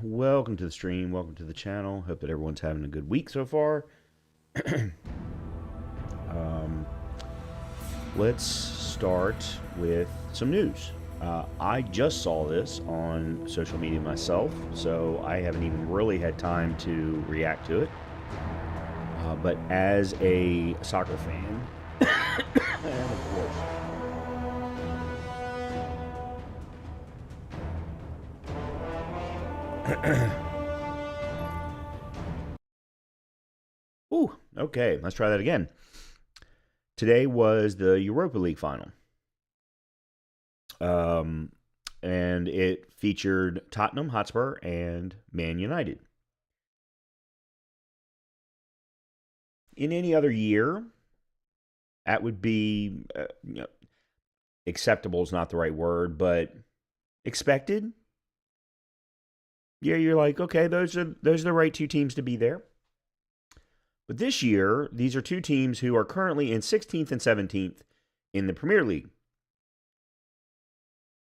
welcome to the stream, welcome to the channel. Hope that everyone's having a good week so far. Let's start with some news. I just saw this on social media myself, so I haven't even really had time to react to it. But as a soccer fan, and of course, ooh, okay, let's try that again. Today was the Europa League final. And it featured Tottenham Hotspur and Man United. In any other year, that would be, acceptable is not the right word, but expected. Yeah, you're like, okay, those are the right two teams to be there. But this year, these are two teams who are currently in 16th and 17th in the Premier League.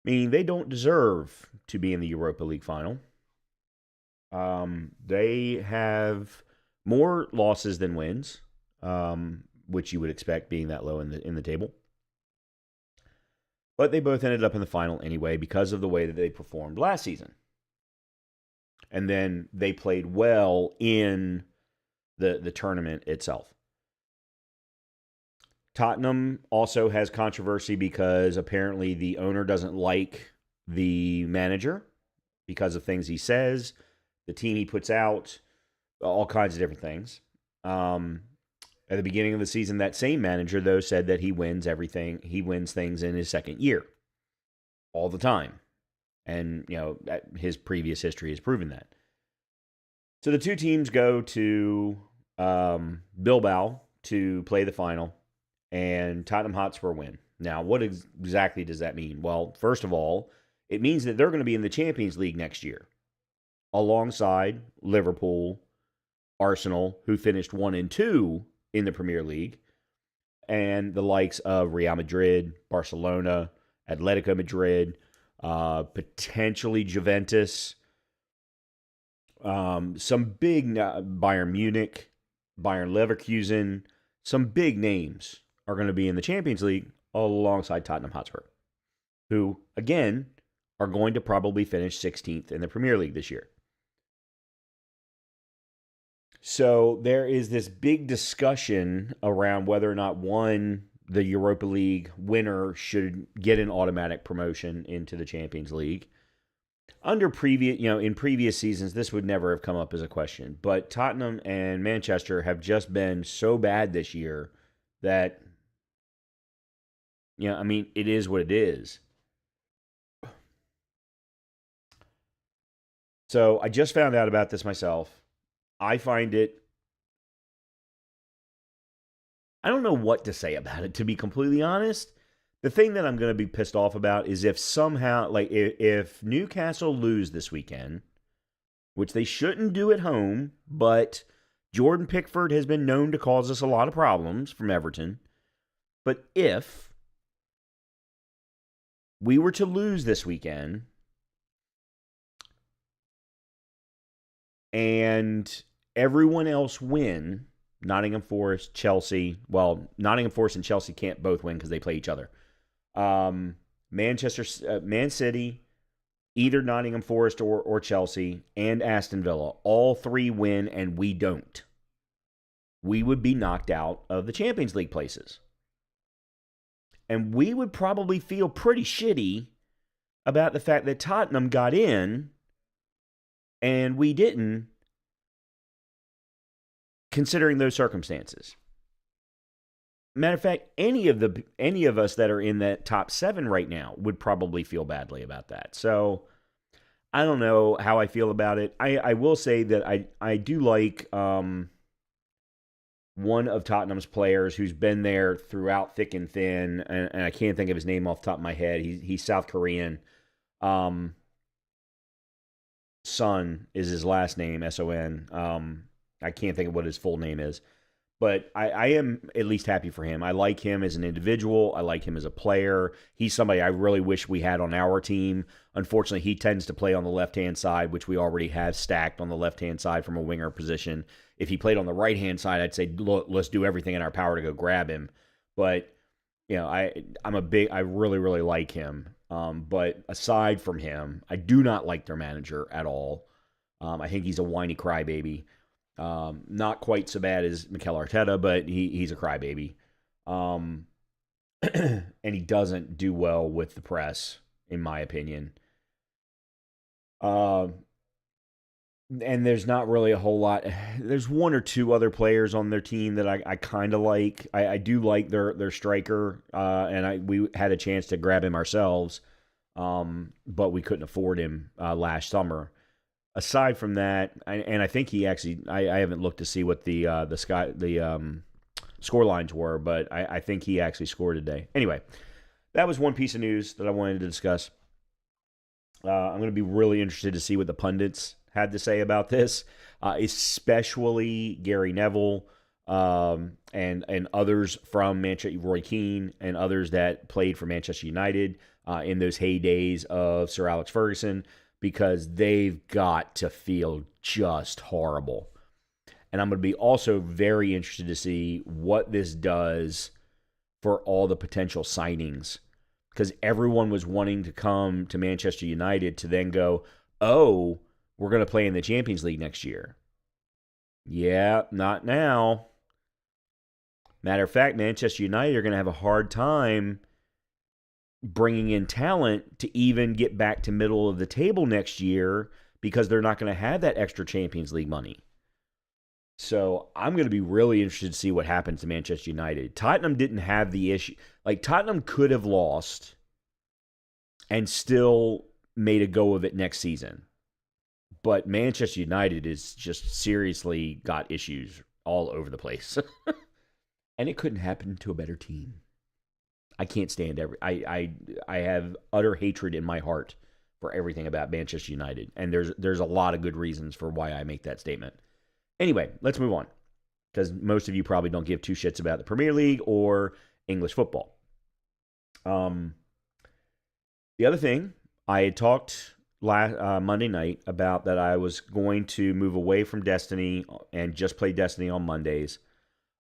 Meaning they don't deserve to be in the Europa League final. They have more losses than wins, which you would expect being that low in the table. But they both ended up in the final anyway because of the way that they performed last season. And then they played well in the tournament itself. Tottenham also has controversy because apparently the owner doesn't like the manager because of things he says, the team he puts out, all kinds of different things. At the beginning of the season, that same manager, though, said that he wins everything. He wins things in his second year all the time. And, his previous history has proven that. So the two teams go to Bilbao to play the final, and Tottenham Hotspur win. Now, what exactly does that mean? Well, first of all, it means that they're going to be in the Champions League next year, alongside Liverpool, Arsenal, who finished 1 and 2 in the Premier League, and the likes of Real Madrid, Barcelona, Atletico Madrid, potentially Juventus, some big Bayern Munich, Bayern Leverkusen, some big names are going to be in the Champions League alongside Tottenham Hotspur, who, again, are going to probably finish 16th in the Premier League this year. So there is this big discussion around whether or not, one, the Europa League winner should get an automatic promotion into the Champions League. In previous seasons, this would never have come up as a question. But Tottenham and Manchester have just been so bad this year that, it is what it is. So I just found out about this myself. I find it, I don't know what to say about it, to be completely honest. The thing that I'm going to be pissed off about is if somehow, if Newcastle lose this weekend, which they shouldn't do at home, but Jordan Pickford has been known to cause us a lot of problems from Everton. But if we were to lose this weekend and everyone else win, Nottingham Forest, Chelsea, Nottingham Forest and Chelsea can't both win because they play each other. Man City, either Nottingham Forest or Chelsea, and Aston Villa, all three win and we don't. We would be knocked out of the Champions League places. And we would probably feel pretty shitty about the fact that Tottenham got in and we didn't, considering those circumstances. Matter of fact, any of us that are in that top 7 right now would probably feel badly about that. So I don't know how I feel about it. I will say that I do like one of Tottenham's players who's been there throughout thick and thin, and I can't think of his name off the top of my head. He's South Korean. Son is his last name, S-O-N. I can't think of what his full name is. But I am at least happy for him. I like him as an individual. I like him as a player. He's somebody I really wish we had on our team. Unfortunately, he tends to play on the left-hand side, which we already have stacked on the left-hand side from a winger position. If he played on the right-hand side, I'd say, look, let's do everything in our power to go grab him. But, I really, really like him. But aside from him, I do not like their manager at all. I think he's a whiny crybaby. Not quite so bad as Mikel Arteta, but he's a crybaby. And he doesn't do well with the press, in my opinion. And there's not really a whole lot. There's one or two other players on their team that I kind of like. I do like their striker, and we had a chance to grab him ourselves, but we couldn't afford him last summer. Aside from that, and I think he actually, I haven't looked to see what the score lines were, but I think he actually scored today. Anyway, that was one piece of news that I wanted to discuss. I'm going to be really interested to see what the pundits had to say about this, especially Gary Neville and others from Manchester, Roy Keane, and others that played for Manchester United in those heydays of Sir Alex Ferguson, because they've got to feel just horrible. And I'm going to be also very interested to see what this does for all the potential signings, because everyone was wanting to come to Manchester United to then go, oh, we're going to play in the Champions League next year. Yeah, not now. Matter of fact, Manchester United are going to have a hard time bringing in talent to even get back to middle of the table next year, because they're not going to have that extra Champions League money. So I'm going to be really interested to see what happens to Manchester United. Tottenham didn't have the issue. Like, Tottenham could have lost and still made a go of it next season. But Manchester United is just seriously got issues all over the place. And it couldn't happen to a better team. I can't stand I have utter hatred in my heart for everything about Manchester United. And there's a lot of good reasons for why I make that statement. Anyway, let's move on, because most of you probably don't give two shits about the Premier League or English football. The other thing, I had talked Monday night about that I was going to move away from Destiny and just play Destiny on Mondays.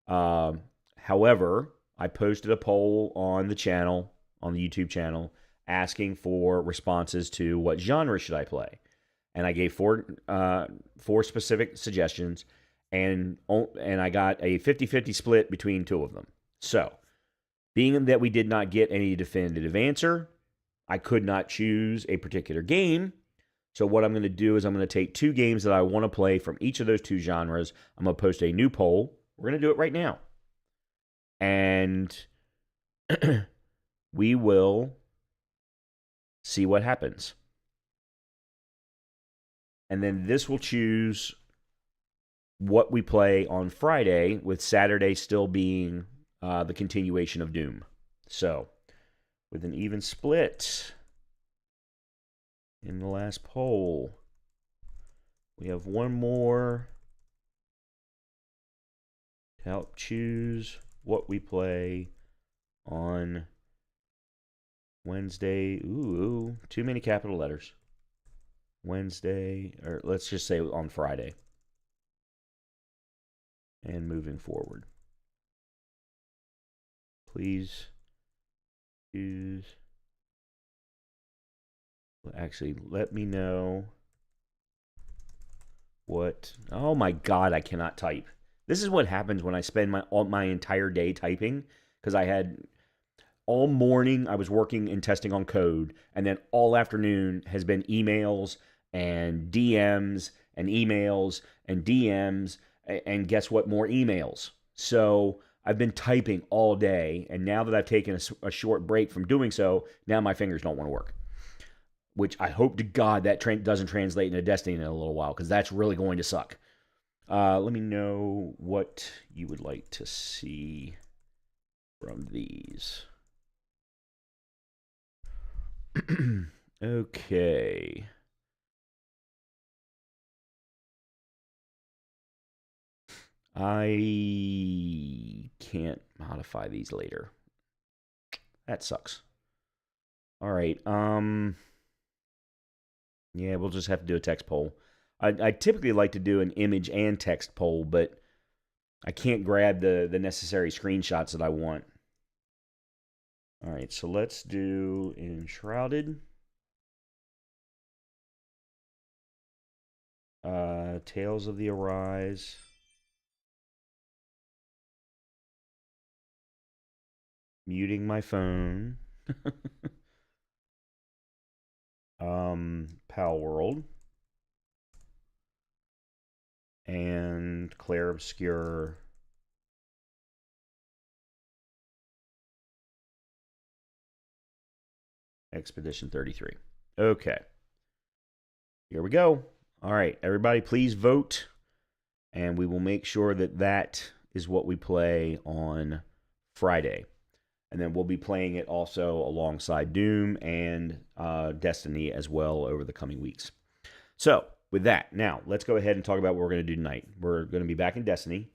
However, I posted a poll on the channel, on the YouTube channel, asking for responses to what genre should I play. And I gave four specific suggestions, and I got a 50-50 split between two of them. So, being that we did not get any definitive answer, I could not choose a particular game. So what I'm going to do is I'm going to take two games that I want to play from each of those two genres. I'm going to post a new poll. We're going to do it right now. And we will see what happens. And then this will choose what we play on Friday, with Saturday still being the continuation of Doom. So, with an even split in the last poll, we have one more to help choose what we play on Wednesday. Ooh, too many capital letters. Wednesday, or let's just say on Friday. And moving forward. Please choose. Actually, let me know what. Oh my God, I cannot type. This is what happens when I spend my entire day typing, because I had all morning I was working and testing on code, and then all afternoon has been emails and DMs and emails and DMs, and guess what? More emails. So I've been typing all day, and now that I've taken a short break from doing so, now my fingers don't want to work. Which I hope to God that doesn't translate into Destiny in a little while, because that's really going to suck. Let me know what you would like to see from these. Okay. I can't modify these later. That sucks. All right. Yeah, we'll just have to do a text poll. I typically like to do an image and text poll, but I can't grab the necessary screenshots that I want. All right, so let's do Enshrouded. Tales of the Arise. Muting my phone. Pal World. And Clair Obscure. Expedition 33. Okay. Here we go. All right, everybody, please vote. And we will make sure that that is what we play on Friday. And then we'll be playing it also alongside Doom and Destiny as well over the coming weeks. So, with that, now let's go ahead and talk about what we're going to do tonight. We're going to be back in Destiny.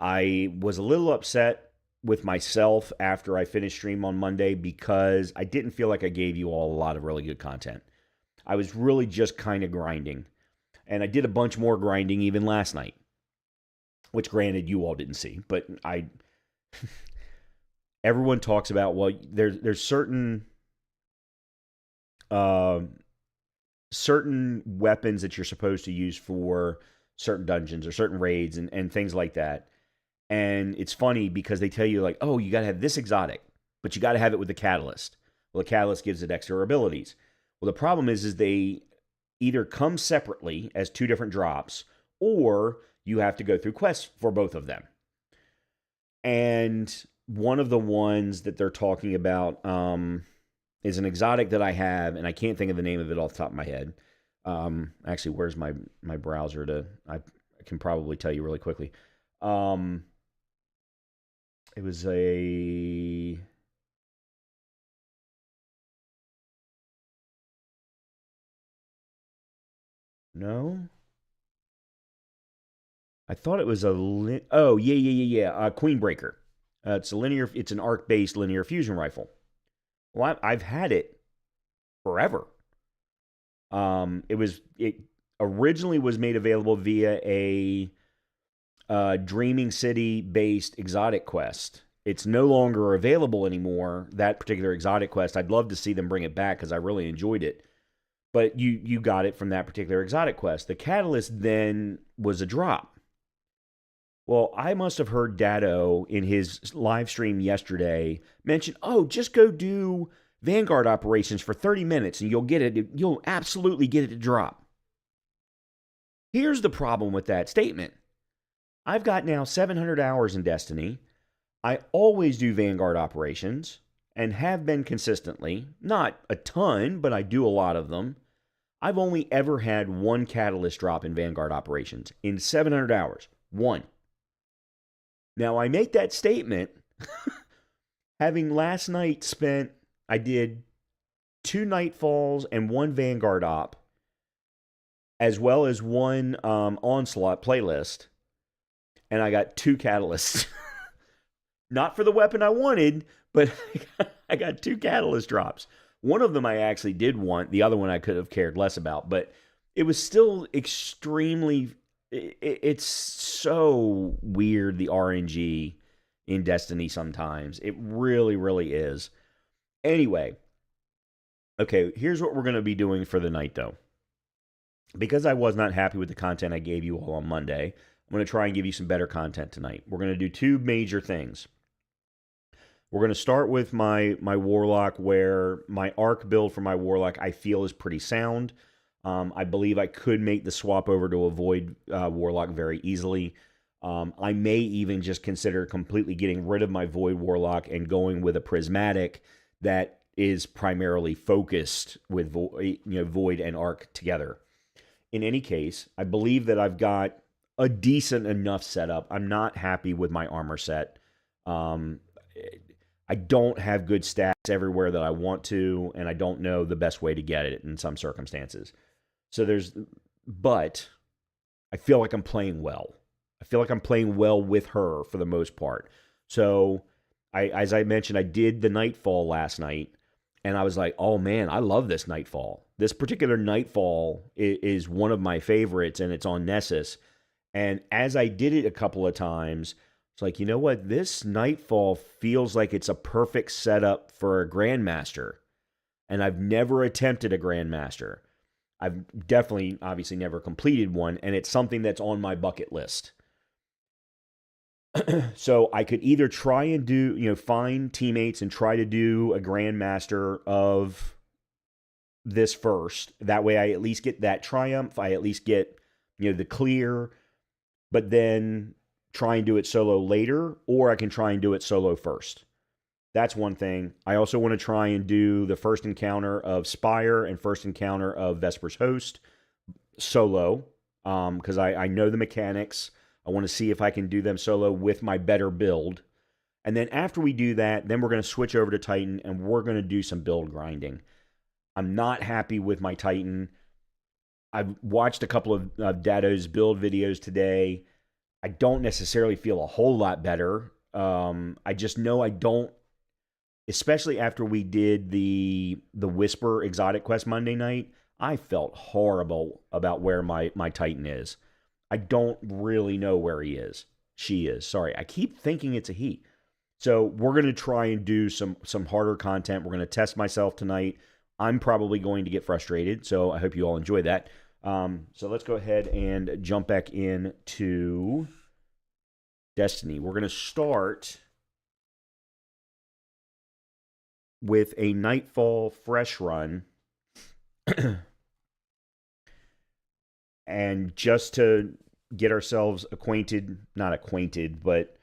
I was a little upset with myself after I finished stream on Monday because I didn't feel like I gave you all a lot of really good content. I was really just kind of grinding. And I did a bunch more grinding even last night, which granted you all didn't see, but everyone talks about, well, there's certain certain weapons that you're supposed to use for certain dungeons or certain raids and things like that. And it's funny because they tell you like, oh, you got to have this exotic, but you got to have it with the catalyst. Well, the catalyst gives it extra abilities. Well, the problem is they either come separately as two different drops, or you have to go through quests for both of them. And one of the ones that they're talking about is an exotic that I have, and I can't think of the name of it off the top of my head. Actually, where's my browser I can probably tell you really quickly. It was a... No? I thought it was a... Queenbreaker. It's an arc-based linear fusion rifle. Well, I've had it forever. It originally was made available via a Dreaming City-based exotic quest. It's no longer available anymore, that particular exotic quest. I'd love to see them bring it back because I really enjoyed it. But you got it from that particular exotic quest. The catalyst then was a drop. Well, I must have heard Dado in his live stream yesterday mention, oh, just go do Vanguard operations for 30 minutes and you'll get it. You'll absolutely get it to drop. Here's the problem with that statement. I've got now 700 hours in Destiny. I always do Vanguard operations and have been consistently. Not a ton, but I do a lot of them. I've only ever had one catalyst drop in Vanguard operations in 700 hours. One. Now, I make that statement having last night I did 2 Nightfalls and 1 Vanguard op, as well as 1 Onslaught playlist, and I got 2 catalysts. Not for the weapon I wanted, but I got 2 catalyst drops. One of them I actually did want. The other one I could have cared less about, but it was still extremely... It's so weird, the RNG in Destiny sometimes. It really, really is. Anyway, okay, here's what we're going to be doing for the night, though. Because I was not happy with the content I gave you all on Monday, I'm going to try and give you some better content tonight. We're going to do 2 major things. We're going to start with my Warlock, where my arc build for my Warlock I feel is pretty sound. I believe I could make the swap over to a Void Warlock very easily. I may even just consider completely getting rid of my Void Warlock and going with a Prismatic that is primarily focused with Void and Arc together. In any case, I believe that I've got a decent enough setup. I'm not happy with my armor set. I don't have good stats everywhere that I want to, and I don't know the best way to get it in some circumstances. But I feel like I'm playing well. I feel like I'm playing well with her for the most part. So, as I mentioned, I did the Nightfall last night, and I was like, oh man, I love this Nightfall. This particular Nightfall is one of my favorites, and it's on Nessus. And as I did it a couple of times, it's like, you know what? This Nightfall feels like it's a perfect setup for a Grandmaster. And I've never attempted a Grandmaster. I've definitely, obviously, never completed one, and it's something that's on my bucket list. So I could either try and do, find teammates and try to do a Grandmaster of this first. That way I at least get that triumph. I at least get, the clear, but then try and do it solo later, or I can try and do it solo first. That's one thing. I also want to try and do the first encounter of Spire and first encounter of Vespers Host solo, because I know the mechanics. I want to see if I can do them solo with my better build. And then after we do that, then we're going to switch over to Titan, and we're going to do some build grinding. I'm not happy with my Titan. I've watched a couple of Dado's build videos today. I don't necessarily feel a whole lot better. I just know I don't, especially after we did the Whisper Exotic Quest Monday night, I felt horrible about where my Titan is. I don't really know where he is. She is. Sorry. I keep thinking it's a he. So we're going to try and do some harder content. We're going to test myself tonight. I'm probably going to get frustrated, so I hope you all enjoy that. So let's go ahead and jump back into Destiny. We're going to start with a Nightfall fresh run. And just to get ourselves not acquainted, but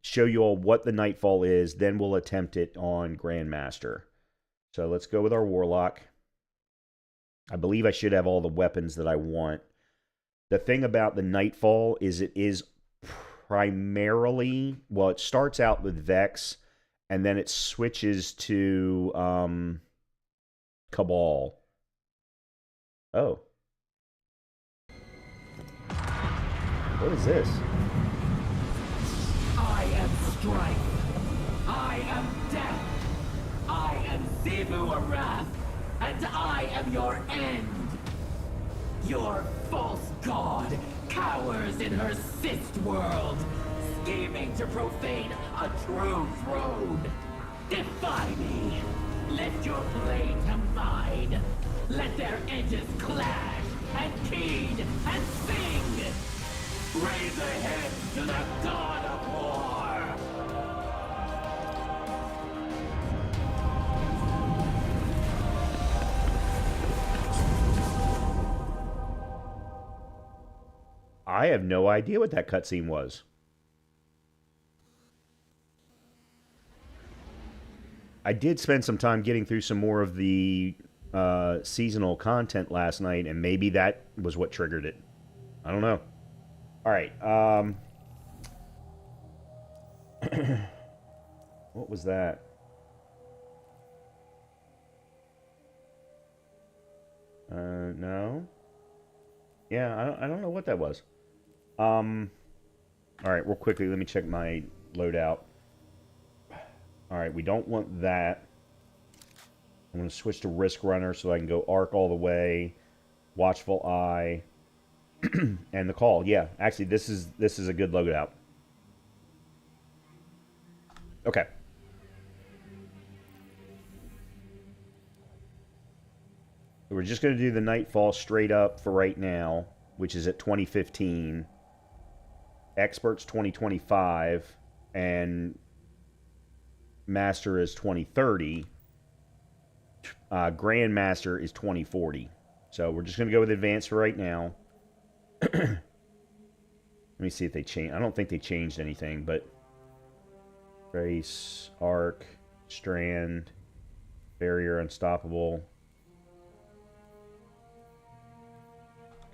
show you all what the Nightfall is, then we'll attempt it on Grandmaster. So let's go with our Warlock. I believe I should have all the weapons that I want. The thing about the Nightfall is it is primarily, well, it starts out with Vex, and then it switches to Cabal. Oh. What is this? I am strife. I am death. I am Sivu Arath, and I am your end. Your false god cowers in her cyst world, scheming to profane a true throne. Defy me. Lift your blade to mine. Let their edges clash and keen and sing. Raise a head to the god of war! I have no idea what that cutscene was. I did spend some time getting through some more of the seasonal content last night, and maybe that was what triggered it. I don't know. All right. What was that? No. Yeah, I don't know what that was. All right, real quickly, let me check my loadout. All right, we don't want that. I'm going to switch to Risk Runner so I can go Arc all the way, Watchful Eye, and the Call. Yeah, actually, this is a good loadout. Okay. We're just going to do the Nightfall straight up for right now, which is at 2015. Experts 2025, and Master is 2030. Grandmaster is 2040. So we're just going to go with Advanced for right now. Let me see if they change. I don't think they changed anything, but Trace, Arc, Strand, Barrier, Unstoppable.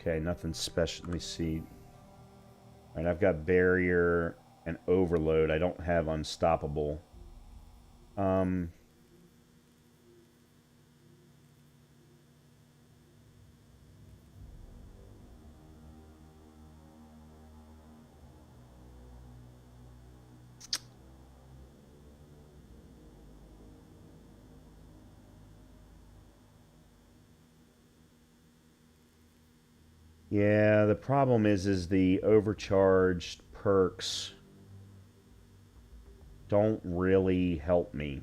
Okay, nothing special. Let me see. All right, I've got Barrier and Overload. I don't have Unstoppable. Yeah, the problem is the overcharged perks don't really help me.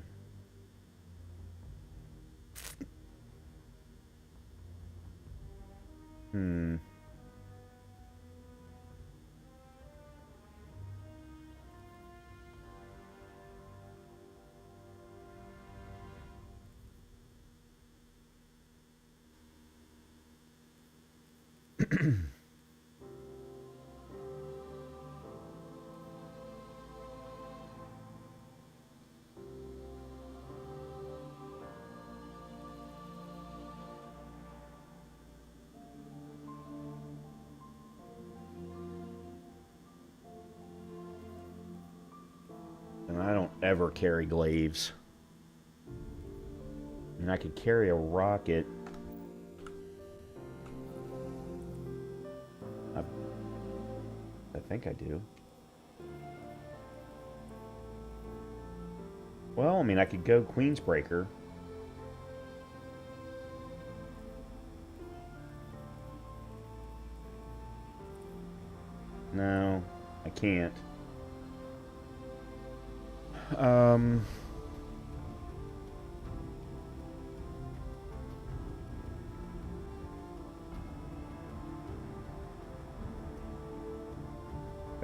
And I don't ever carry glaives. And I could carry a rocket. I think I do. Well, I mean, I could go Queensbreaker. No, I can't.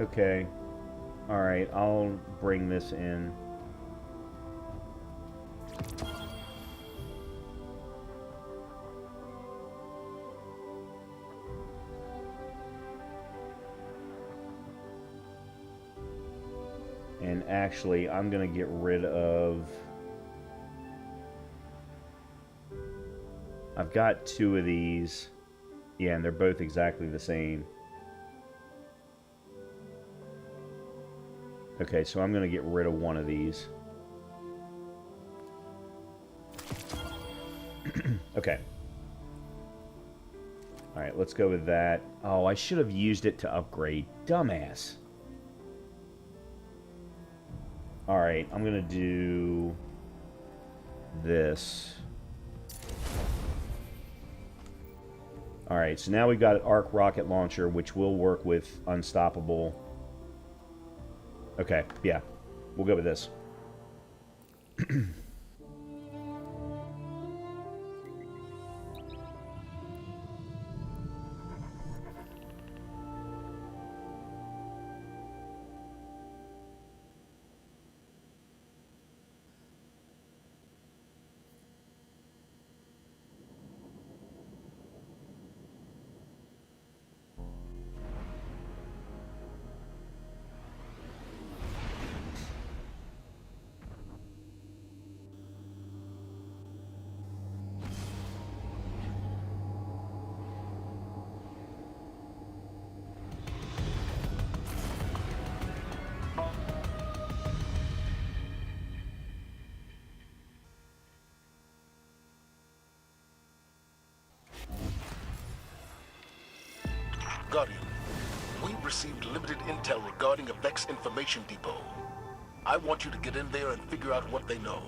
Okay. Alright, I'll bring this in. And actually, I'm going to get rid of... I've got 2 of these. Yeah, and they're both exactly the same. Okay, so I'm going to get rid of 1 of these. Okay. Alright, let's go with that. Oh, I should have used it to upgrade. Dumbass. Alright, I'm going to do this. Alright, so now we've got an arc rocket launcher, which will work with Unstoppable. Okay, yeah. We'll go with this. Guardian, we received limited intel regarding a Vex information depot. I want you to get in there and figure out what they know.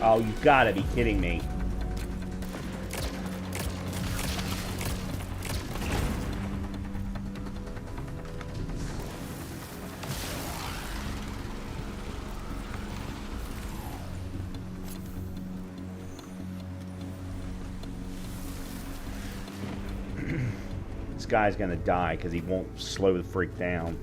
Oh, you gotta be kidding me. This guy's gonna die because he won't slow the freak down.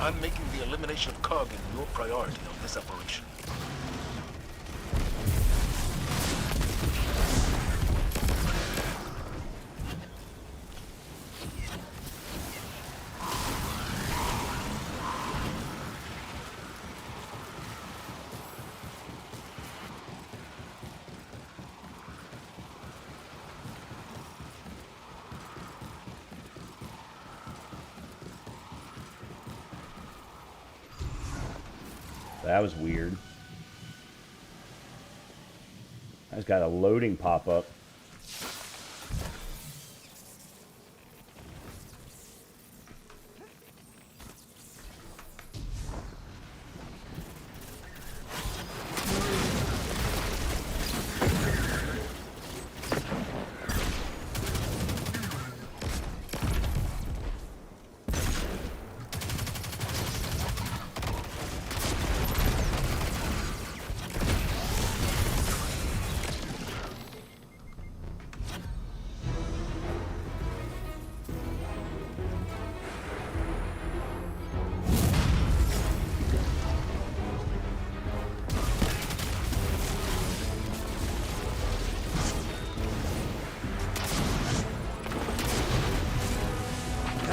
I'm making the elimination of Kargan your priority on this operation. That was weird. I just got a loading pop-up.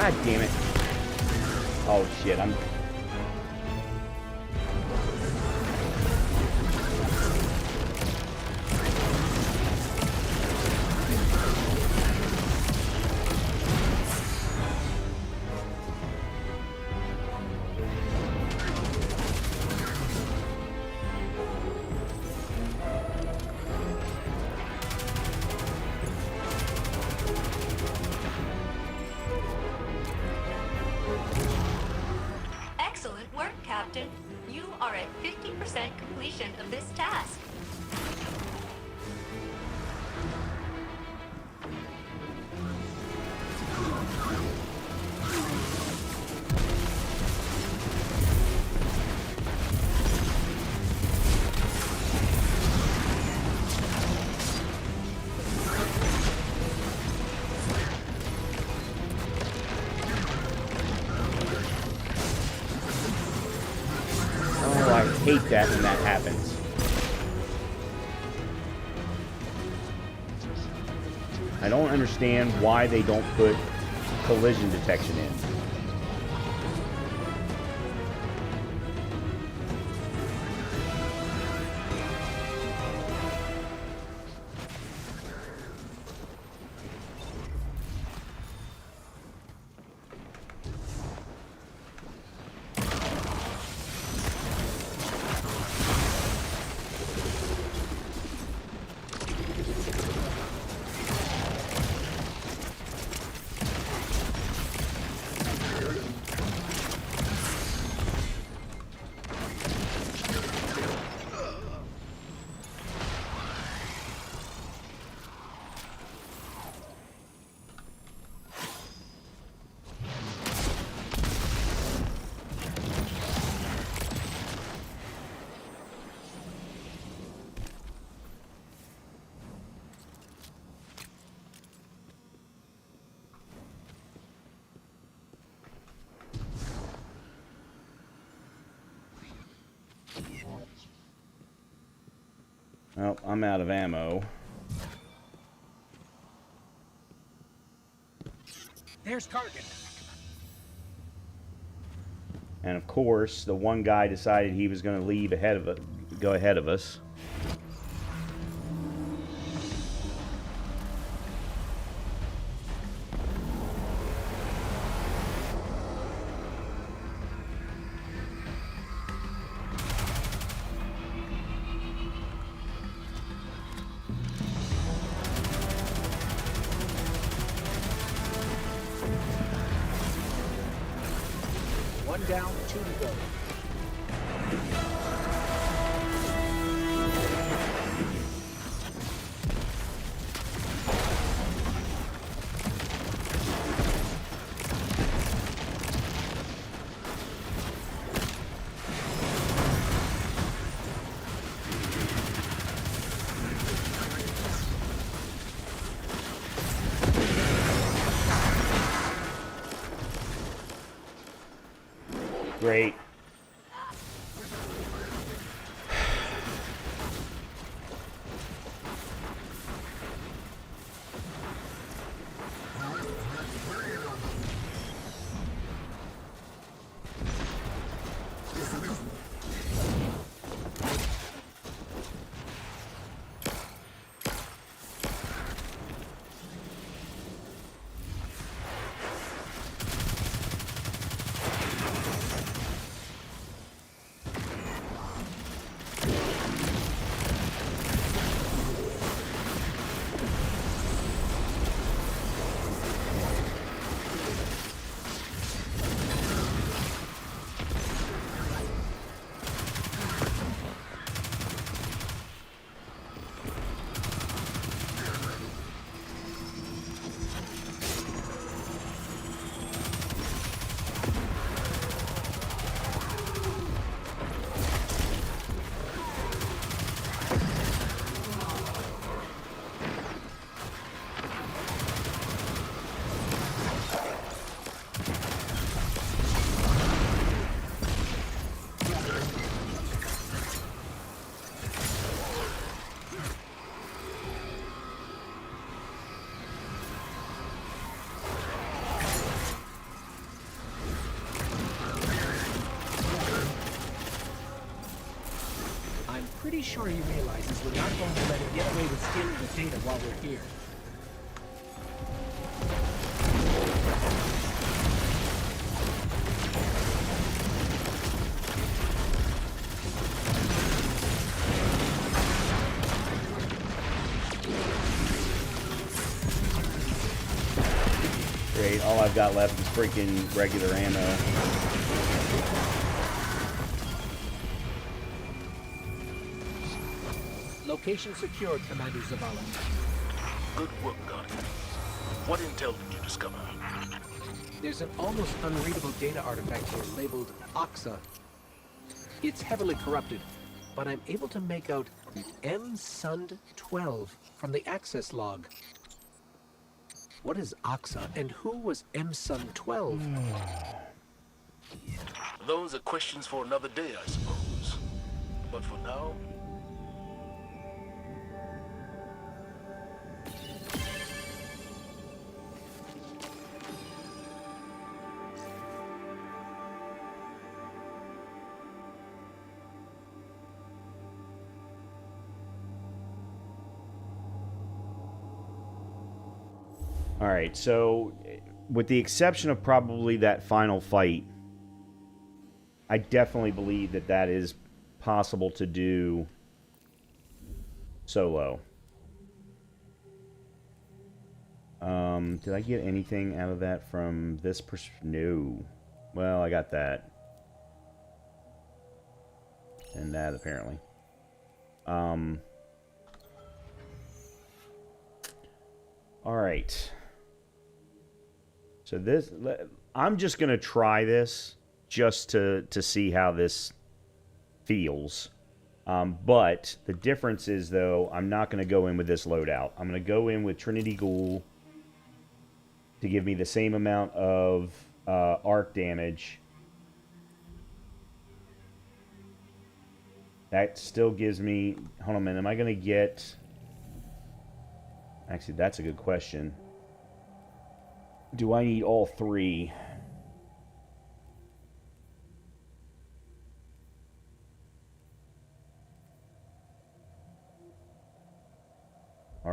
God damn it. Oh shit, I'm... Excellent work, Captain. You are at 50% completion of this task. I hate that when that happens. I don't understand why they don't put collision detection in. Well, I'm out of ammo. There's Kargan. And of course, the one guy decided he was going to leave ahead of go ahead of us. One down, two to go. Great. Pretty sure he realizes we're not going to let him get away with stealing the data while we're here. Great. All I've got left is freaking regular ammo. Location secured, Commander Zavala. Good work, Guardian. What intel did you discover? There's an almost unreadable data artifact here labeled Oxa. It's heavily corrupted, but I'm able to make out MSund-12 from the access log. What is Oxa, and who was MSund-12? Those are questions for another day, I suppose. But for now... Alright, so with the exception of probably that final fight, I definitely believe that that is possible to do solo. Did I get anything out of that from this No. Well, I got that. And that, apparently. Alright. So this, I'm just going to try this just to see how this feels. But the difference is, though, I'm not going to go in with this loadout. I'm going to go in with Trinity Ghoul to give me the same amount of arc damage. That still gives me... Hold on a minute. Am I going to get... Actually, that's a good question. Do I need all three?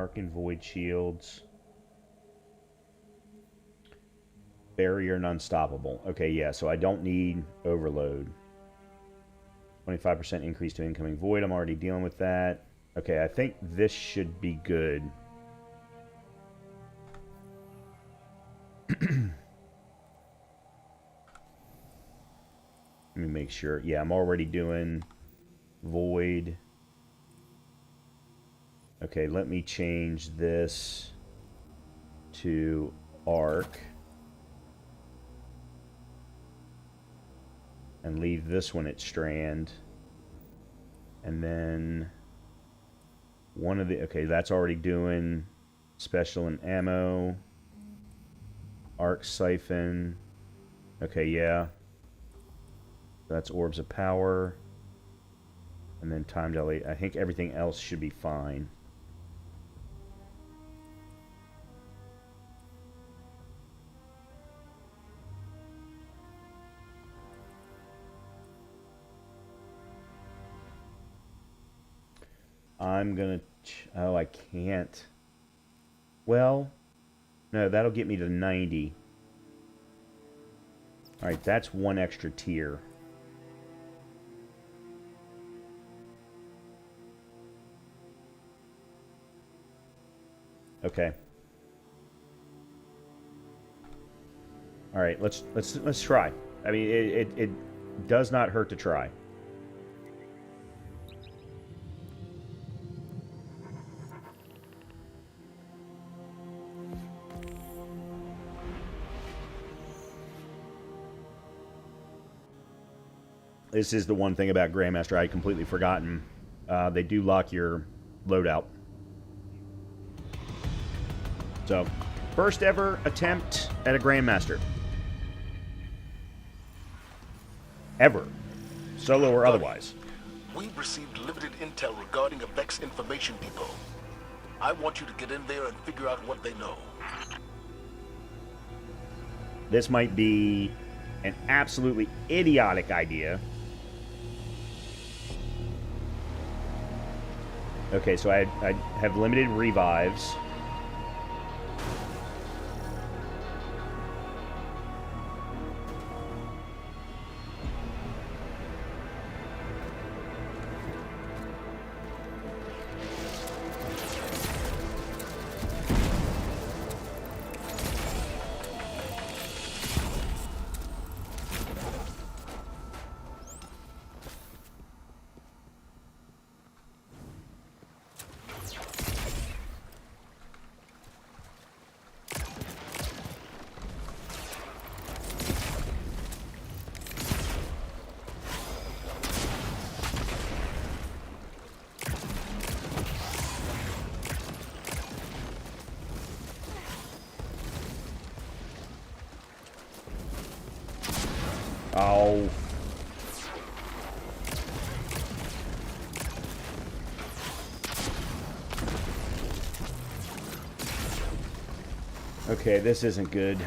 Arc and Void Shields. Barrier and Unstoppable. Okay, yeah, so I don't need Overload. 25% increase to incoming Void. I'm already dealing with that. Okay, I think this should be good. Let me make sure. Yeah, I'm already doing Void. Okay, let me change this to Arc. And leave this one at Strand. And then one of the... Okay, that's already doing Special and Ammo. Arc Siphon. Okay, yeah. That's Orbs of Power. And then Time Delay. I think everything else should be fine. I'm gonna... Oh, I can't. Well, no, that'll get me to 90. Alright, that's one extra tier. Okay. Alright, let's try. I mean, it does not hurt to try. This is the one thing about Grandmaster I had completely forgotten. They do lock your loadout. So, first ever attempt at a Grandmaster. Ever. Solo or otherwise. We've received limited intel regarding a Vex information depot. I want you to get in there and figure out what they know. This might be an absolutely idiotic idea. Okay, so I have limited revives. Oh. Okay, this isn't good.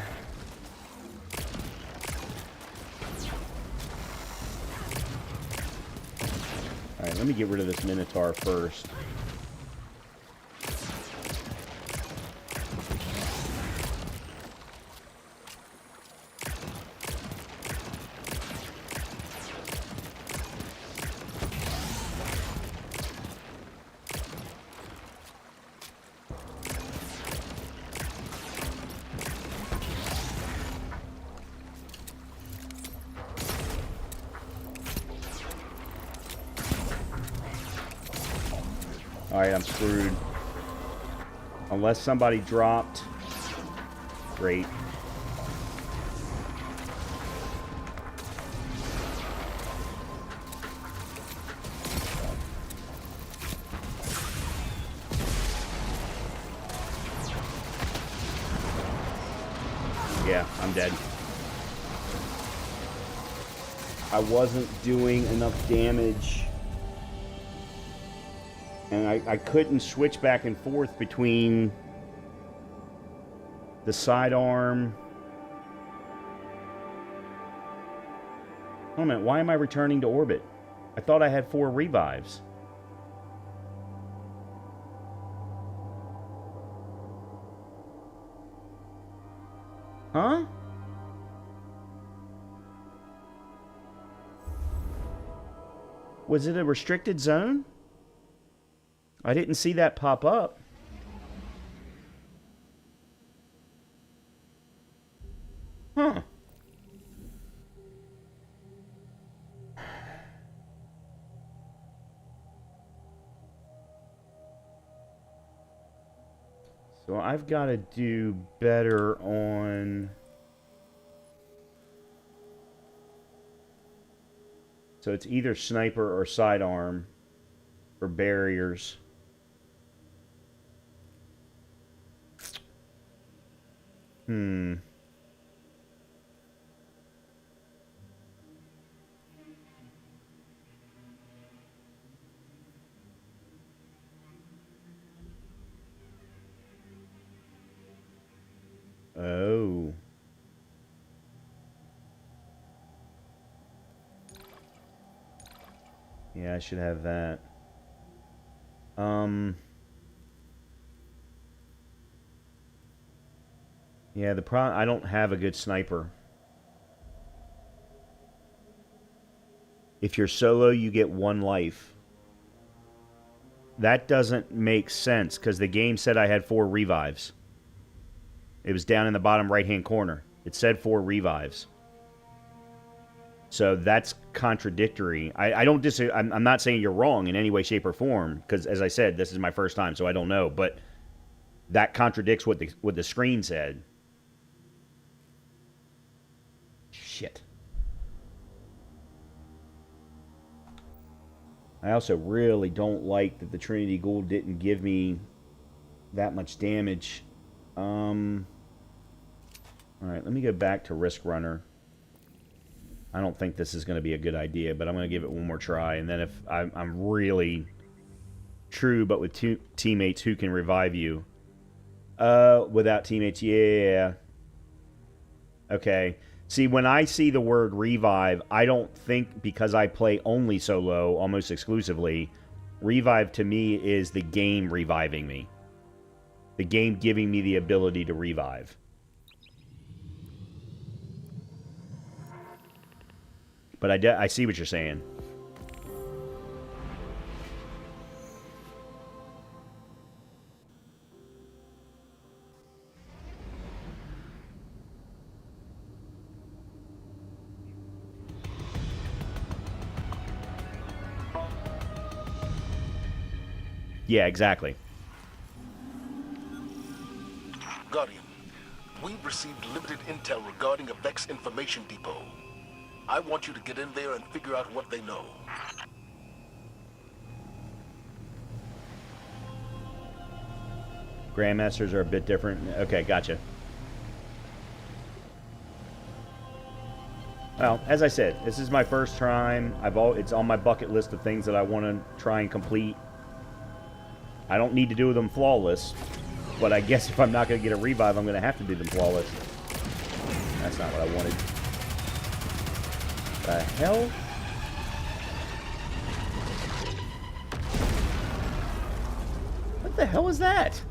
Alright, let me get rid of this Minotaur first. Alright, I'm screwed. Unless somebody dropped. Great. Yeah, I'm dead. I wasn't doing enough damage. And I couldn't switch back and forth between the sidearm. Oh, a minute, why am I returning to orbit? I thought I had 4 revives. Huh? Was it a restricted zone? I didn't see that pop up. Huh. So I've got to do better on... So it's either sniper or sidearm for barriers. Hmm. Oh. Yeah, I should have that. Yeah, the problem, I don't have a good sniper. If you're solo, you get 1 life. That doesn't make sense, because the game said I had 4 revives. It was down in the bottom right-hand corner. It said 4 revives. So that's contradictory. I don't disagree. I'm not saying you're wrong in any way, shape, or form, because as I said, this is my first time, so I don't know. But that contradicts what the screen said. Shit. I also really don't like that the Trinity Ghoul didn't give me that much damage. Alright, let me go back to Risk Runner. I don't think this is going to be a good idea, but I'm going to give it one more try. And then if I'm really true, but with 2 teammates who can revive you. Without teammates, yeah. Okay. See, when I see the word revive, I don't think, because I play only solo, almost exclusively, revive to me is the game reviving me. The game giving me the ability to revive. But I see what you're saying. Yeah, exactly. Guardian, we've received limited intel regarding a Vex information depot. I want you to get in there and figure out what they know. Grandmasters are a bit different. Okay, gotcha. Well, as I said, this is my first time. It's on my bucket list of things that I want to try and complete. I don't need to do them flawless, but I guess if I'm not going to get a revive, I'm going to have to do them flawless. That's not what I wanted. The hell? What the hell is that?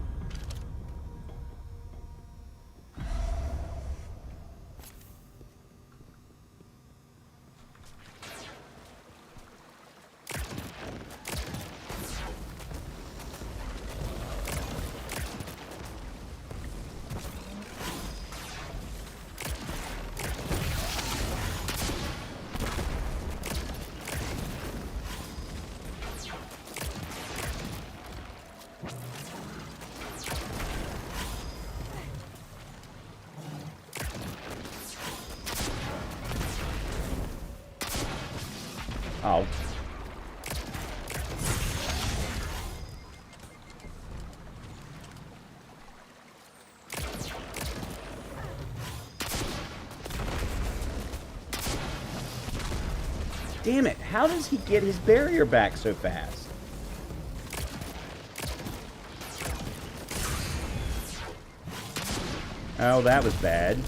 Oh. Damn it, how does he get his barrier back so fast? Oh, that was bad.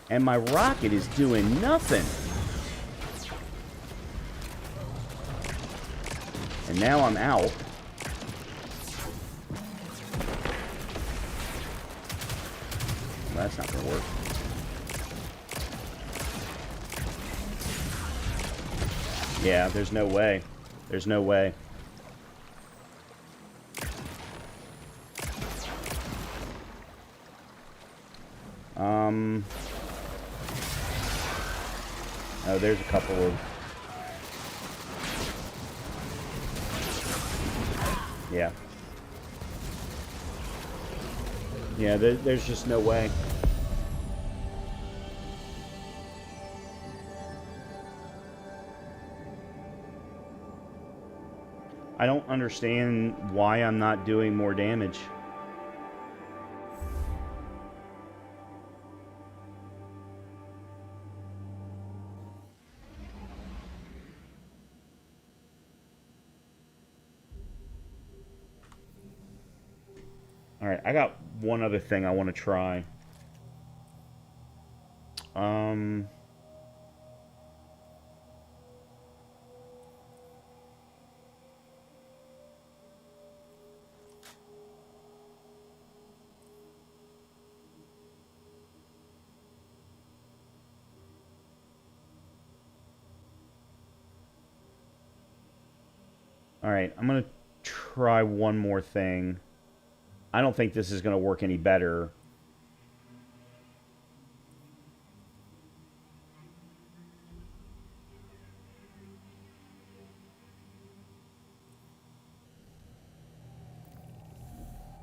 And my rocket is doing nothing. And now I'm out. That's not going to work. Yeah, there's no way. There's no way. Oh, there's a couple of... Yeah. Yeah, there's just no way. I don't understand why I'm not doing more damage. Alright, I got one other thing I want to try. Alright, I'm going to try one more thing. I don't think this is going to work any better.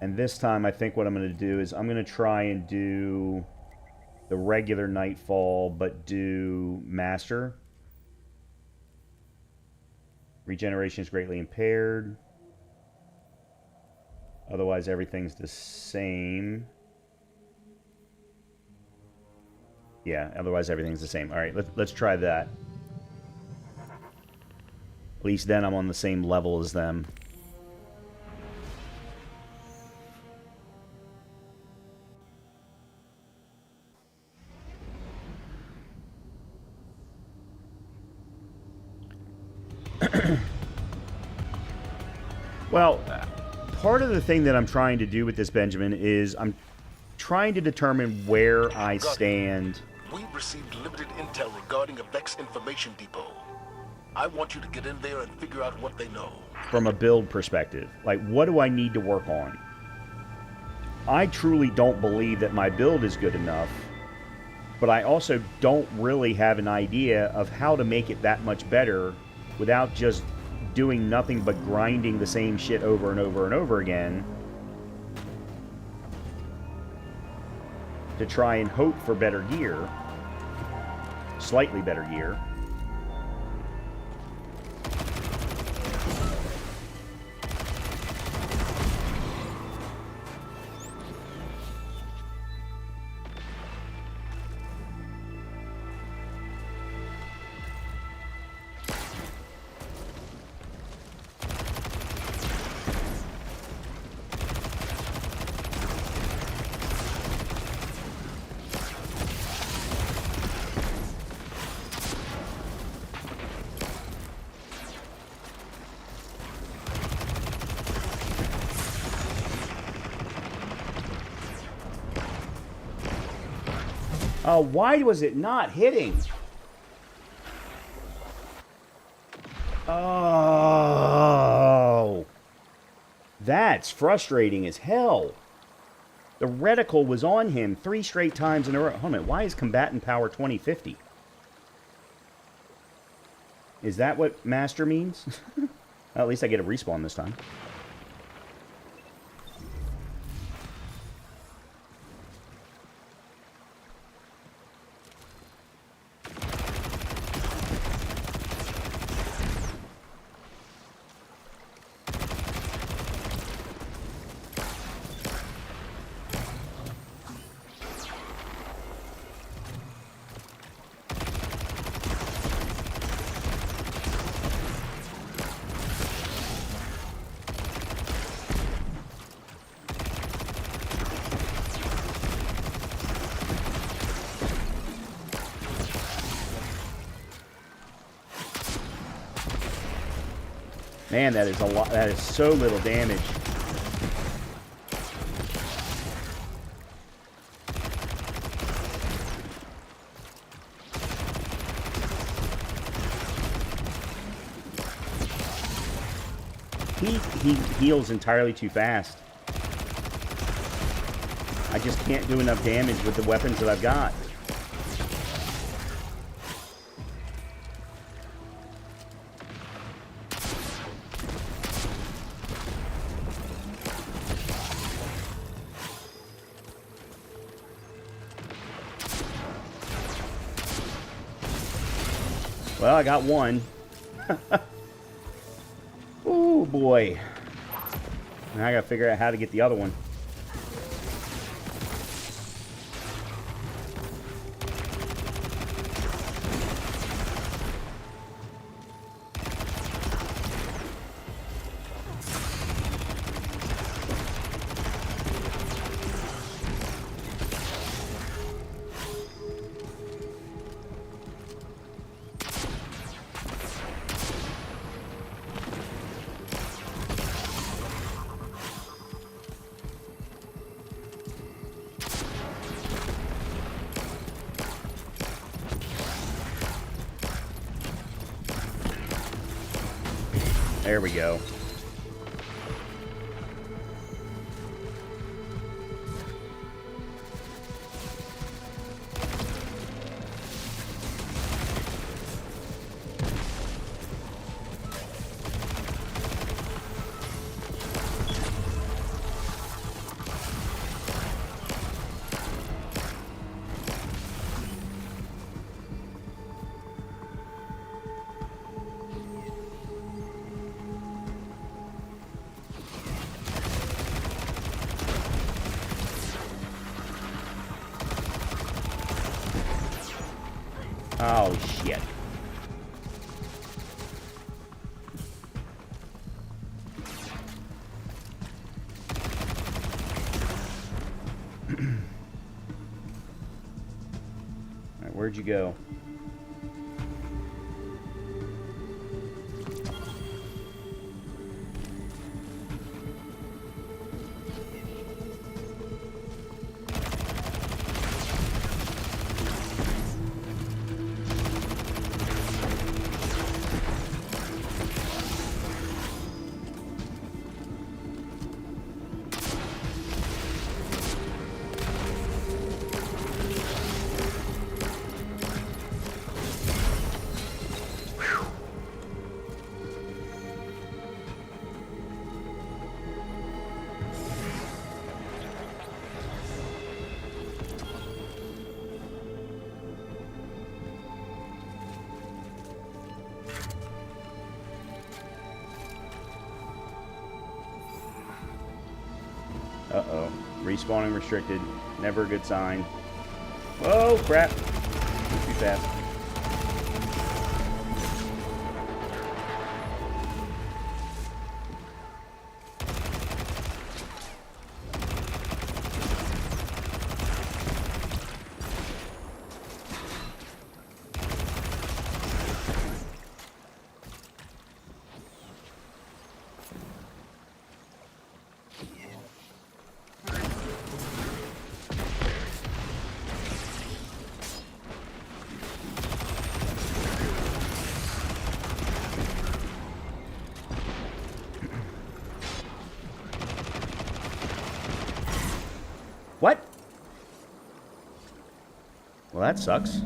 And this time, I think what I'm going to do is I'm going to try and do the regular Nightfall, but do Master. Regeneration is greatly impaired. Otherwise, everything's the same. Yeah, otherwise everything's the same. All right, let's try that. At least then I'm on the same level as them. Well, part of the thing that I'm trying to do with this, Benjamin, is I'm trying to determine where I stand. We've received limited intel regarding a Vex information depot. I want you to get in there and figure out what they know. From a build perspective. Like, what do I need to work on? I truly don't believe that my build is good enough, but I also don't really have an idea of how to make it that much better without just doing nothing but grinding the same shit over and over and over again to try and hope for better gear, slightly better gear. Why was it not hitting? Oh, that's frustrating as hell. The reticle was on him 3 straight times in a row. Hold on a minute, why is combatant power 2050? Is that what master means? Well, at least I get a respawn this time. Man, that is a lot. That is so little damage. he heals entirely too fast. I just can't do enough damage with the weapons that I've got. Well, I got one. Oh boy. Now I gotta figure out how to get the other one. There we go. Oh, shit. Alright, where'd you go? Uh-oh. Respawning restricted. Never a good sign. Whoa, crap. Too fast. What? Well, that sucks.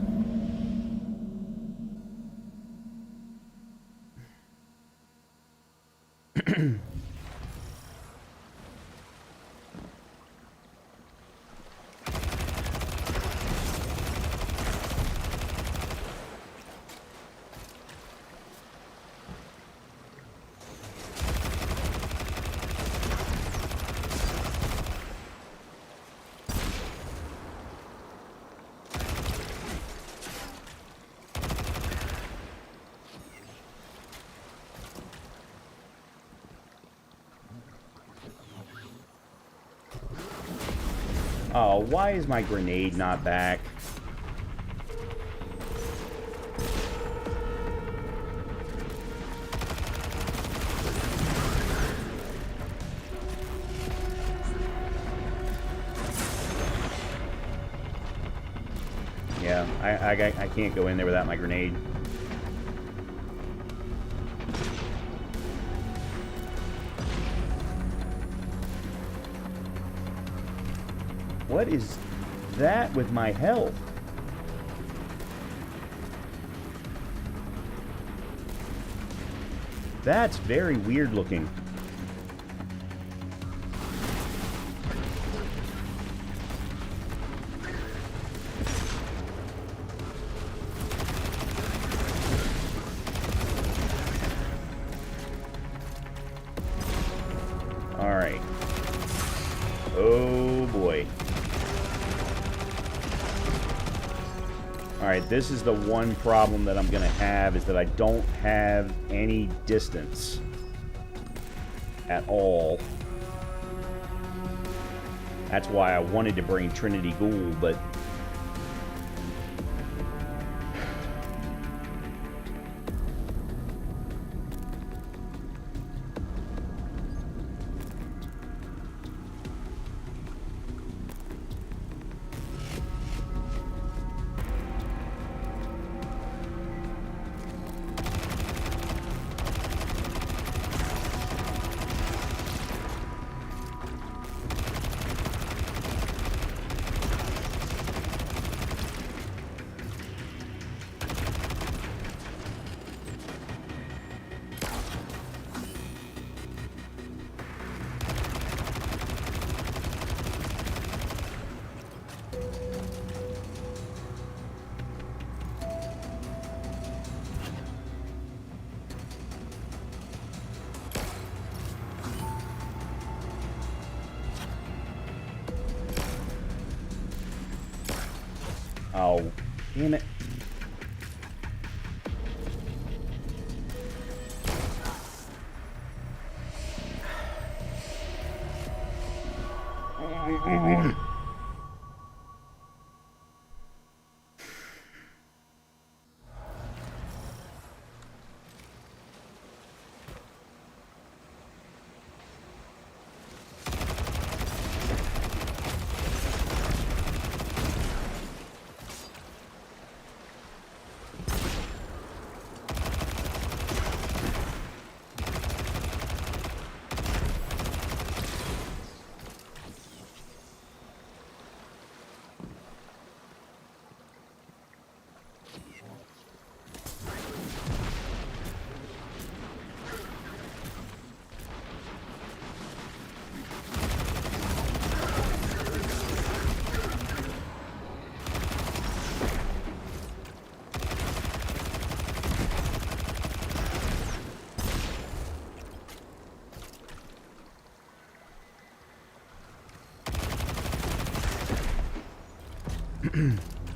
Oh, why is my grenade not back? Yeah, I can't go in there without my grenade. What is that with my health? That's very weird looking. Alright. Oh boy. Alright, this is the one problem that I'm going to have, is that I don't have any distance at all. That's why I wanted to bring Trinity Ghoul, but oh, damn it.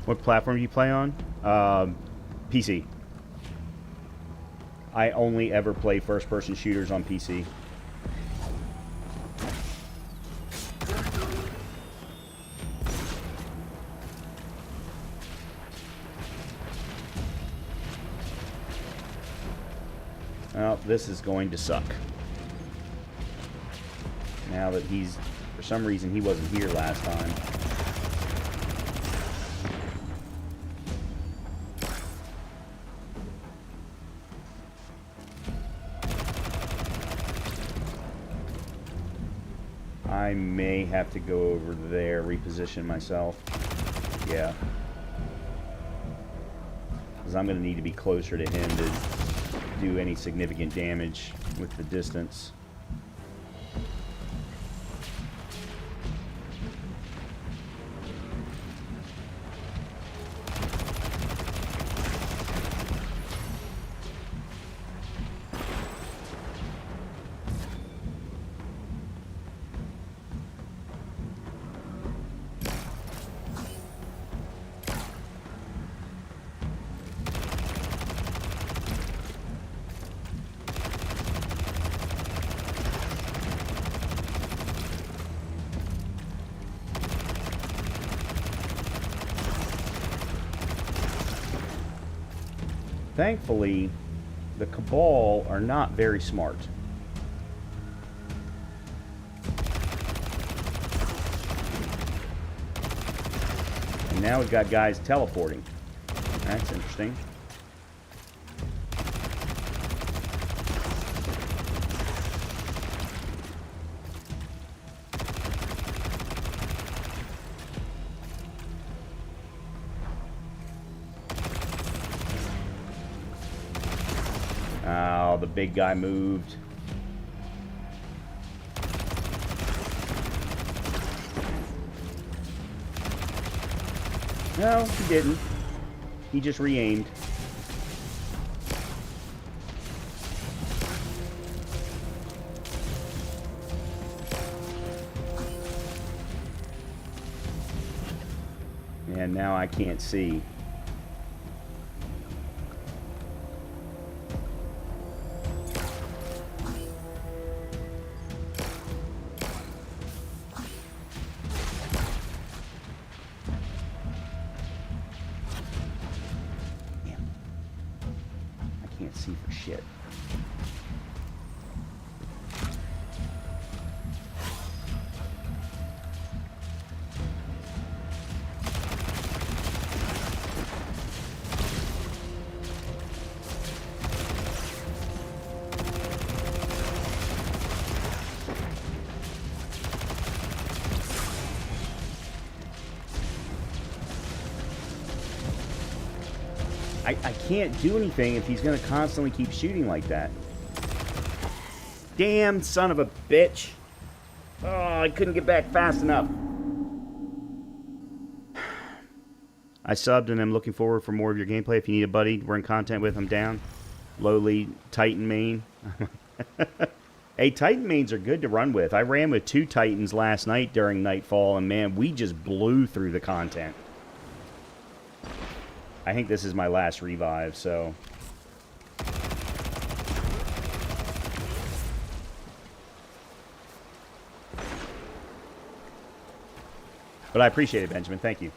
What platform do you play on? PC. I only ever play first-person shooters on PC. Well, this is going to suck. Now that he's... For some reason, he wasn't here last time. I may have to go over there, reposition myself. Yeah. Because I'm going to need to be closer to him to do any significant damage with the distance. Thankfully, the Cabal are not very smart. And now we've got guys teleporting. That's interesting. the big guy moved. No, he didn't. He just re-aimed. And now I can't see. Can't see for shit. I can't do anything if he's going to constantly keep shooting like that. Damn son of a bitch. Oh, I couldn't get back fast enough. I subbed and I'm looking forward for more of your gameplay. If you need a buddy we're in content with, I'm down. Lowly Titan main. Hey, Titan mains are good to run with. I ran with 2 Titans last night during Nightfall, and man, we just blew through the content. I think this is my last revive, so... But I appreciate it, Benjamin. Thank you.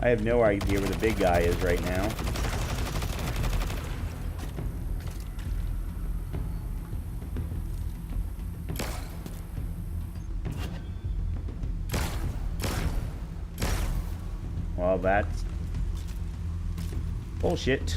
I have no idea where the big guy is right now. Well, that's bullshit.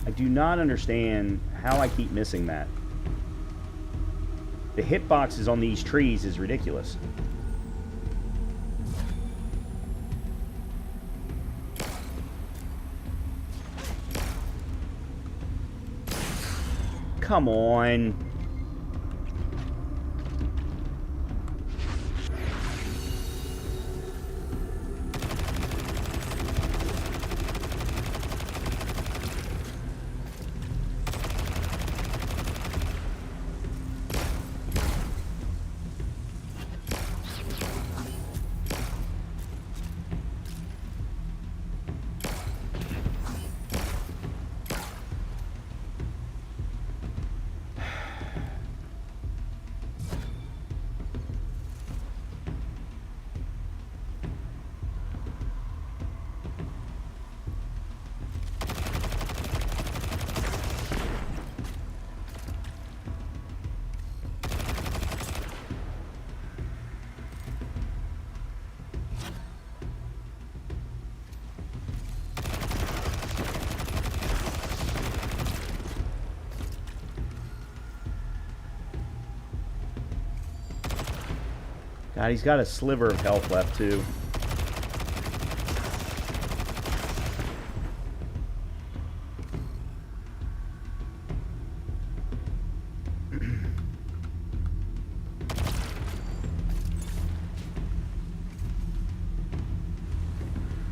I do not understand how I keep missing that. The hitboxes on these trees is ridiculous. Come on. God, he's got a sliver of health left, too.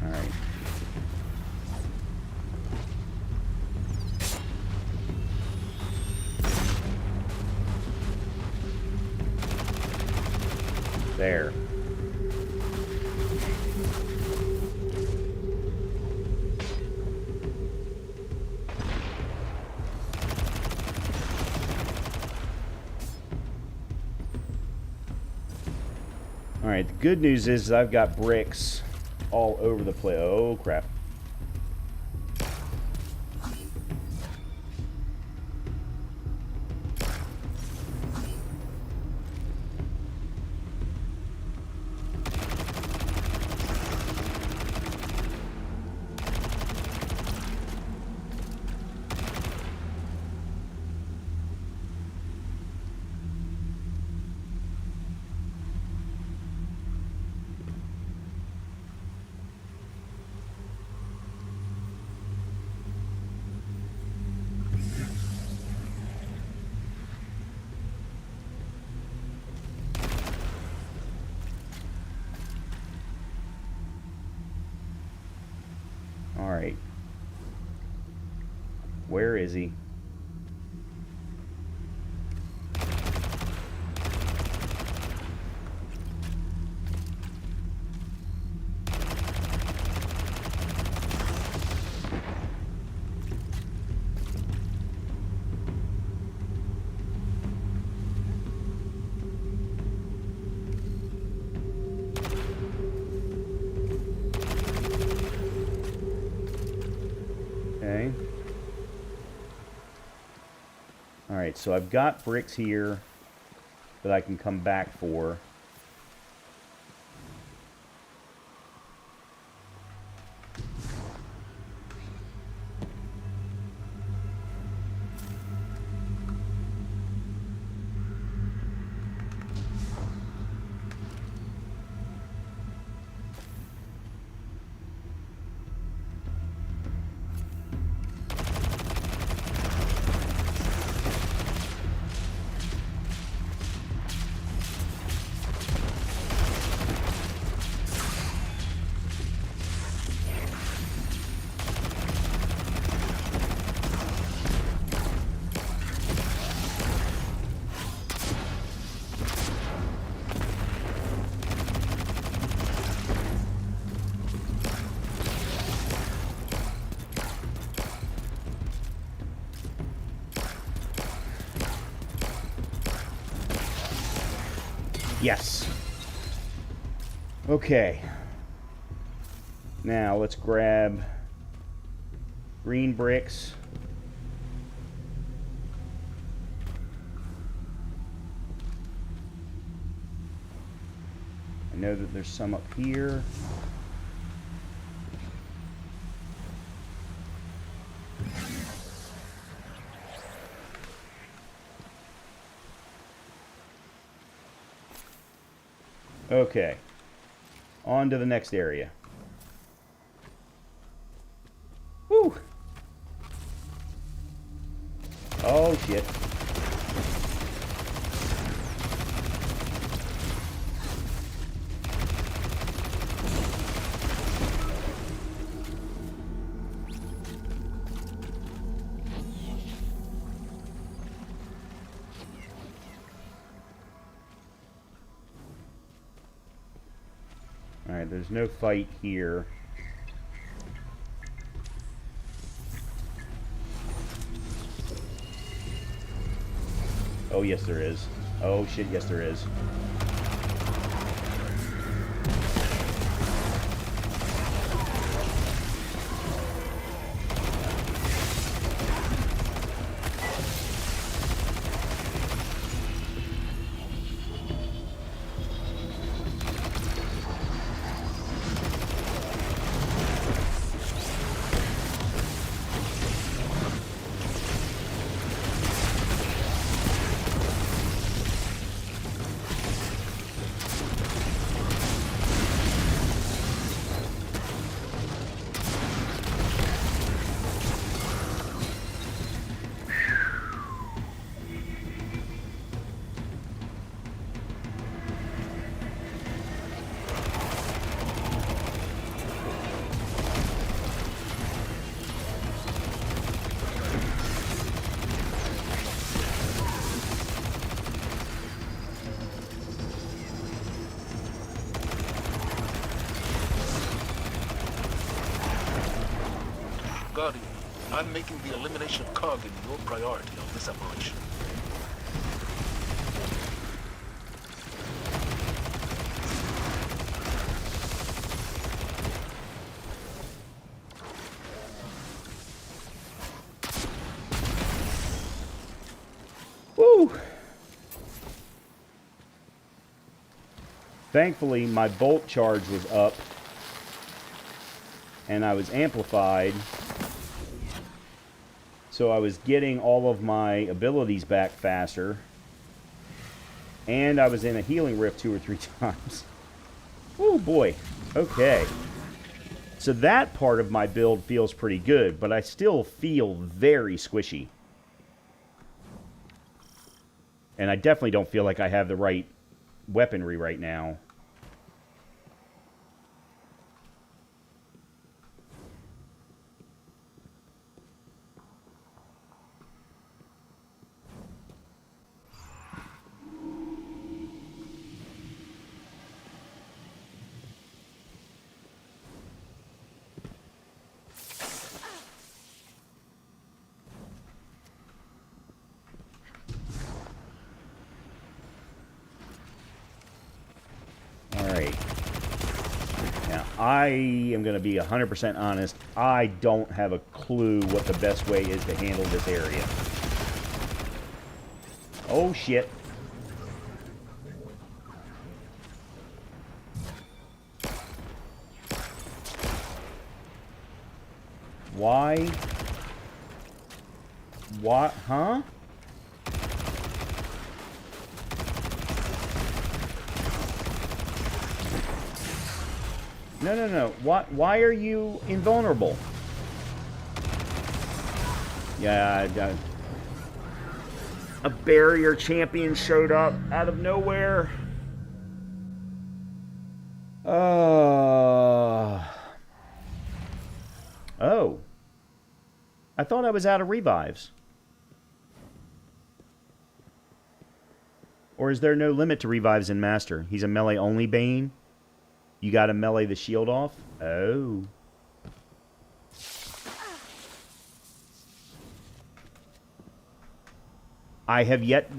Alright. There. Alright, the good news is I've got bricks all over the place. Oh, crap. Alright. Where is he? Okay. Alright, so I've got bricks here that I can come back for. Yes. Okay. Now let's grab green bricks. I know that there's some up here. Okay, on to the next area. Woo! Oh, shit. Alright, there's no fight here. Oh, yes, there is. Oh, shit, yes, there is. I'm making the elimination of Kargan your priority on this operation. Woo! Thankfully, my bolt charge was up, and I was amplified, so I was getting all of my abilities back faster, and I was in a healing rift 2 or 3 times. Oh boy. Okay. So that part of my build feels pretty good, but I still feel very squishy. And I definitely don't feel like I have the right weaponry right now. I am going to be 100% honest. I don't have a clue what the best way is to handle this area. Oh, shit. Why? What? Huh? No, no, no. Why are you invulnerable? Yeah, a barrier champion showed up out of nowhere. Oh. I thought I was out of revives. Or is there no limit to revives in Master? He's a melee-only Bane? You gotta melee the shield off? Oh. I have yet...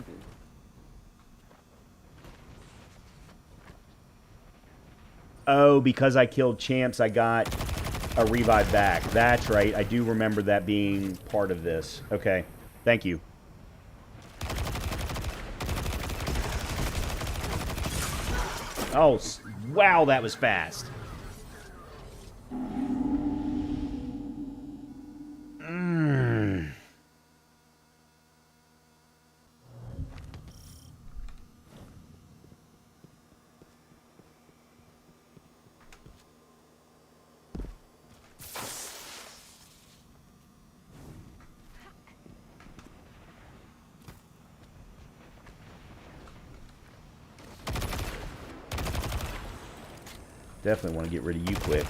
Oh, because I killed champs, I got a revive back. That's right. I do remember that being part of this. Okay. Thank you. Oh, wow, that was fast. Definitely want to get rid of you quick.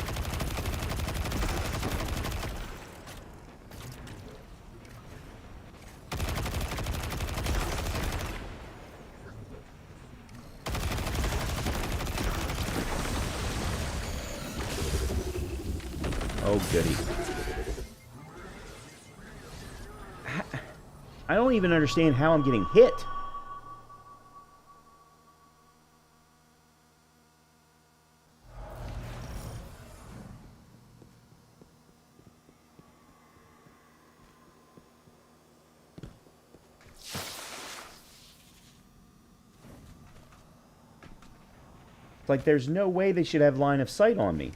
Oh, goody. I don't even understand how I'm getting hit. Like, there's no way they should have line of sight on me.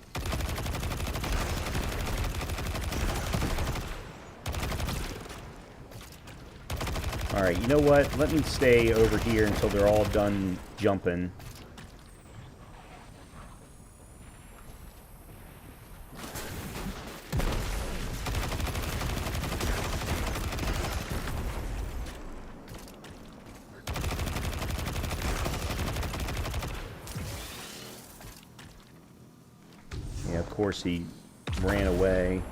Alright, you know what? Let me stay over here until they're all done jumping. Yeah, of course he ran away.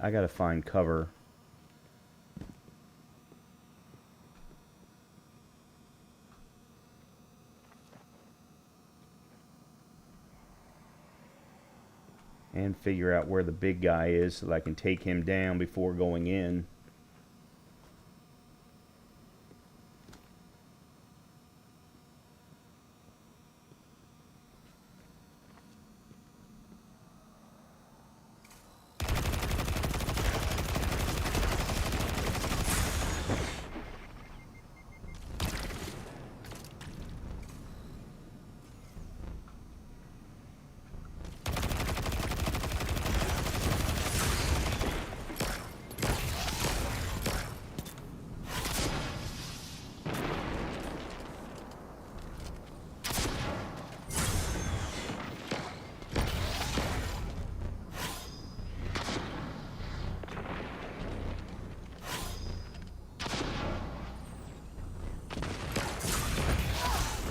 I gotta find cover. And figure out where the big guy is so that I can take him down before going in.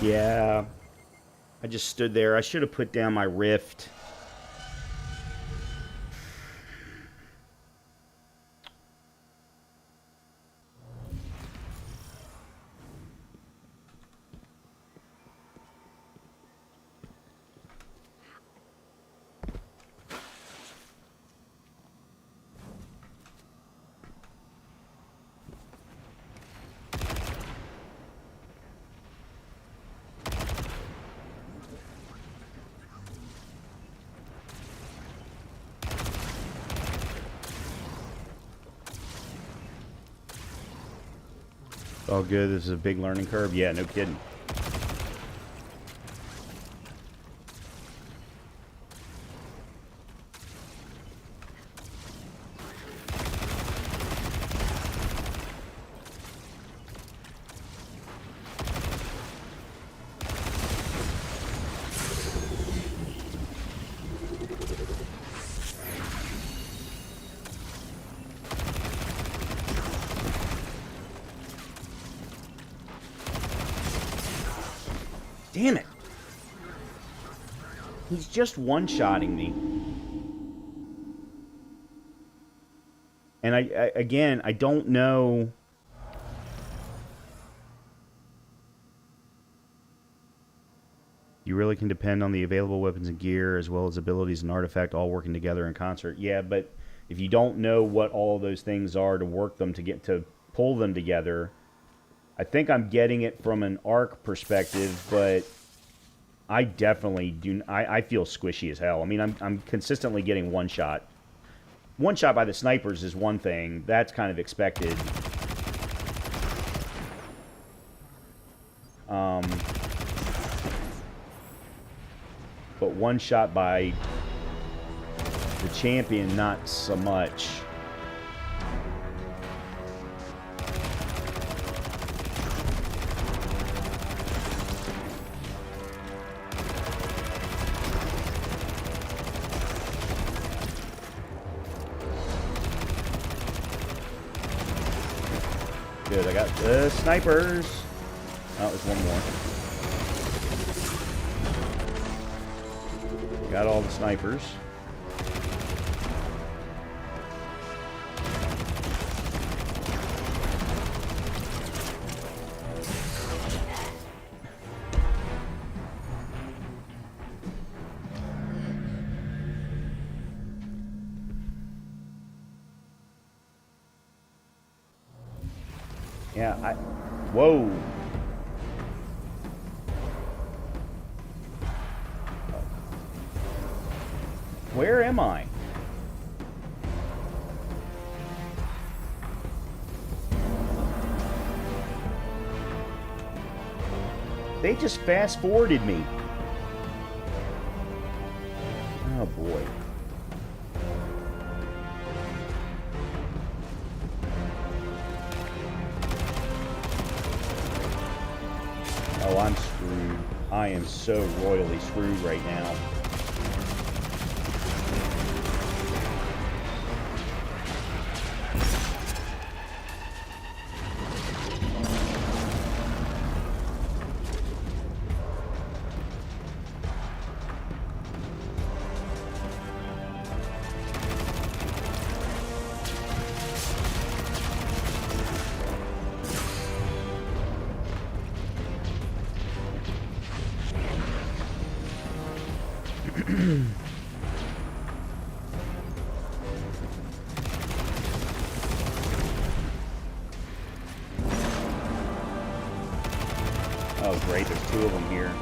Yeah, I just stood there. I should have put down my rift. Oh, good. This is a big learning curve. Yeah, no kidding. Damn it. He's just one-shotting me. And again, I don't know. You really can depend on the available weapons and gear as well as abilities and artifact all working together in concert. Yeah, but if you don't know what all of those things are to work them to pull them together, I think I'm getting it from an arc perspective, but I definitely do. I feel squishy as hell. I mean, I'm consistently getting one shot. One shot by the snipers is one thing. That's kind of expected. But one shot by the champion, not so much. Good, I got the snipers. Oh, there's one more. Got all the snipers. Yeah, whoa. Where am I? They just fast-forwarded me. Oh, boy. Oh, I'm screwed. I am so royally screwed right now. Oh, great. There's two of them here.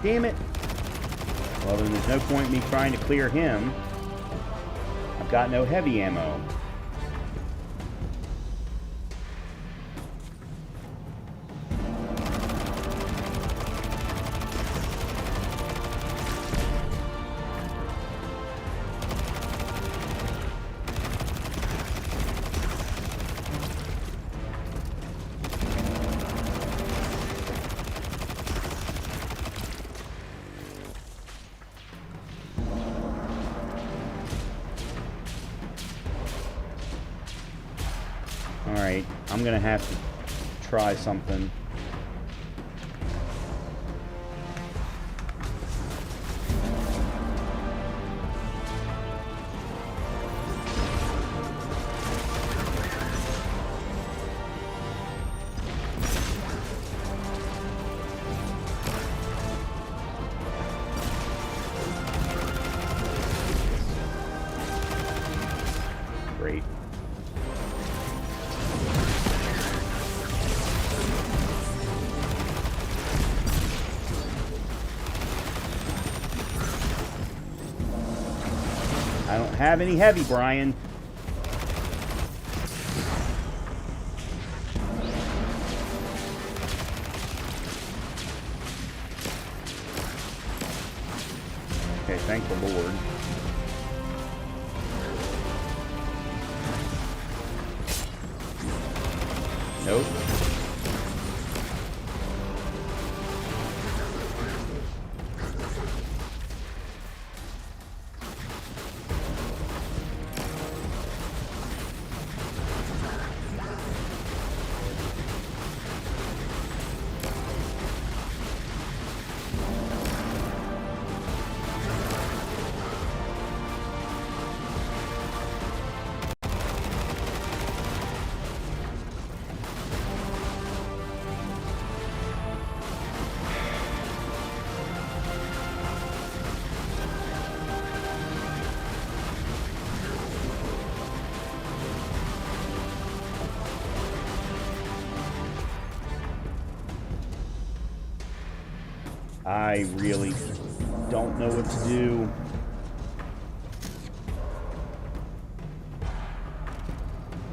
Damn it. Well, then there's no point in me trying to clear him. I've got no heavy ammo. Alright, I'm gonna have to try something. Great. I don't have any heavy, Brian. Okay, thank the Lord. Nope. I really don't know what to do.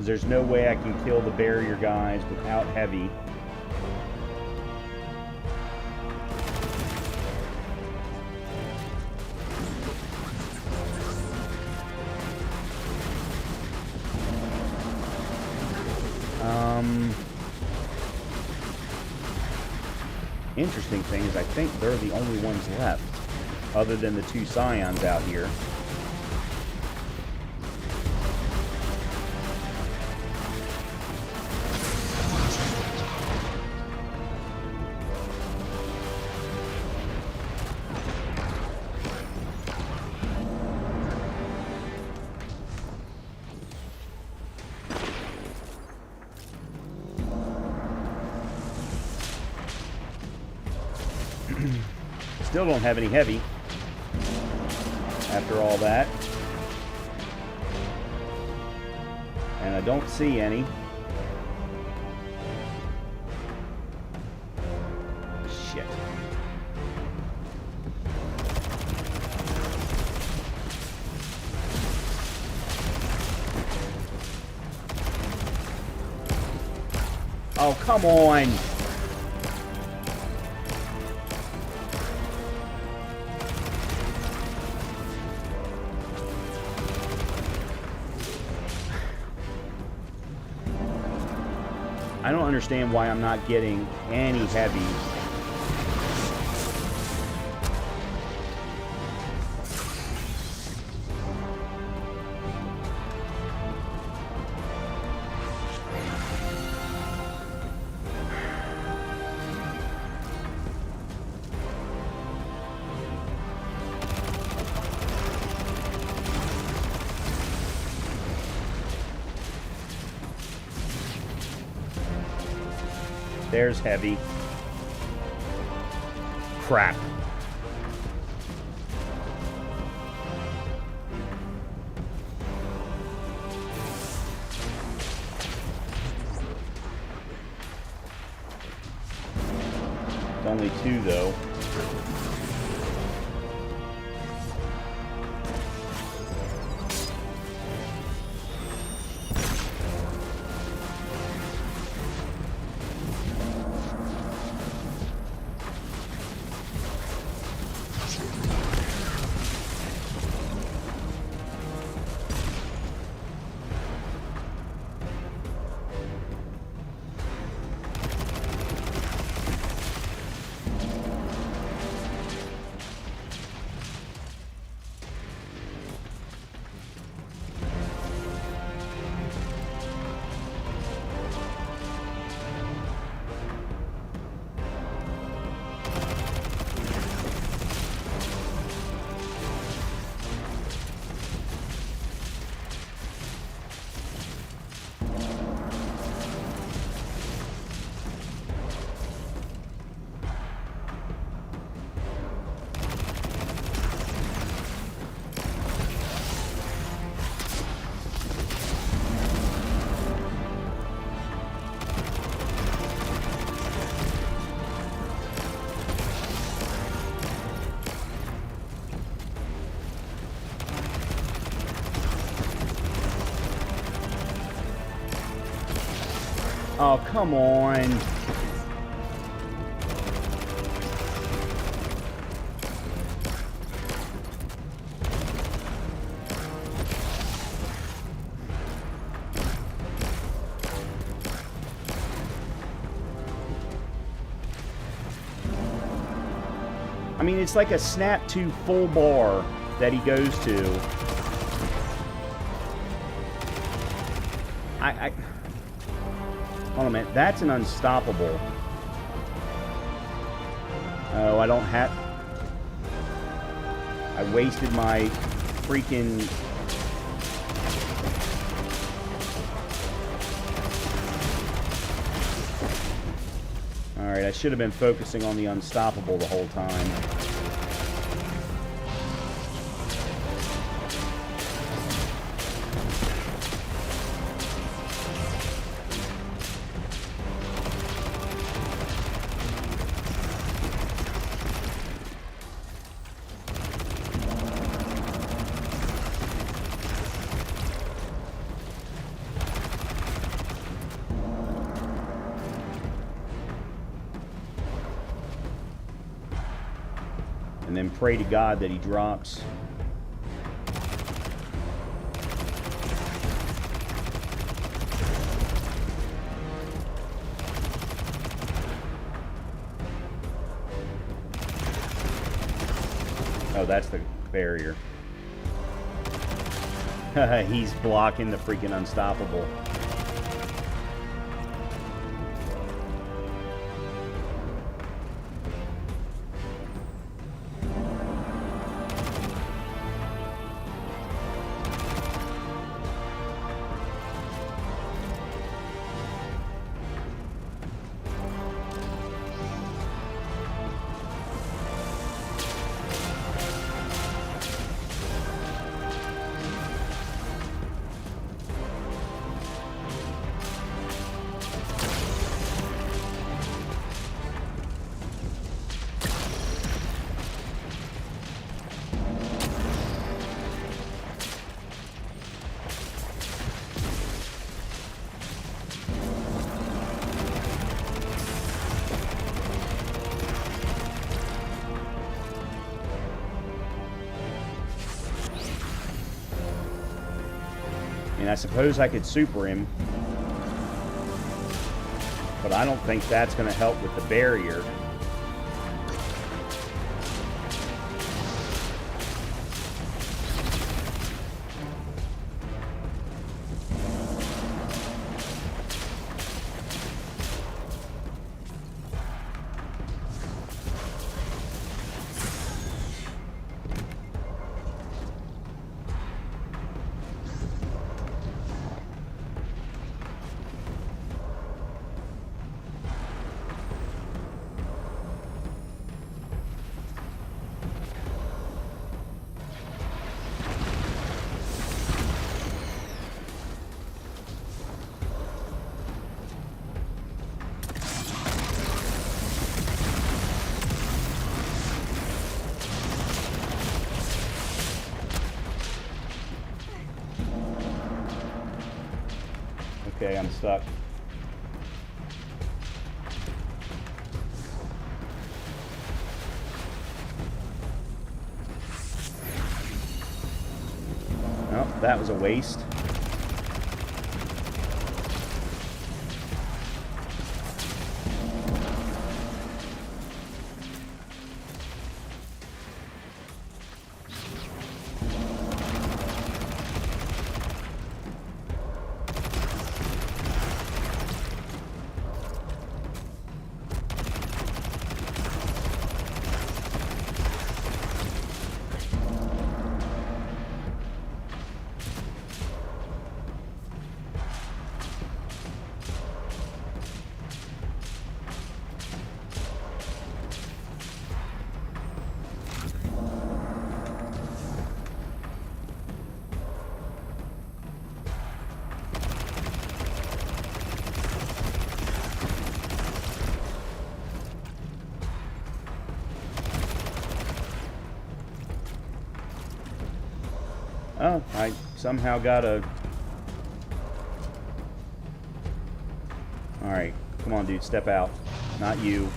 There's no way I can kill the barrier guys without heavy. Interesting thing is I think they're the only ones left, other than the two scions out here. Still don't have any heavy after all that. And I don't see any. Shit. Oh, come on. I don't understand why I'm not getting any heavy. There's heavy. crap. It's only 2, though. Oh, come on. I mean, it's like a snap to full bar that he goes to. Hold on a minute. That's an unstoppable. Oh, I don't have... I wasted my freaking... Alright, I should have been focusing on the unstoppable the whole time. And then pray to God that he drops. Oh, that's the barrier. He's blocking the freaking unstoppable. I suppose I could super him, but I don't think that's going to help with the barrier. stuck. Oh, that was a waste. Oh, I somehow got a... Alright, come on, dude, step out. Not you.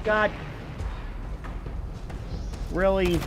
God. Really?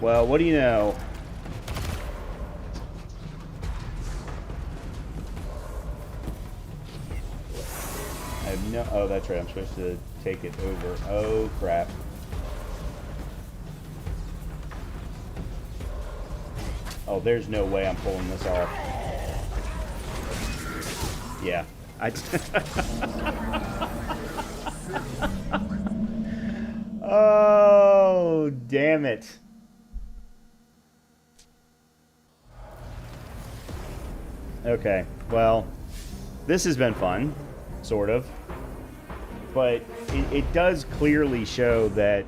Well, what do you know? I have no... Oh, that's right. I'm supposed to take it over. Oh, crap. Oh, there's no way I'm pulling this off. Yeah. Oh, damn it. Okay, well, this has been fun, sort of, but it does clearly show that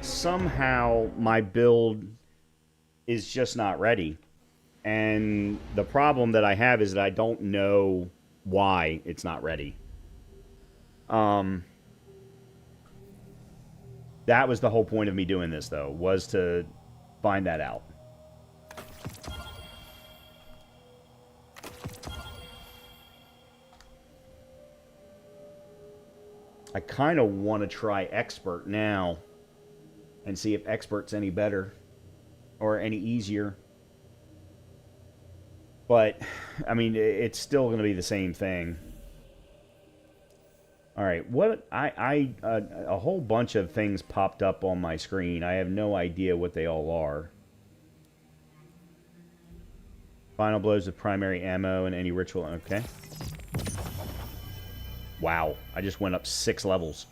somehow my build is just not ready. And the problem that I have is that I don't know why it's not ready. That was the whole point of me doing this, though, was to find that out. I kind of want to try Expert now and see if Expert's any better or any easier. But, I mean, it's still going to be the same thing. All right, what a whole bunch of things popped up on my screen. I have no idea what they all are. Final blows with primary ammo and any ritual. Okay. Wow, I just went up 6 levels.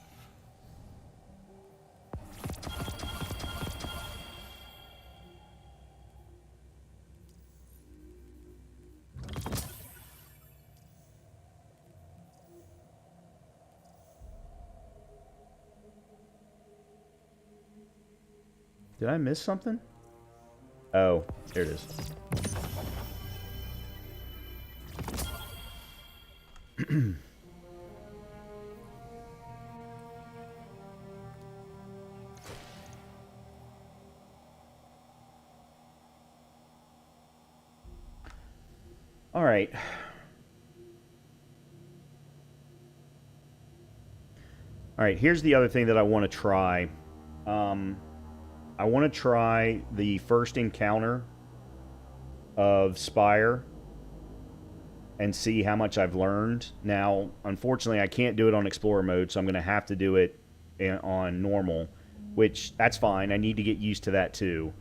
Did I miss something? Oh, here it is. All right. All right, here's the other thing that I want to try. I want to try the first encounter of Spire and see how much I've learned. Now, unfortunately, I can't do it on Explorer mode, so I'm going to have to do it on normal, which, that's fine. I need to get used to that too.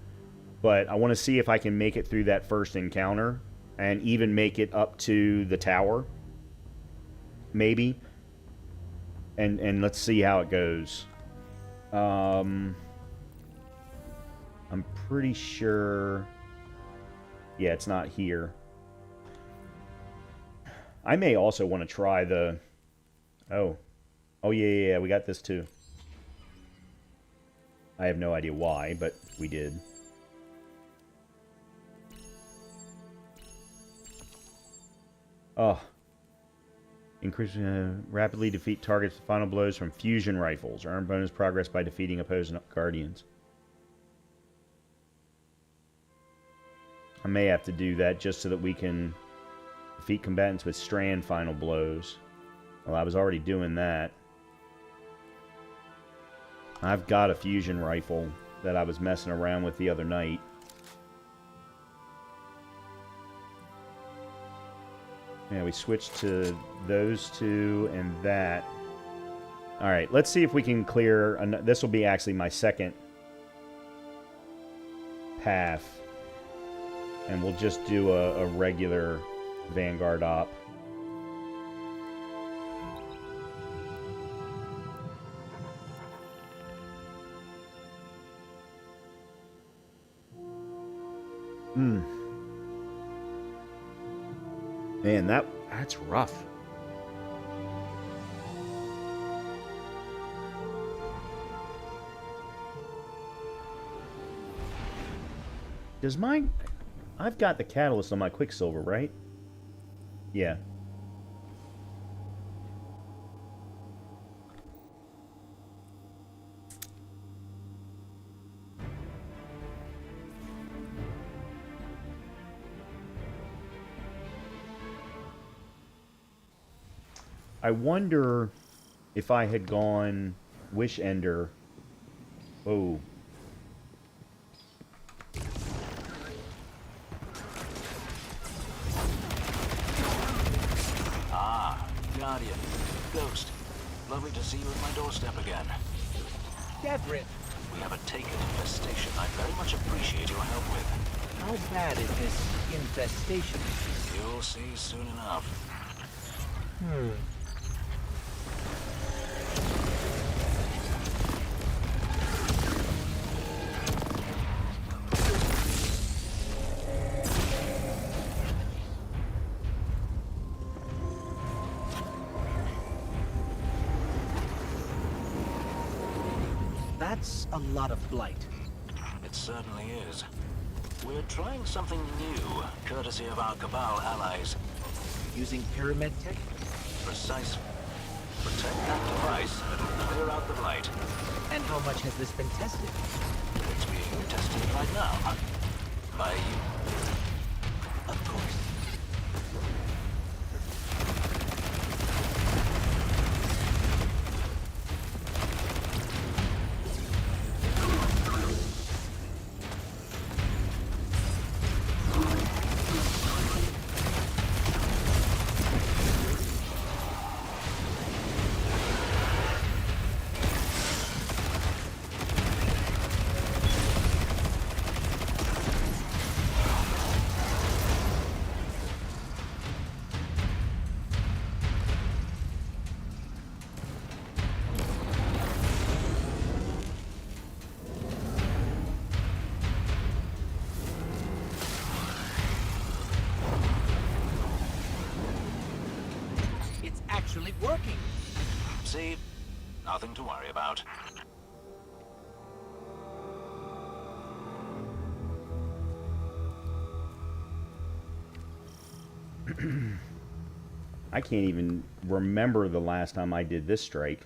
But I want to see if I can make it through that first encounter and even make it up to the tower. Maybe. And let's see how it goes. I'm pretty sure... Yeah, it's not here. I may also want to try the... Oh, yeah, we got this too. I have no idea why, but we did. Oh. Increase, rapidly defeat targets with final blows from fusion rifles. Earn bonus progress by defeating opposing guardians. I may have to do that just so that we can defeat combatants with strand final blows. Well, I was already doing that. I've got a fusion rifle that I was messing around with the other night. Yeah, we switched to those two and that. Alright, let's see if we can clear... This will be actually my second path. And we'll just do a regular Vanguard op. Man, that's rough. Does mine... I've got the catalyst on my Quicksilver, right? Yeah. I wonder if I had gone Wish Ender. Oh. Guardian, Ghost, lovely to see you at my doorstep again. Gavrin, We have a taken infestation I very much appreciate your help with. how bad is this infestation? You'll see soon enough. That's a lot of blight. It certainly is. We're trying something new, courtesy of our Cabal allies. Using pyramid tech? Precisely. Protect that device, and it'll clear out the blight. And how much has this been tested? It's being tested right now. By you. Of course. It's actually working. See? Nothing to worry about. I can't even remember the last time I did this strike.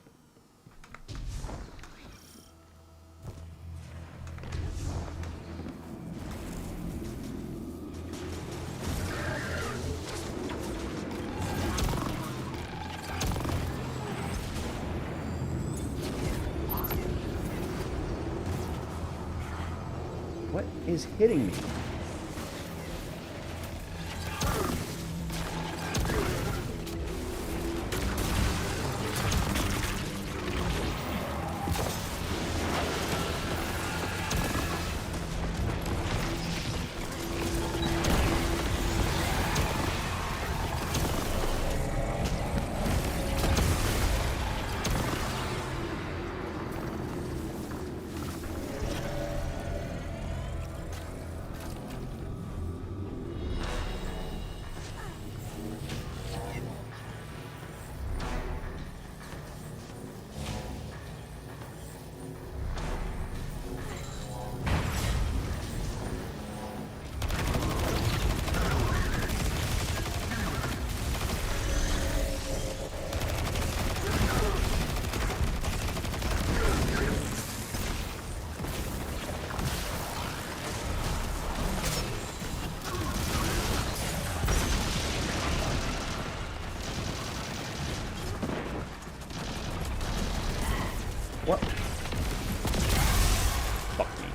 is hitting me? What? Fuck me.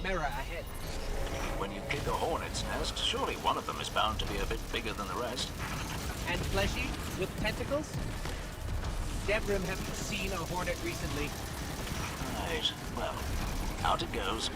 Chimera ahead. When you kick a hornet's nest, surely one of them is bound to be a bit bigger than the rest. And fleshy, with tentacles? Devrim, have you seen a hornet recently? Right, well, out it goes.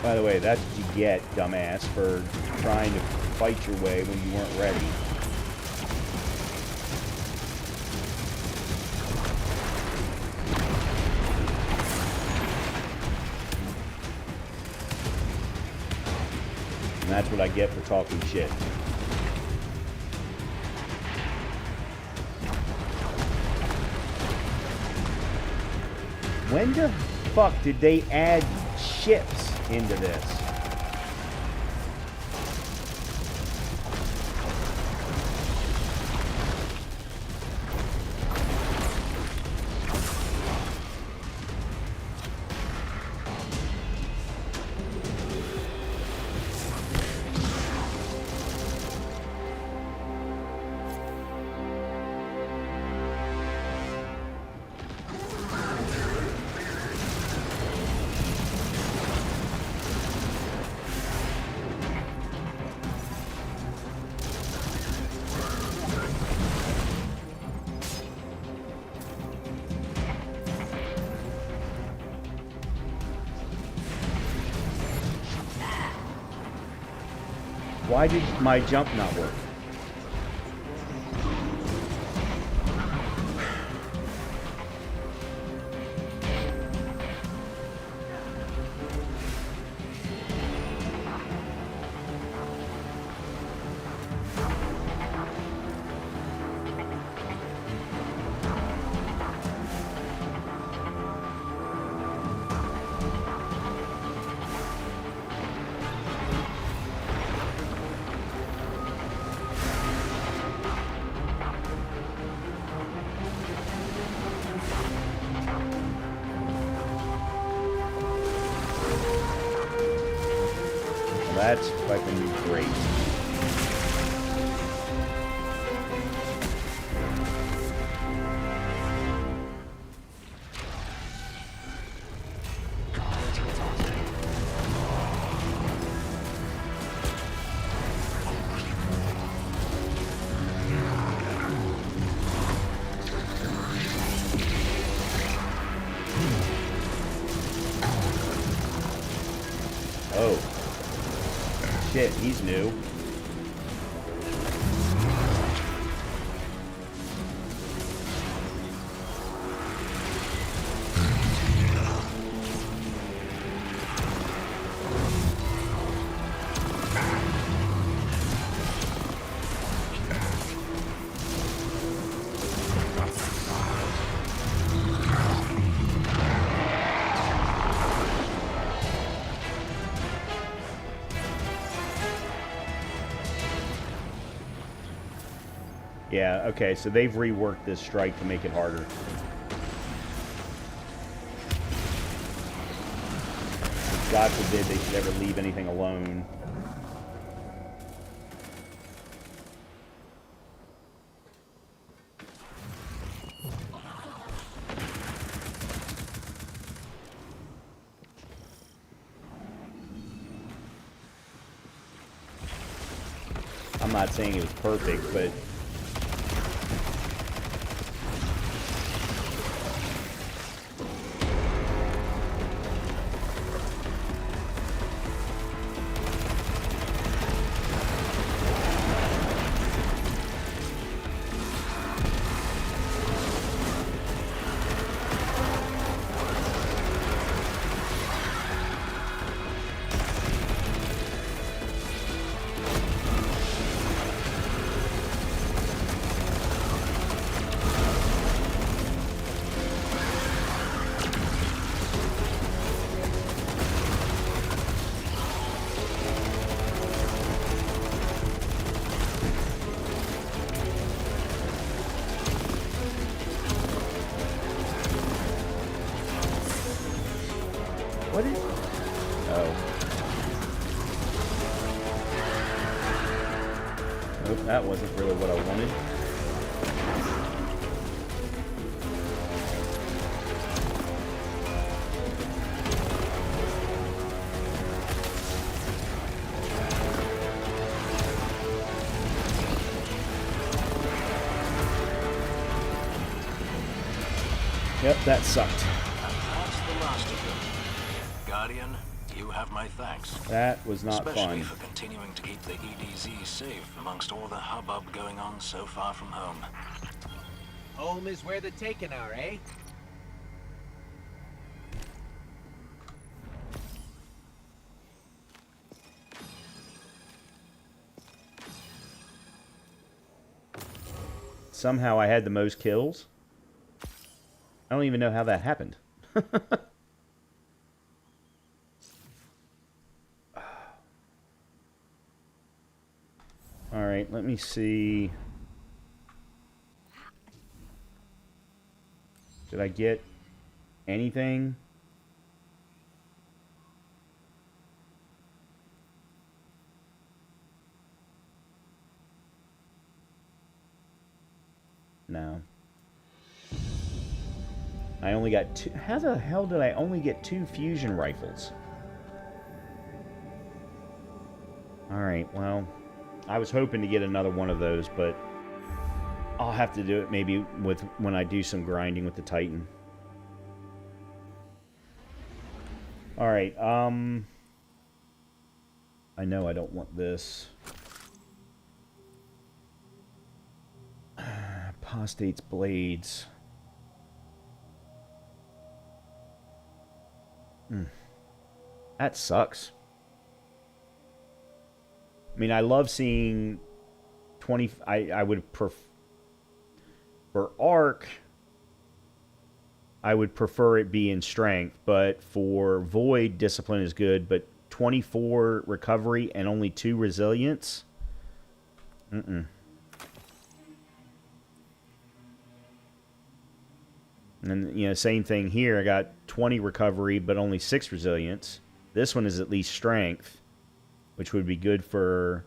By the way, that's what you get, dumbass, for trying to fight your way when you weren't ready. And that's what I get for talking shit. When the fuck did they add ships into this? Why did my jump not work? That's fucking great. Oh. Shit, he's new. Yeah, okay, so they've reworked this strike to make it harder. God forbid they should ever leave anything alone. I'm not saying it was perfect, but what is... Oh. Nope, that wasn't really what I wanted. Yep, that sucked. That's the last of them. Guardian, You have my thanks. That was not Especially fun. for continuing to keep the EDZ safe amongst all the hubbub going on so far from home. Home is where the taken are, eh? Somehow I had the most kills. I don't even know how that happened. Alright, let me see. Did I get anything? No. I only got 2. How the hell did I only get 2 fusion rifles? Alright, well, I was hoping to get another one of those, but I'll have to do it maybe with when I do some grinding with the Titan. Alright, I know I don't want this. Apostate's Blades. That sucks. I mean, I love seeing 20... I would prefer... For Arc, I would prefer it be in Strength, but for Void, Discipline is good, but 24 Recovery and only 2 Resilience? And, you know, same thing here. I got 20 Recovery, but only 6 Resilience. This one is at least Strength, which would be good for...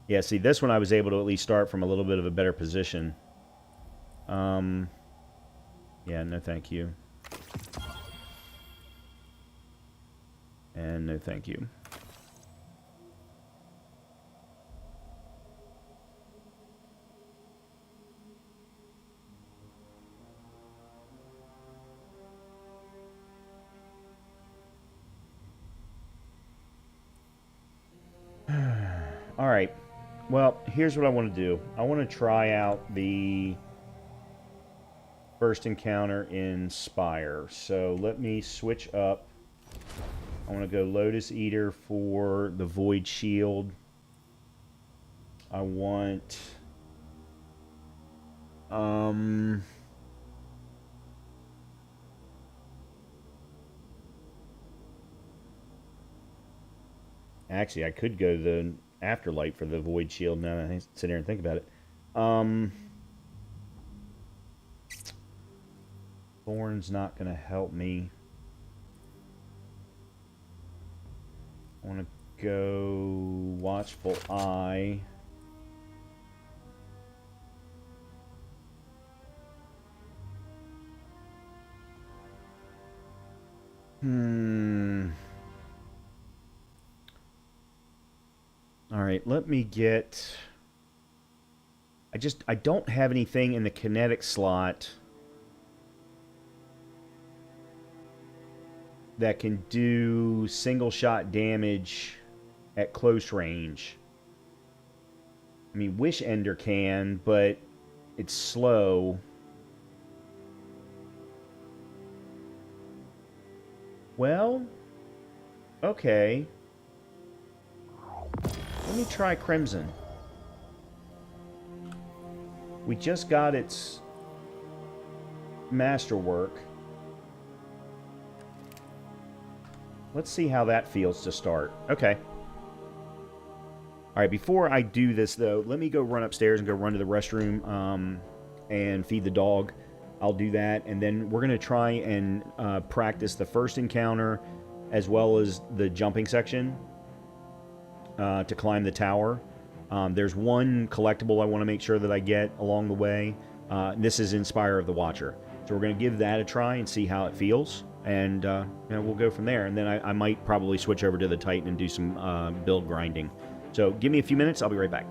Yeah, see, this one I was able to at least start from a little bit of a better position. Yeah, no thank you. And no thank you. All right. Well, here's what I want to do. I want to try out the first encounter in Spire. So let me switch up. I want to go Lotus Eater for the Void Shield. I want... Actually, I could go the Afterlight for the Void Shield now that I sit here and think about it. Thorn's not going to help me. I want to go Watchful Eye. Alright, let me get... I don't have anything in the kinetic slot that can do single shot damage at close range. I mean, Wish Ender can, but it's slow. Well, okay. Let me try Crimson. We just got its masterwork. Let's see how that feels to start. Okay. Alright, before I do this, though, let me go run upstairs and go run to the restroom and feed the dog. I'll do that, and then we're going to try and practice the first encounter as well as the jumping section to climb the tower. There's one collectible I want to make sure that I get along the way. This is Spire of the Watcher. So we're going to give that a try and see how it feels. And you know, we'll go from there. And then I might probably switch over to the Titan and do some build grinding. So give me a few minutes. I'll be right back.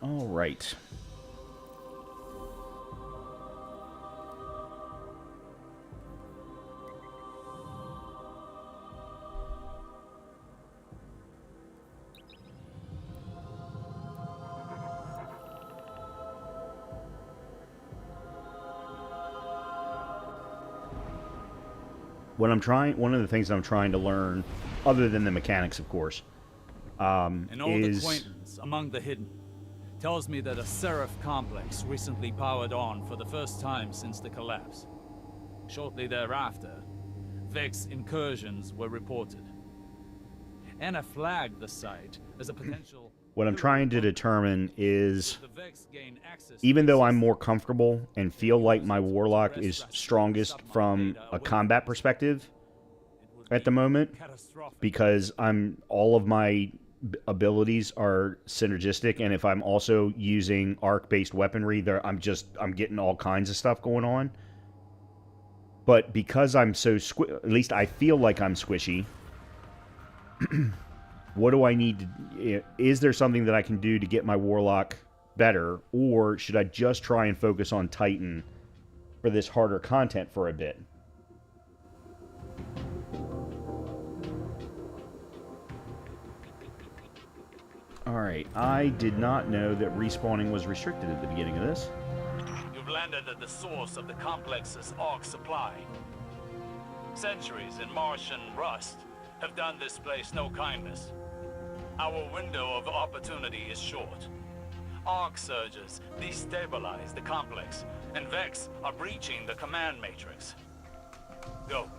All right. One of the things I'm trying to learn, other than the mechanics, of course, An old is acquaintance among the hidden tells me that a Seraph complex recently powered on for the first time since the collapse. Shortly thereafter, Vex incursions were reported. Anna flagged the site as a potential... what I'm trying to determine is, The Vex gain access even to though the I'm more system, comfortable and feel like my Warlock is strongest from a combat perspective it would at the be moment, catastrophic. because all of my abilities are synergistic, and if I'm also using arc-based weaponry, I'm getting all kinds of stuff going on. But because I'm so at least I feel like I'm squishy. What do I need to... Is there something that I can do to get my Warlock better, or should I just try and focus on Titan for this harder content for a bit? Alright, I did not know that respawning was restricted at the beginning of this. You've landed at the source of the complex's arc supply. Centuries in Martian rust have done this place no kindness. Our window of opportunity is short. Arc surges destabilize the complex, and Vex are breaching the command matrix. Go.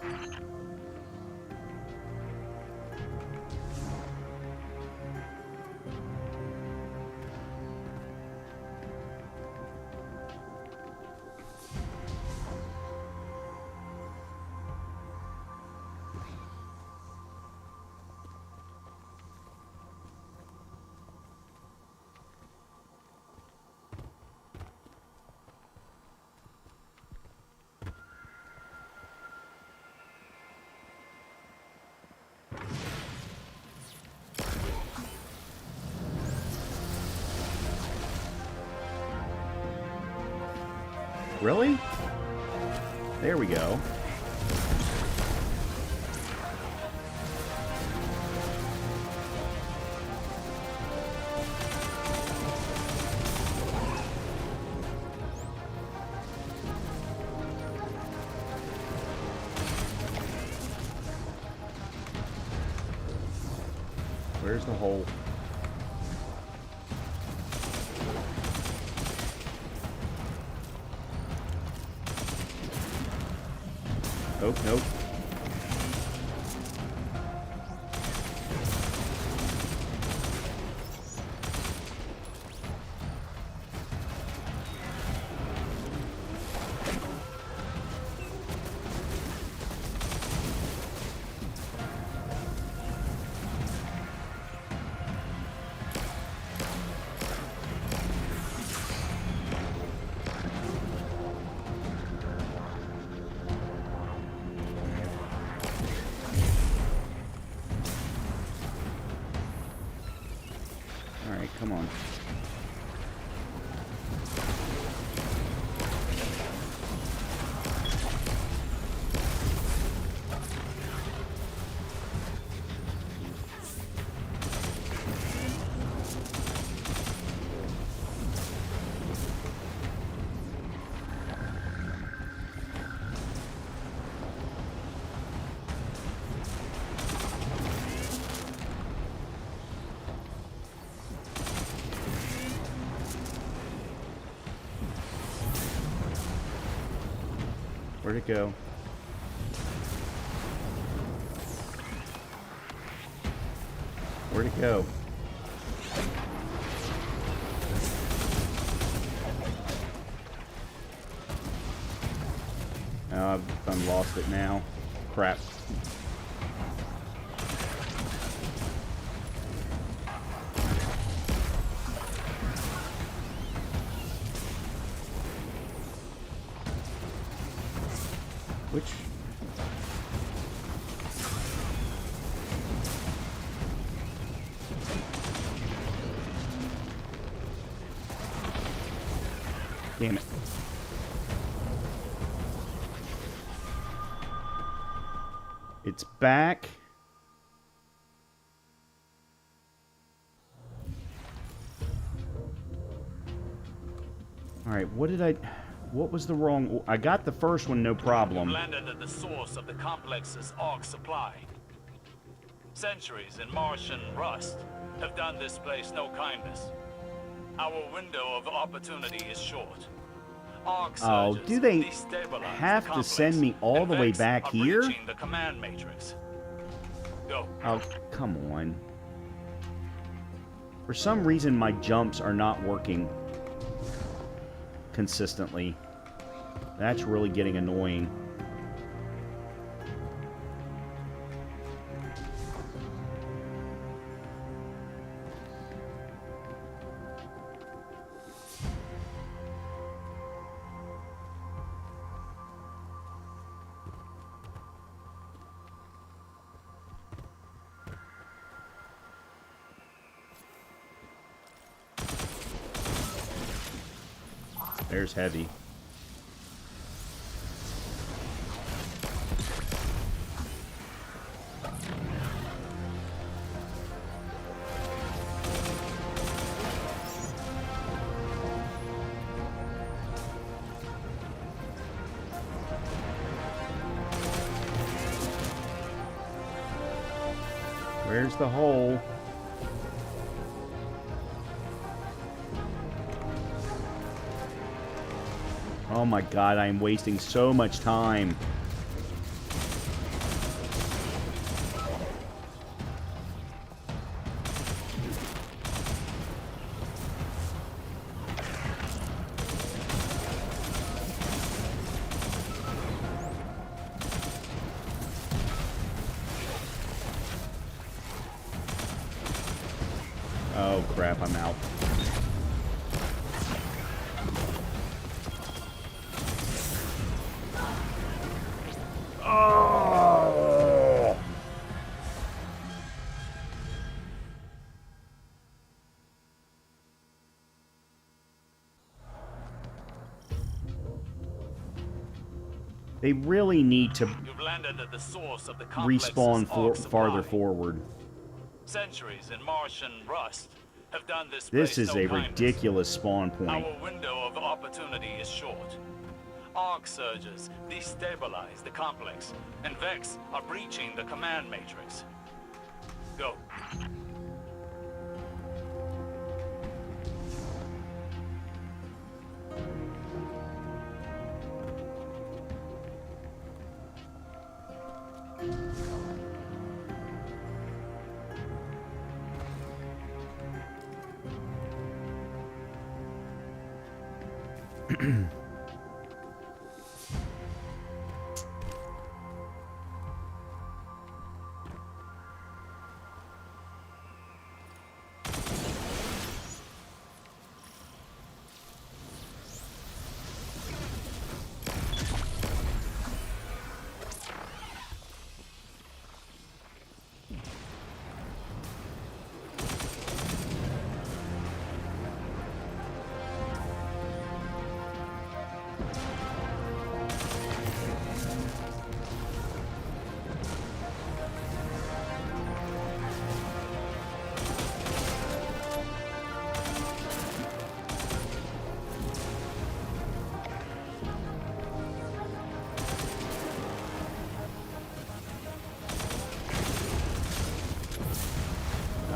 Really? There we go. Where's the hole? Oh, nope. Alright, come on. Where'd it go? Where'd it go? I've lost it now. Crap. Which... Damn it. It's back. Alright, what was the wrong... I got the first one, no problem. You've landed at the source of the complex's arc supply. Centuries in Martian rust have done this place no kindness. Our window of opportunity is short. Arc surges do they destabilize have the to complex, send me all and the way Vex back are here? breaching the command matrix. Go. Oh, come on. For some reason, my jumps are not working consistently. That's really getting annoying. There's heavy. Where's the hole? Oh my god, I am wasting so much time. Oh crap, I'm out. Oh! They really need to You've landed at the source of the complex's respawn arc farther supply. forward. Centuries in Martian rust have done this This place is no a kindness. ridiculous spawn point. Our window of opportunity is short. Arc surges destabilize the complex, and Vex are breaching the command matrix. Go.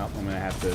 Oh, I'm gonna have to...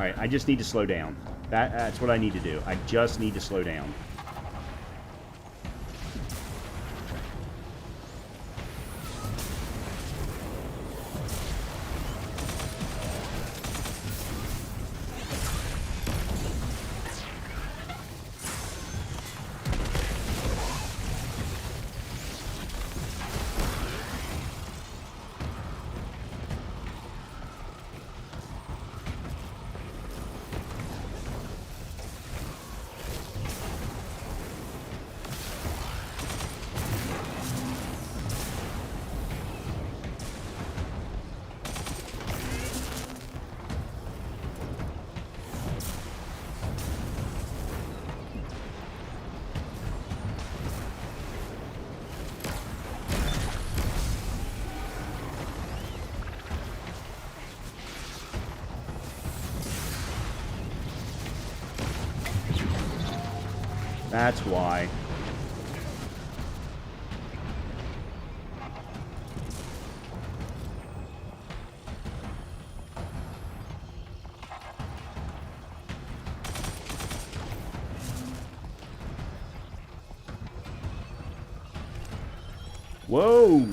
Alright, I just need to slow down. That's what I need to do. I just need to slow down. That's why. Whoa!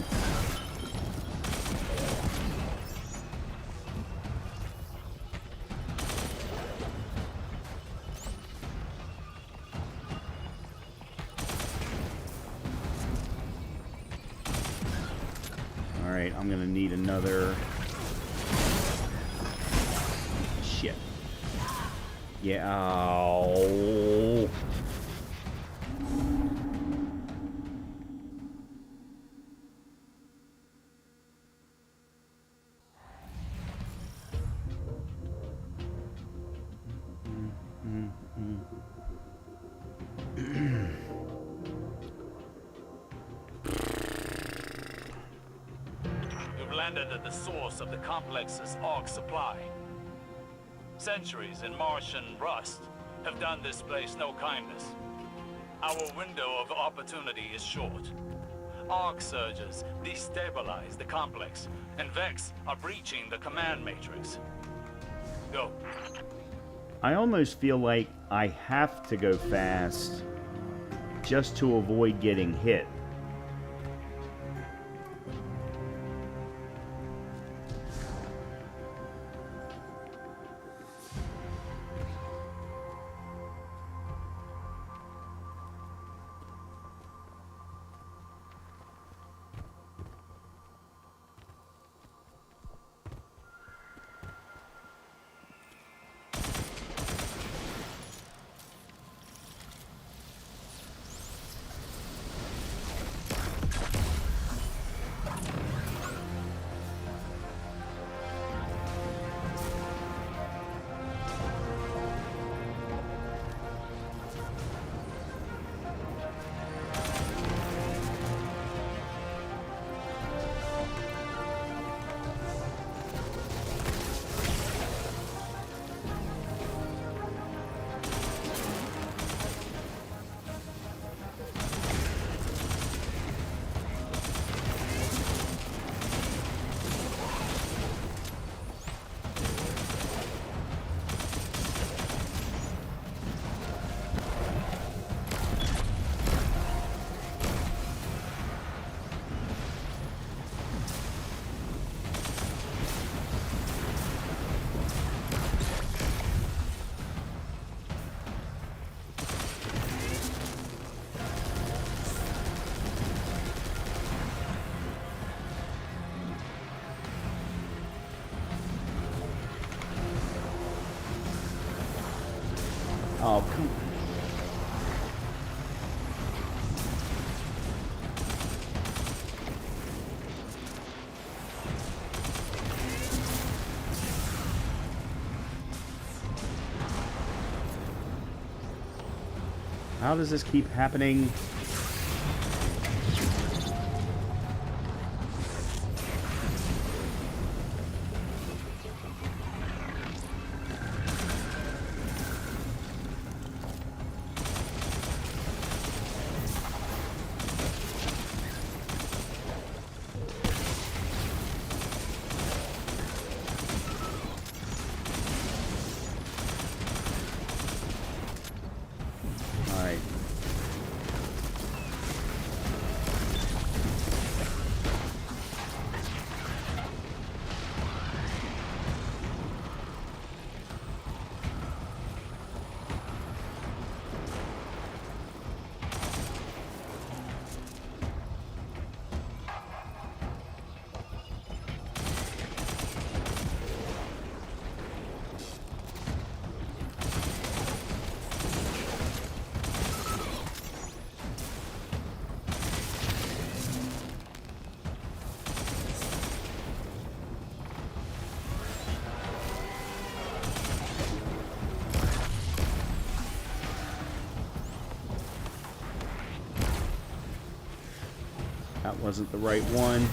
Alright, I'm gonna need another... Shit. Yeah. Oh. You've landed at the source of the complex's arc supply. Centuries in Martian rust have done this place no kindness. Our window of opportunity is short. Arc surges destabilize the complex, and Vex are breaching the command matrix. Go. I almost feel like I have to go fast just to avoid getting hit. Oh, come on. How does this keep happening? That wasn't the right one.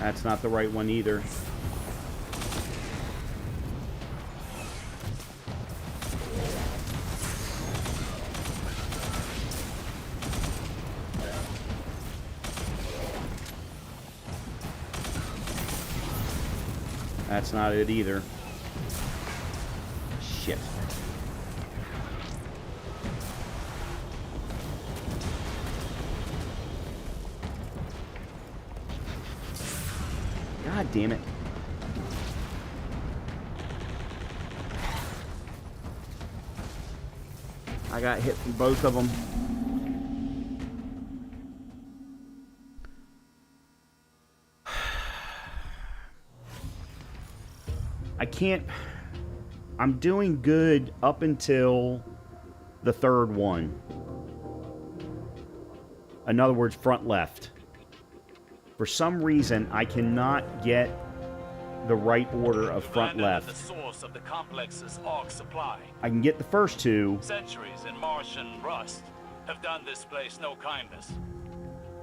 That's not the right one either. That's not it either. Shit. God damn it. I got hit from both of them. I can't... I'm doing good up until the third one. In other words, front left. For some reason, I cannot get the right order of front left. The source of the complex's arc supply. I can get the first two. Centuries in Martian rust have done this place no kindness.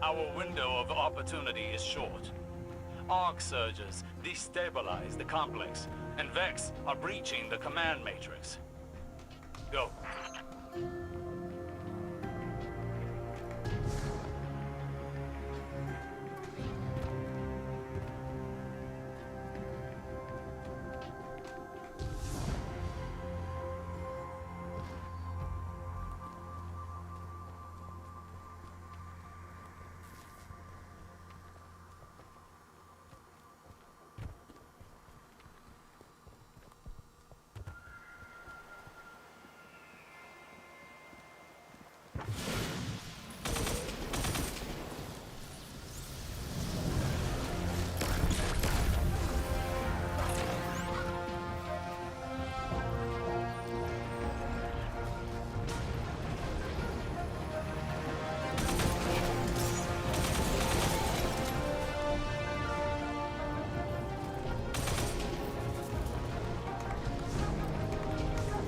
Our window of opportunity is short. Arc surges destabilize the complex, and Vex are breaching the command matrix. Go.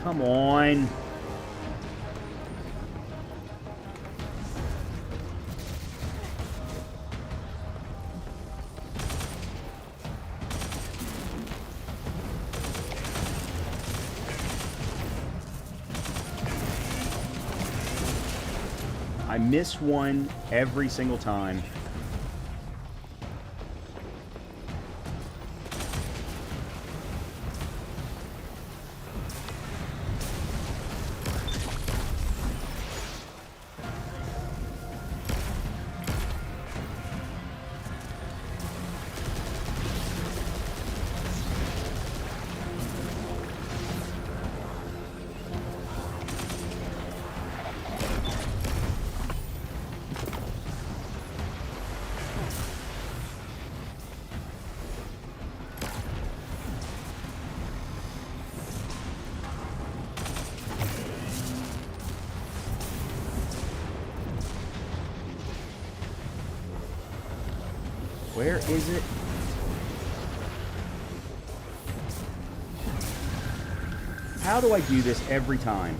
Come on. I miss one every single time. Where is it? How do I do this every time?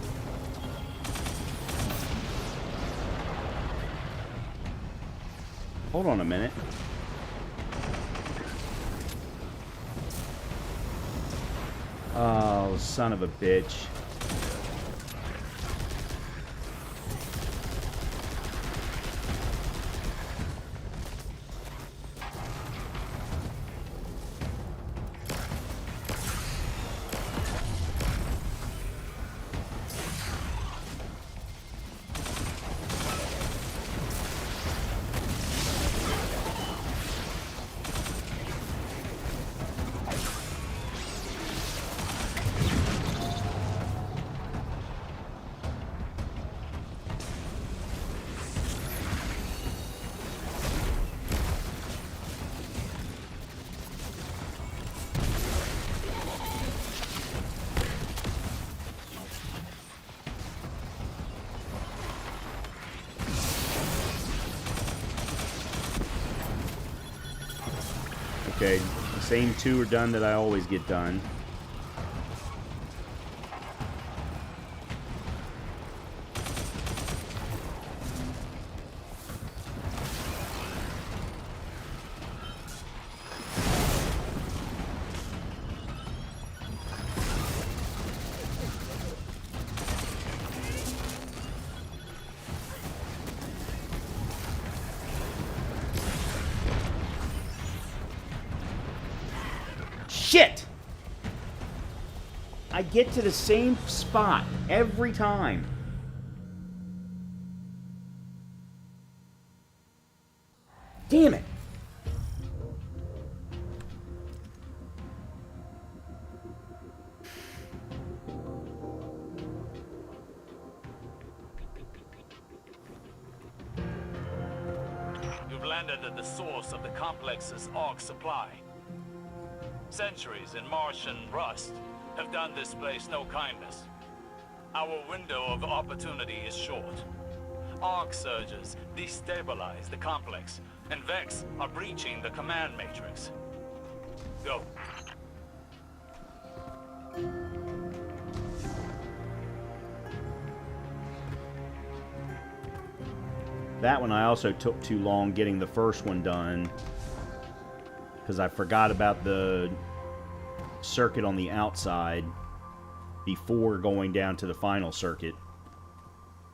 Hold on a minute. Oh, son of a bitch. Okay, Same 2 are done that I always get done. Shit! I get to the same spot every time. Damn it! You've landed at the source of the complex's arc supply. Centuries in Martian rust have done this place no kindness. Our window of opportunity is short. Arc surges destabilize the complex, and Vex are breaching the command matrix. Go. That one I also took too long getting the first one done, because I forgot about the circuit on the outside before going down to the final circuit.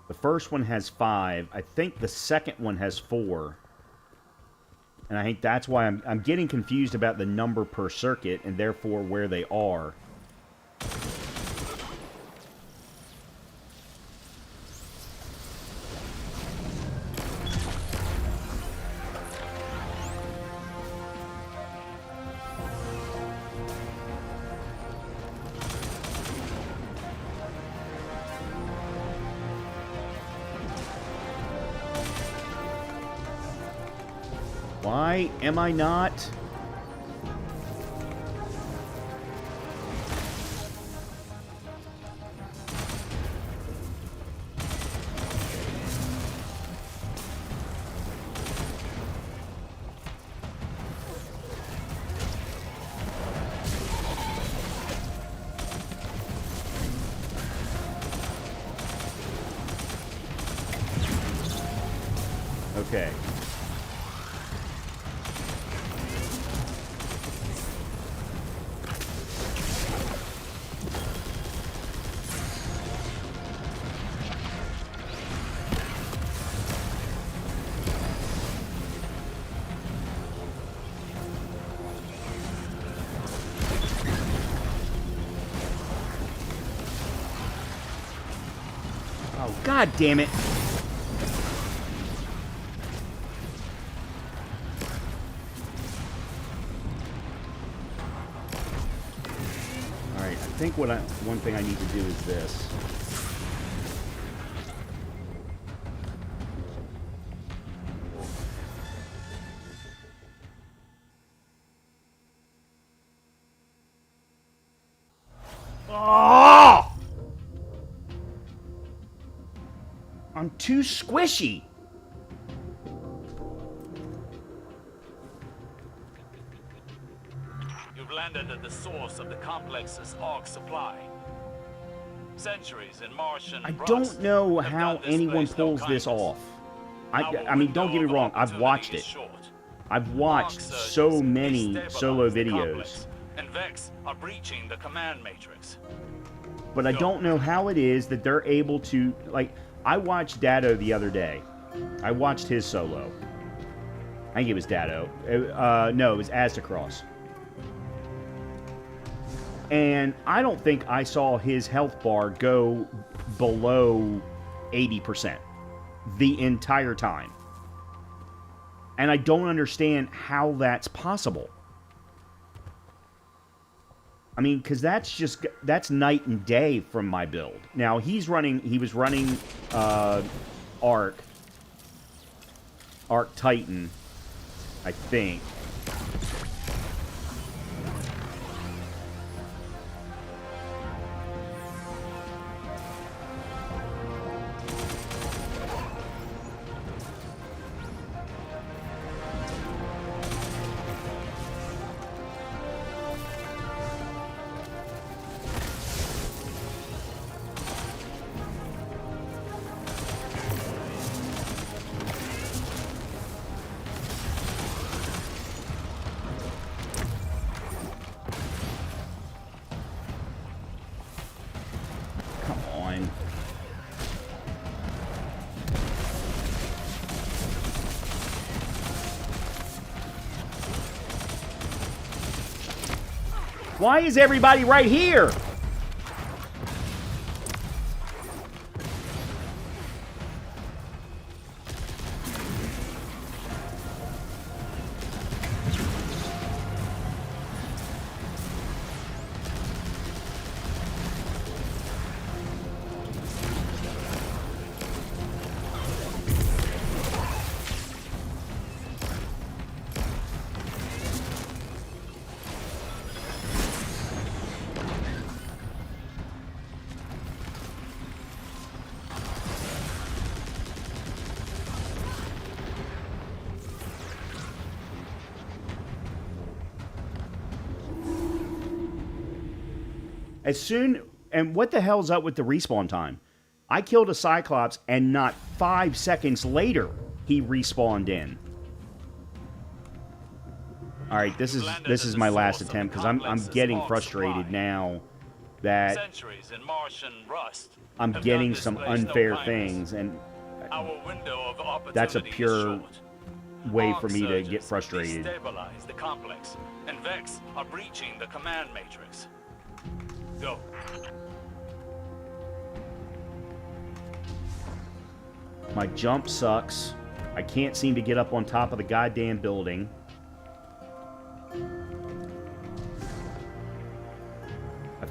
The first one has 5. I think the second one has 4. And I think that's why I'm getting confused about the number per circuit and therefore where they are. Why am I not? Okay. Oh, God damn it. Alright, I think one thing I need to do is this. Oh! I'm too squishy. You've landed at the source of the complex's arc supply. Centuries in Martian I rust don't know have how done this anyone place no pulls this kindness. off. Our I mean, don't get me window of wrong. I've opportunity watched is it. short. I've watched Arc so surges many destabilize solo the videos. complex, and Vex are breaching the command matrix. But I don't know how it is that they're able to, like, I watched Dado the other day. I watched his solo. I think it was Dado. No, it was Aztecross. And I don't think I saw his health bar go below 80% the entire time. And I don't understand how that's possible. I mean, because that's night and day from my build. Now, he was running Arc Titan, I think. Why is everybody right here? And what the hell's up with the respawn time? I killed a Cyclops, and not 5 seconds later, he respawned in. All right, this is my last attempt, because I'm getting frustrated now that I'm getting some unfair things, and that's a pure way for me to get frustrated. Destabilize the complex, and Vex are breaching the command matrix. Go. My jump sucks. I can't seem to get up on top of the goddamn building. I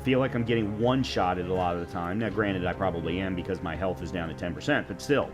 feel like I'm getting one-shotted a lot of the time. Now, granted, I probably am because my health is down to 10%, but still.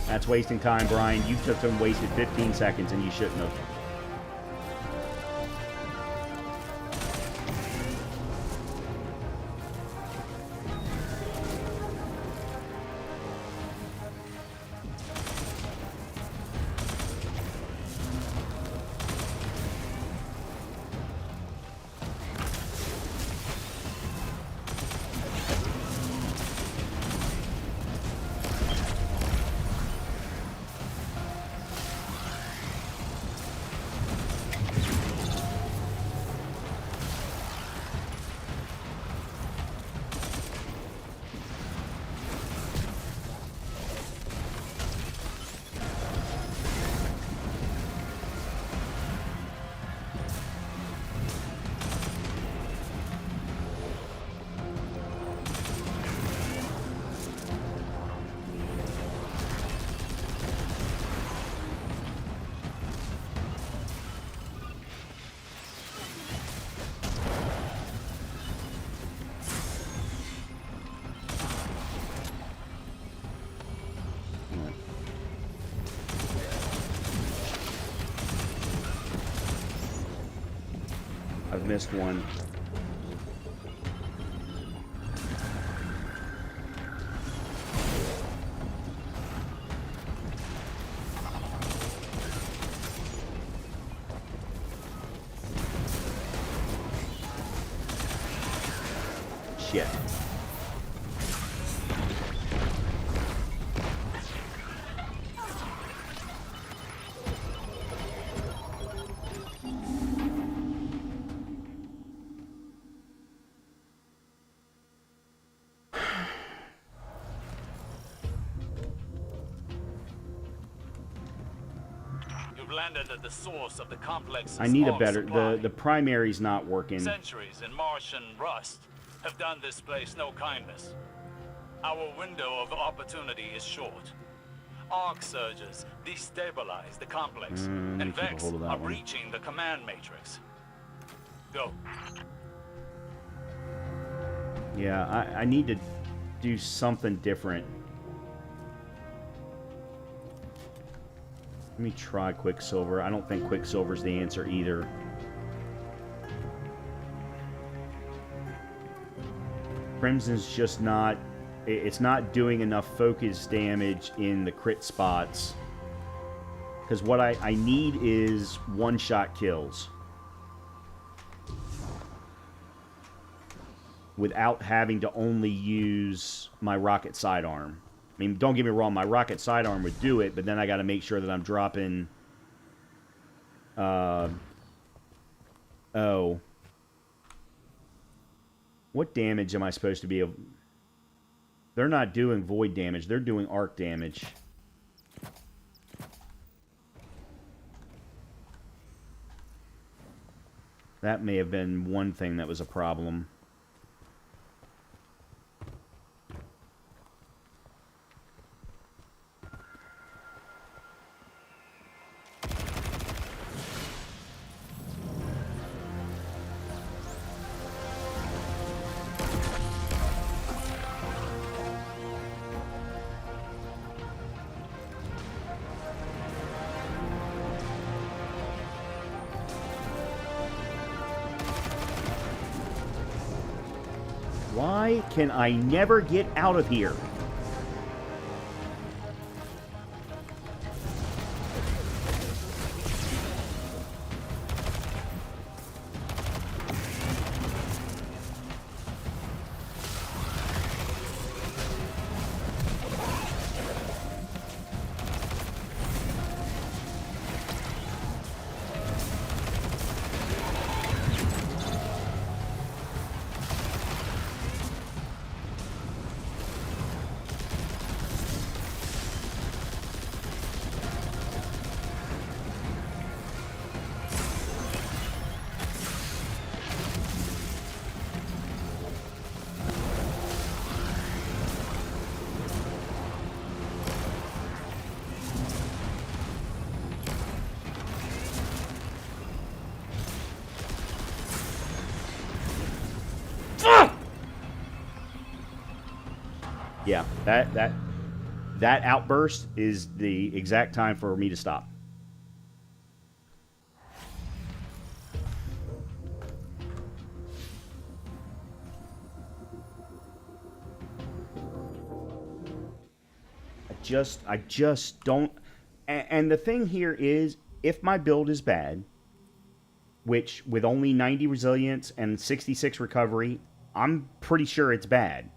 That's wasting time, Brian. You took and wasted 15 seconds, and you shouldn't have. I've missed one. Shit. Landed at the source of the complex. I need a better. The primary's not working. Centuries in Martian rust have done this place no kindness. Our window of opportunity is short. Arc surges destabilize the complex, and Vex are breaching the command matrix. Go. Yeah, I need to do something different. Let me try Quicksilver. I don't think Quicksilver's the answer either. Crimson's just not... It's not doing enough focus damage in the crit spots Because what I need is one-shot kills. Without having to only use my rocket sidearm. I mean, don't get me wrong, my rocket sidearm would do it, but then I got to make sure that I'm dropping... Oh. What damage am I supposed to be able... They're not doing void damage, they're doing arc damage. That may have been one thing that was a problem. Why can I never get out of here? Yeah, that outburst is the exact time for me to stop. I just don't... And the thing here is, if my build is bad, which with only 90 resilience and 66 recovery, I'm pretty sure it's bad.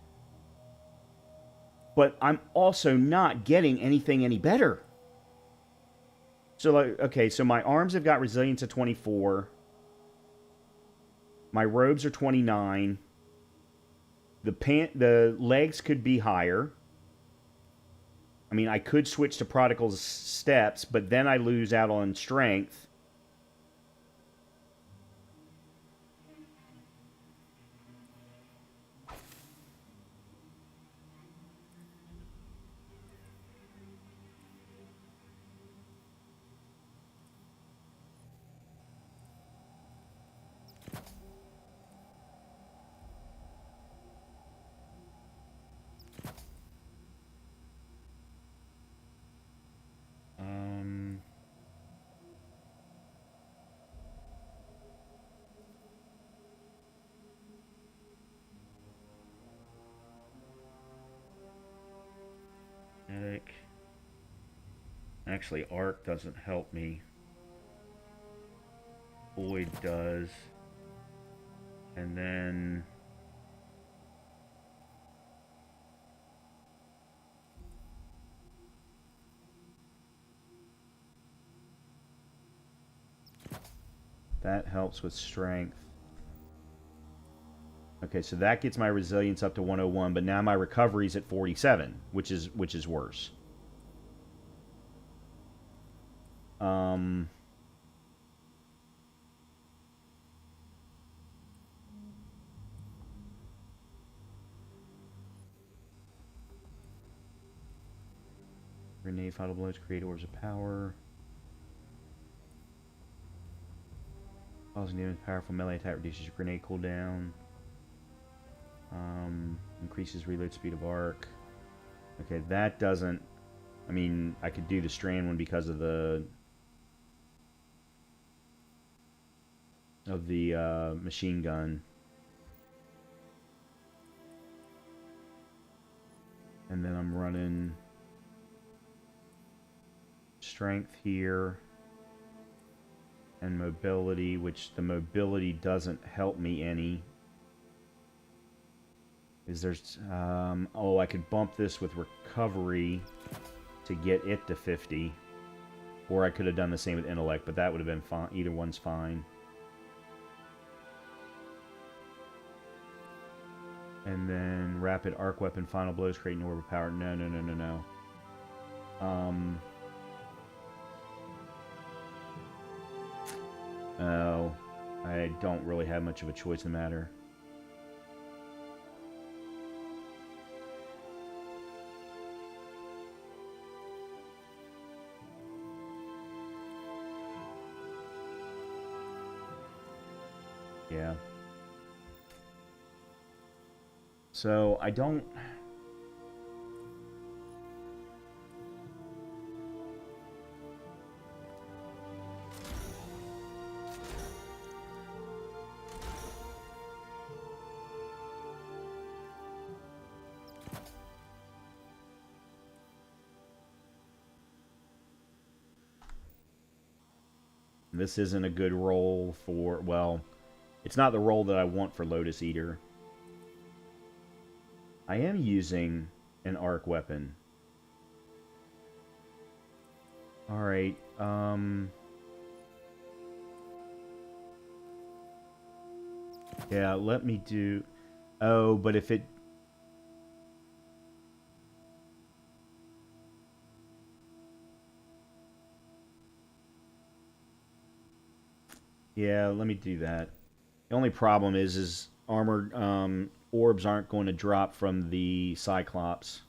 But I'm also not getting anything any better. So, like, okay, so my arms have got resilience of 24. My robes are 29. The legs could be higher. I mean, I could switch to Prodigal's Steps, but then I lose out on strength. Actually, Arc doesn't help me. Void does. And then... that helps with strength. Okay, so that gets my resilience up to 101, but now my recovery's at 47, which is worse. Grenade final blows, create orbs of power. Causing damage, powerful melee attack reduces your grenade cooldown. Increases reload speed of arc. Okay, that doesn't... I mean, I could do the strand one because of the... machine gun. And then I'm running... strength here. And mobility, which the mobility doesn't help me any. Is there's... oh, I could bump this with recovery to get it to 50. Or I could have done the same with intellect, but that would have been fine. Either one's fine. And then rapid arc weapon, final blows, create an orb of power. No, no, no, no, no. Oh, I don't really have much of a choice in the matter. Yeah. So, I don't... This isn't a good role for... Well, it's not the role that I want for Lotus Eater. I am using an arc weapon. Alright, yeah, let me do... Oh, but if it... Yeah, let me do that. The only problem is armored orbs aren't going to drop from the Cyclops.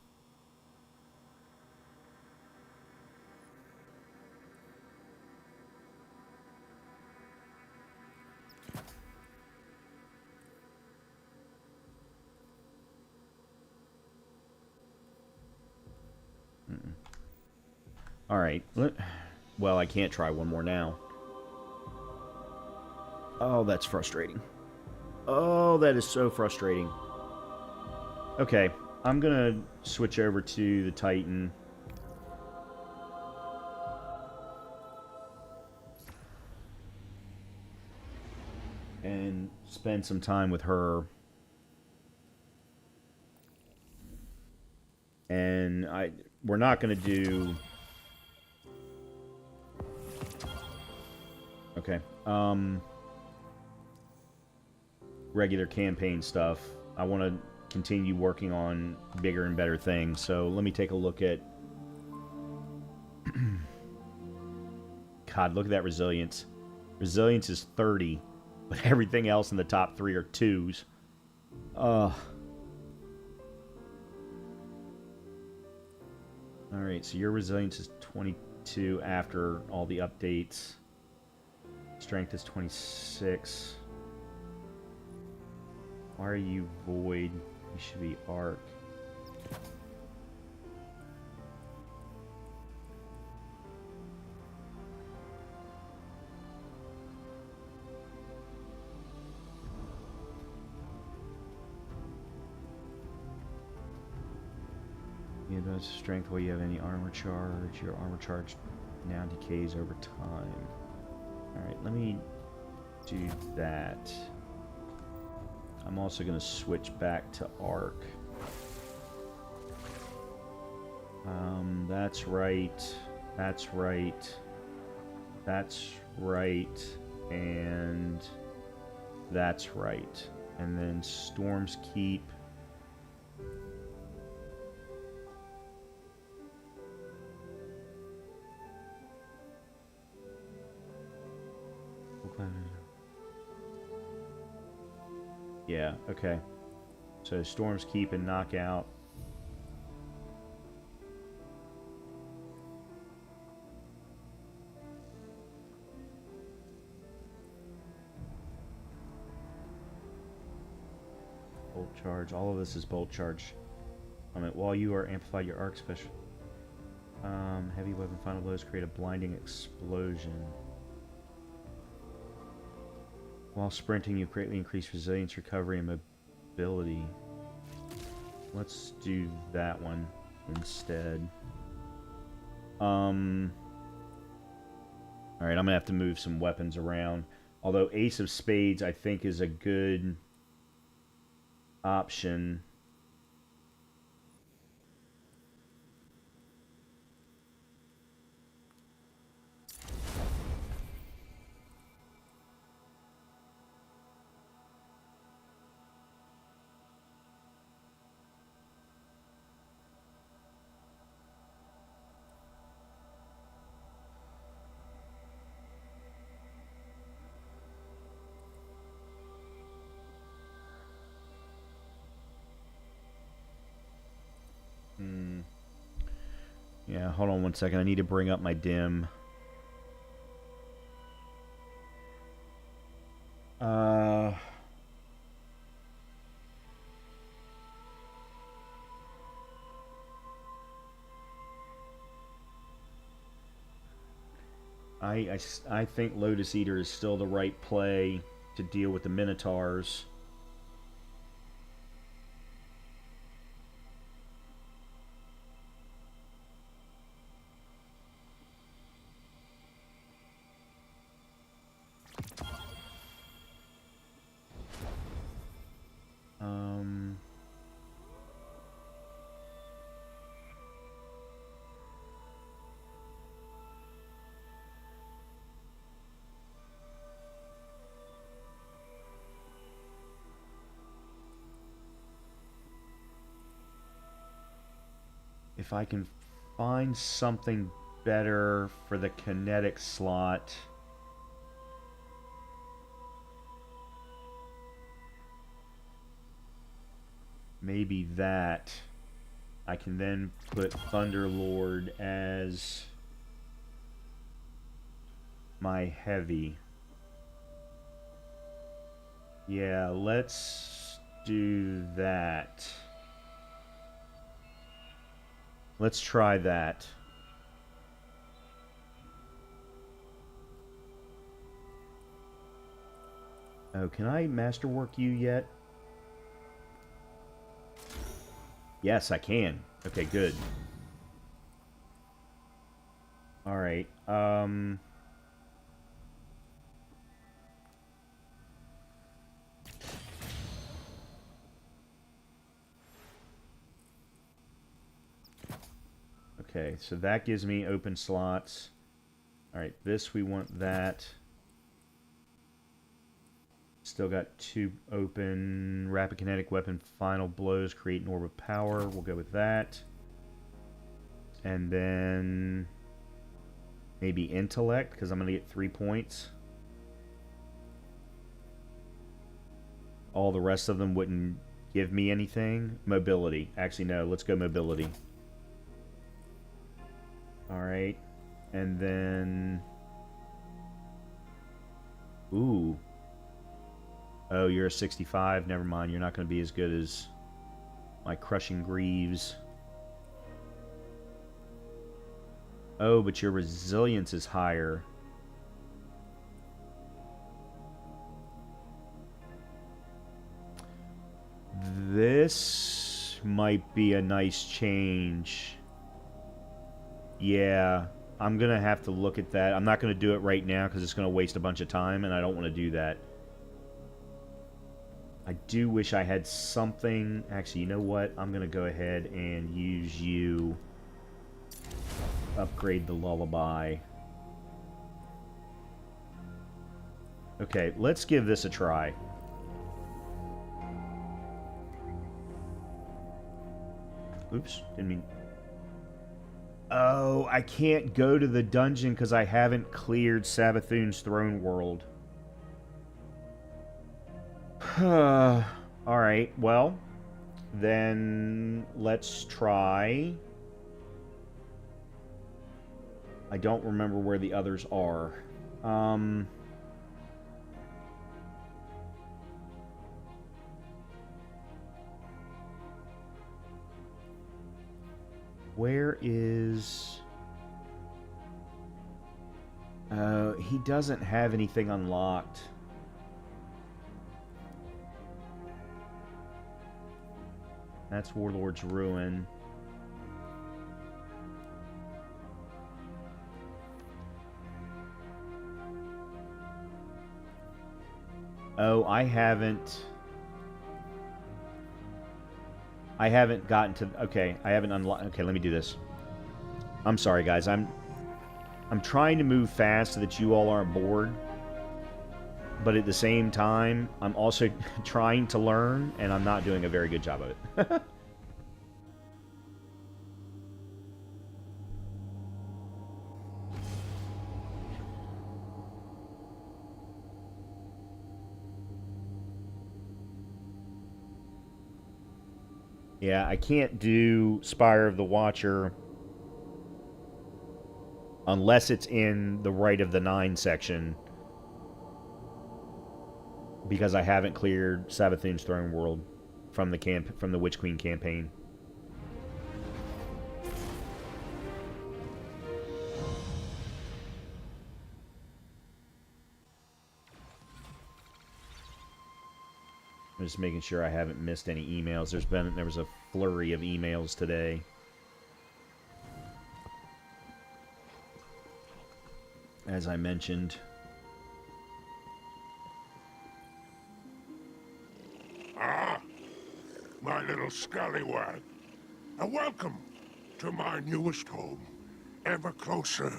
All right. Well, I can't try one more now. Oh, that's frustrating. Oh, that is so frustrating. Okay, I'm gonna switch over to the Titan. And spend some time with her. And we're not gonna do... Okay, regular campaign stuff. I want to continue working on bigger and better things. So let me take a look at... God, look at that resilience. Resilience is 30, but everything else in the top 3 are 2s. Alright, so your resilience is 22 after all the updates. Strength is 26. Why are you void? You should be arc. You have strength while you have any armor charge. Your armor charge now decays over time. Alright, let me do that. I'm also going to switch back to arc. That's right. That's right. That's right. And that's right. And then Storm's Keep. Yeah, okay. So Storm's Keep and Knockout. Bolt Charge. All of this is Bolt Charge. While you are amplified, your arc special. Heavy weapon final blows create a blinding explosion. While sprinting, you greatly increase resilience, recovery, and mobility. Let's do that one instead. Alright, I'm going to have to move some weapons around. Although Ace of Spades, I think, is a good option. Yeah, hold on one second. I need to bring up my dim. I think Lotus Eater is still the right play to deal with the Minotaurs. If I can find something better for the kinetic slot. Maybe that. I can then put Thunderlord as my heavy. Yeah, let's do that. Let's try that. Oh, can I masterwork you yet? Yes, I can. Okay, good. Alright, okay, so that gives me open slots. Alright, this we want that. Still got 2 open. Rapid kinetic weapon, final blows, create an orb of power. We'll go with that. And then maybe intellect, because I'm going to get 3 points. All the rest of them wouldn't give me anything. Mobility. Actually, no, let's go mobility. Alright. And then... Ooh. Oh, you're a 65? Never mind, you're not going to be as good as my Crushing Greaves. Oh, but your resilience is higher. This might be a nice change. Yeah, I'm going to have to look at that. I'm not going to do it right now because it's going to waste a bunch of time, and I don't want to do that. I do wish I had something... Actually, you know what? I'm going to go ahead and use you. Upgrade the lullaby. Okay, let's give this a try. Oops, didn't mean... Oh, I can't go to the dungeon because I haven't cleared Savathun's throne world. Alright, well, then let's try. I don't remember where the others are. Where is... he doesn't have anything unlocked. That's Warlord's Ruin. Oh, I haven't gotten to... Okay, I haven't unlocked... Okay, let me do this. I'm sorry, guys. I'm trying to move fast so that you all aren't bored. But at the same time, I'm also trying to learn, and I'm not doing a very good job of it. Yeah, I can't do Spire of the Watcher unless it's in the Rite of the Nine section, because I haven't cleared Savathun's Throne World from the Witch Queen campaign. I'm just making sure I haven't missed any emails. There was a flurry of emails today. As I mentioned. Ah, my little scallywag. And welcome to my newest home, ever closer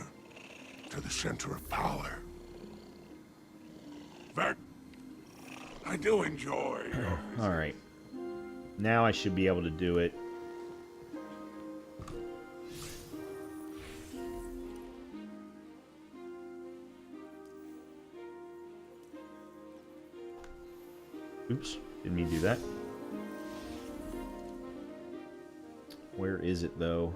to the center of power. Vex, I do enjoy your... Alright. Now I should be able to do it. Oops. Didn't mean to do that. Where is it, though?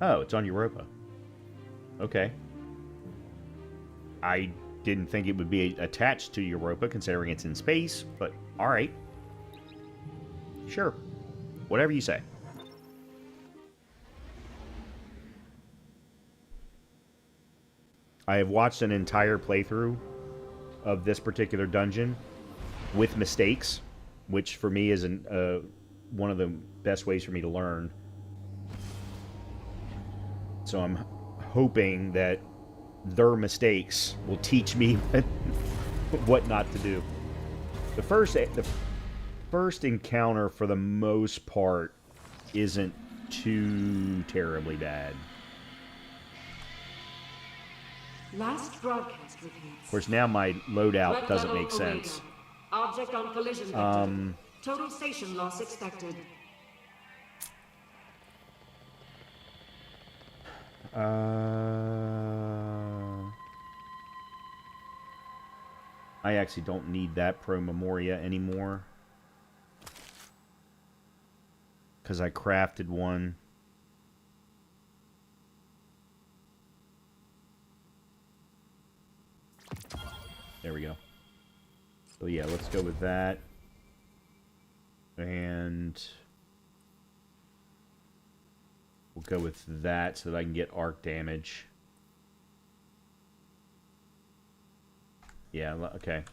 Oh, it's on Europa. Okay. I didn't think it would be attached to Europa, considering it's in space, but alright. Sure. Whatever you say. I have watched an entire playthrough of this particular dungeon with mistakes, which for me is one of the best ways for me to learn. So I'm hoping that their mistakes will teach me what not to do. The first encounter, for the most part, isn't too terribly bad. Last broadcast repeats. Of course, now my loadout doesn't make sense. Object on collision vector. Total station loss expected. I actually don't need that Pro Memoria anymore, because I crafted one. There we go. So yeah, let's go with that. And we'll go with that so that I can get arc damage. Yeah, okay.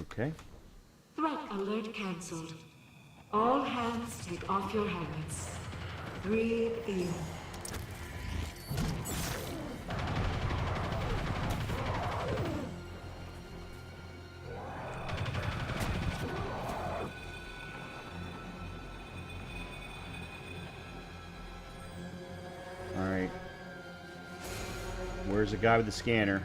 Okay. Threat alert cancelled. All hands take off your helmets. Breathe in. Alright. Where's the guy with the scanner?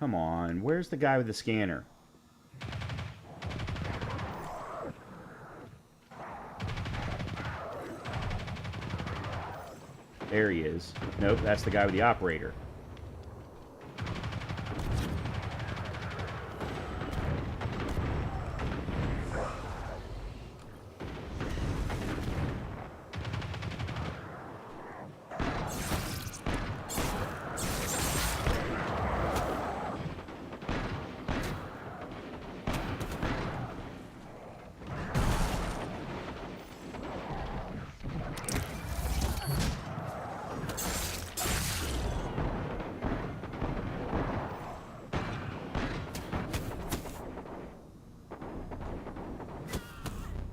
Come on. Where's the guy with the scanner? There he is. Nope, that's the guy with the operator.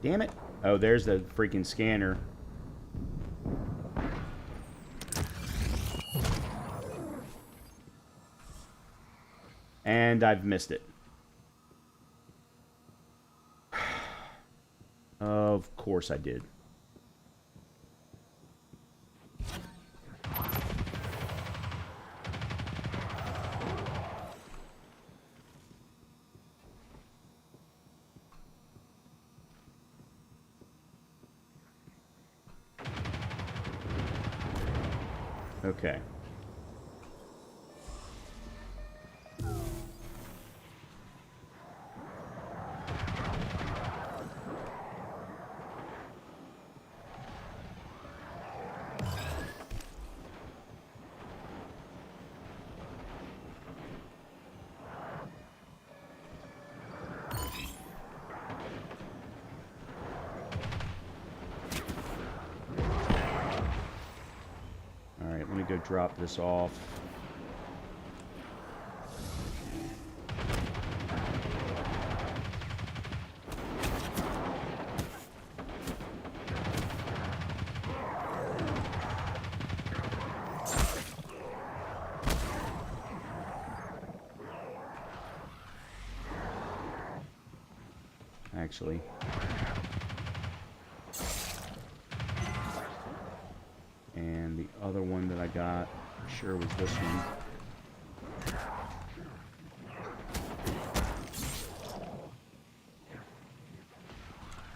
Damn it. Oh, there's the freaking scanner. And I've missed it. Of course I did. Okay. Let me go drop this off. Actually. And the other one that I got, I'm sure was this one.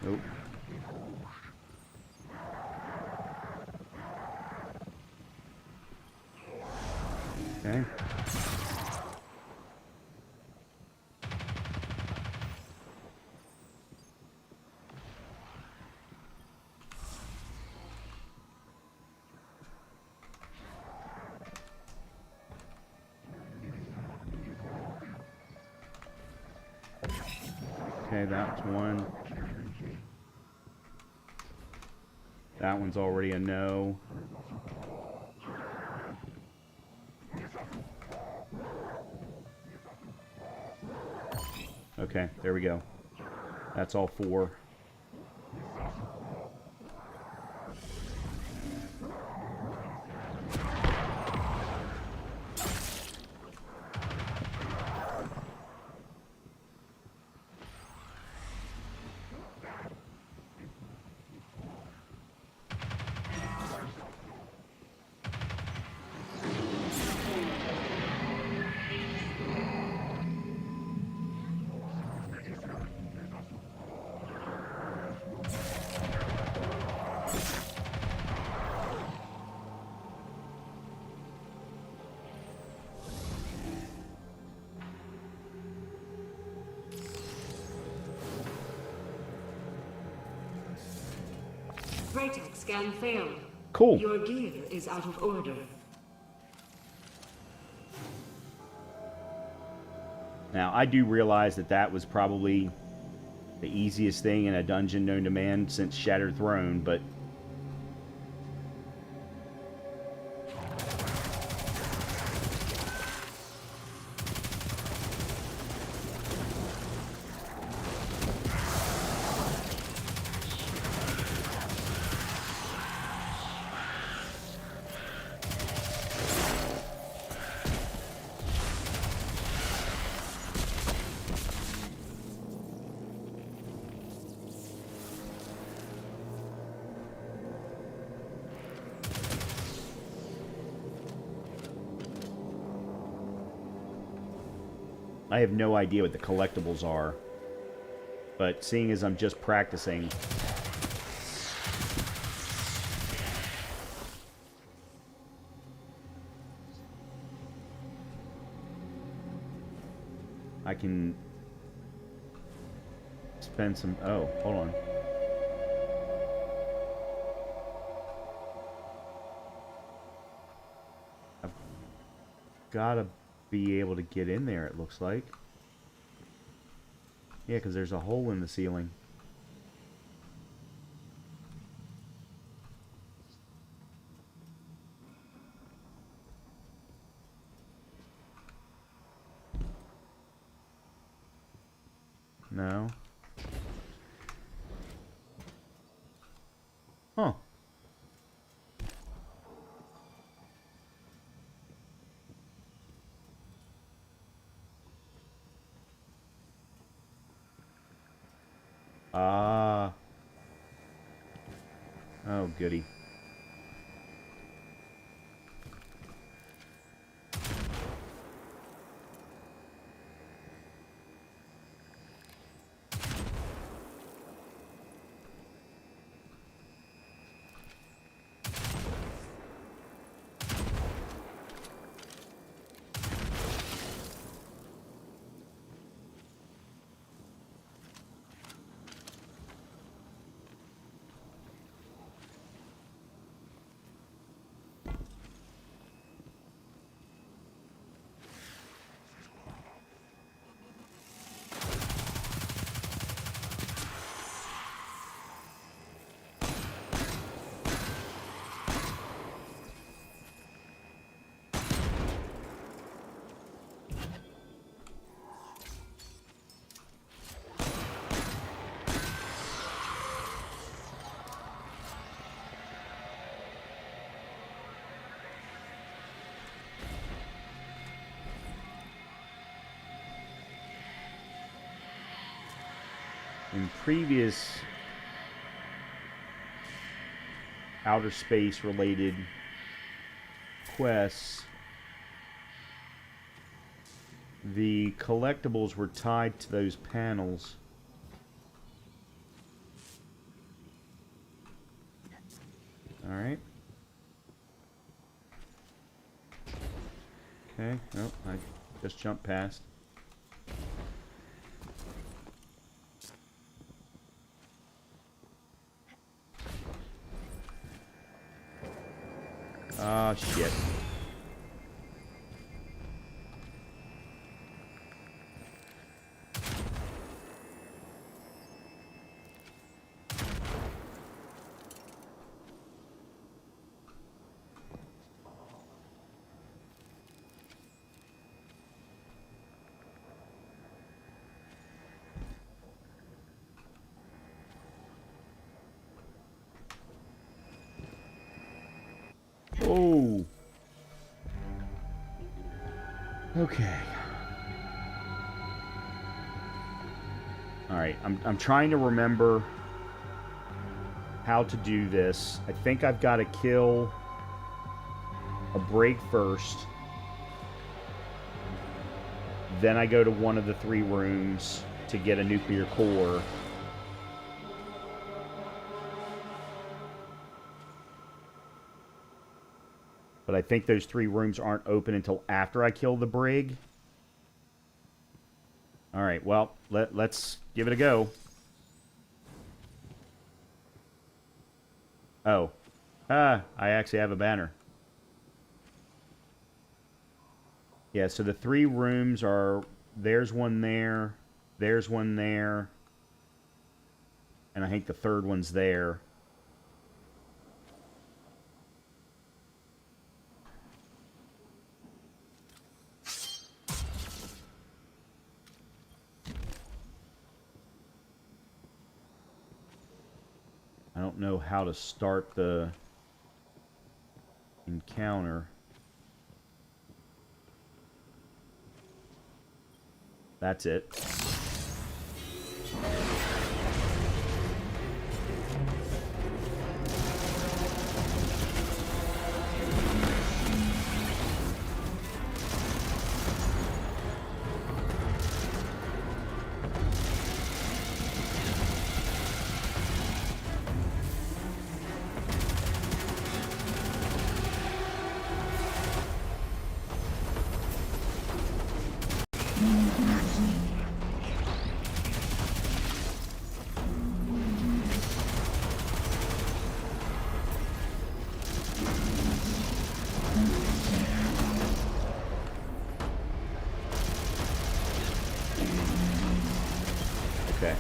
Nope. Okay. Okay, that's one. That one's already a no. Okay, there we go. That's all four. Radar scan failed. Cool. Your gear is out of order. Now, I do realize that that was probably the easiest thing in a dungeon known to man since Shattered Throne, but I have no idea what the collectibles are. But seeing as I'm just practicing... I can spend some... Oh, hold on. I've got to be able to get in there, it looks like. Yeah, because there's a hole in the ceiling. No. Huh. Ah. Oh, goody. In previous outer space related quests, the collectibles were tied to those panels. All right. Okay. Oh, I just jumped past. Ah, shit. Oh. Okay. All right, I'm trying to remember how to do this. I think I've got to kill a break first. Then I go to one of the 3 rooms to get a nuclear core. But I think those 3 rooms aren't open until after I kill the brig. Alright, well, let's give it a go. Oh. I actually have a banner. Yeah, so the 3 rooms are... There's one there. There's one there. And I think the 3rd one's there. I don't know how to start the encounter. That's it. Okay.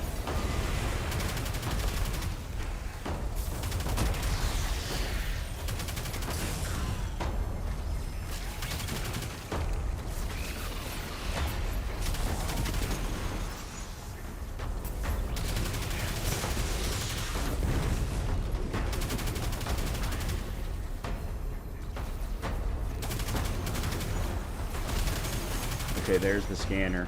Okay, there's the scanner.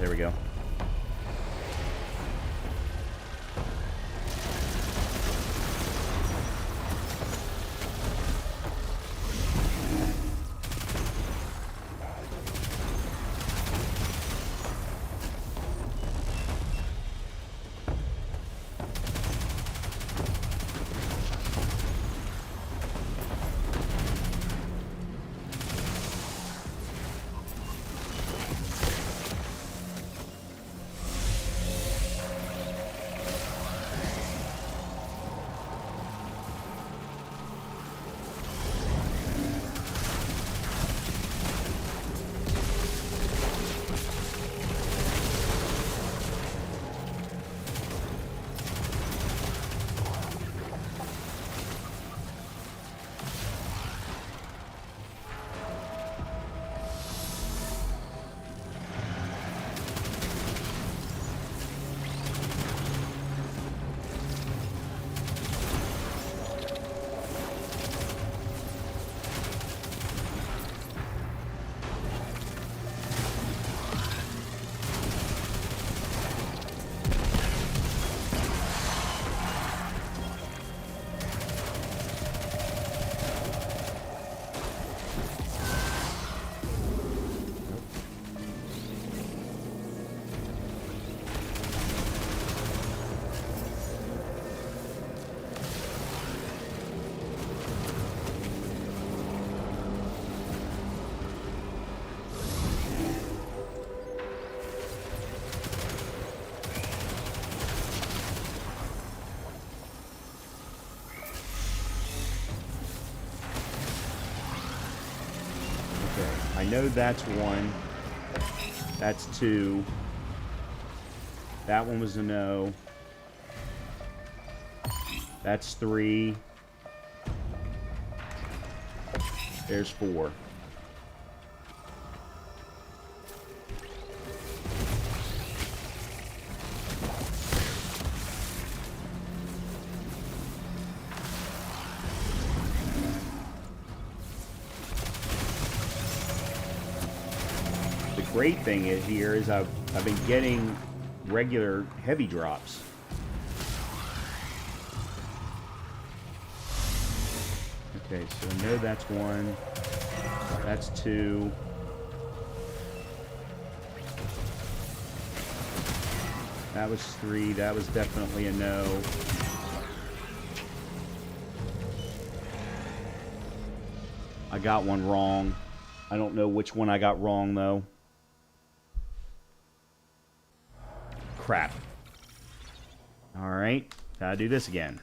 There we go. I know that's one. That's two. That one was a no. That's three. There's four. Great thing is here is I've been getting regular heavy drops. Okay, so I know that's one. That's two. That was three. That was definitely a no. I got one wrong. I don't know which one I got wrong though. Crap. Alright, gotta do this again.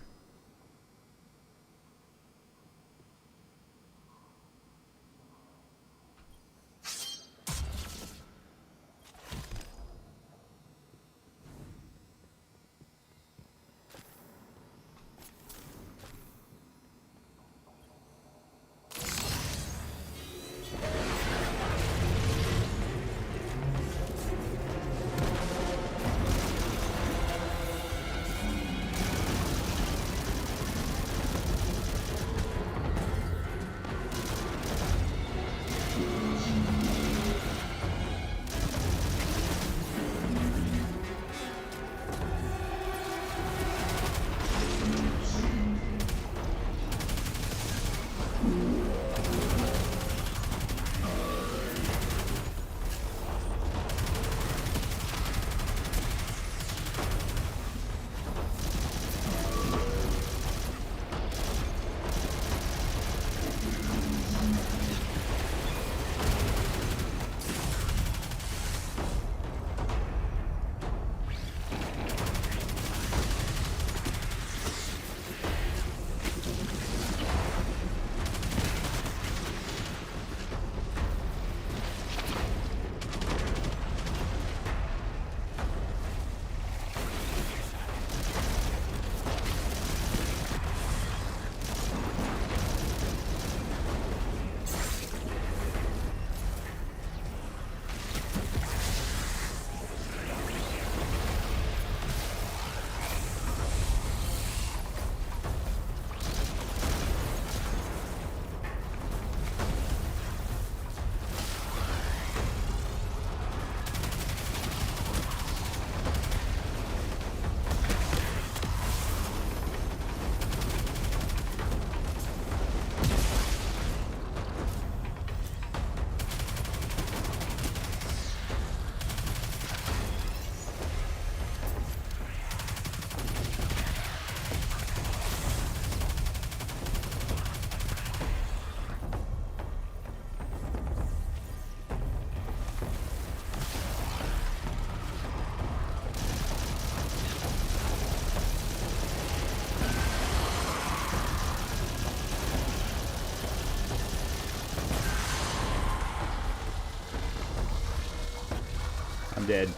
dead.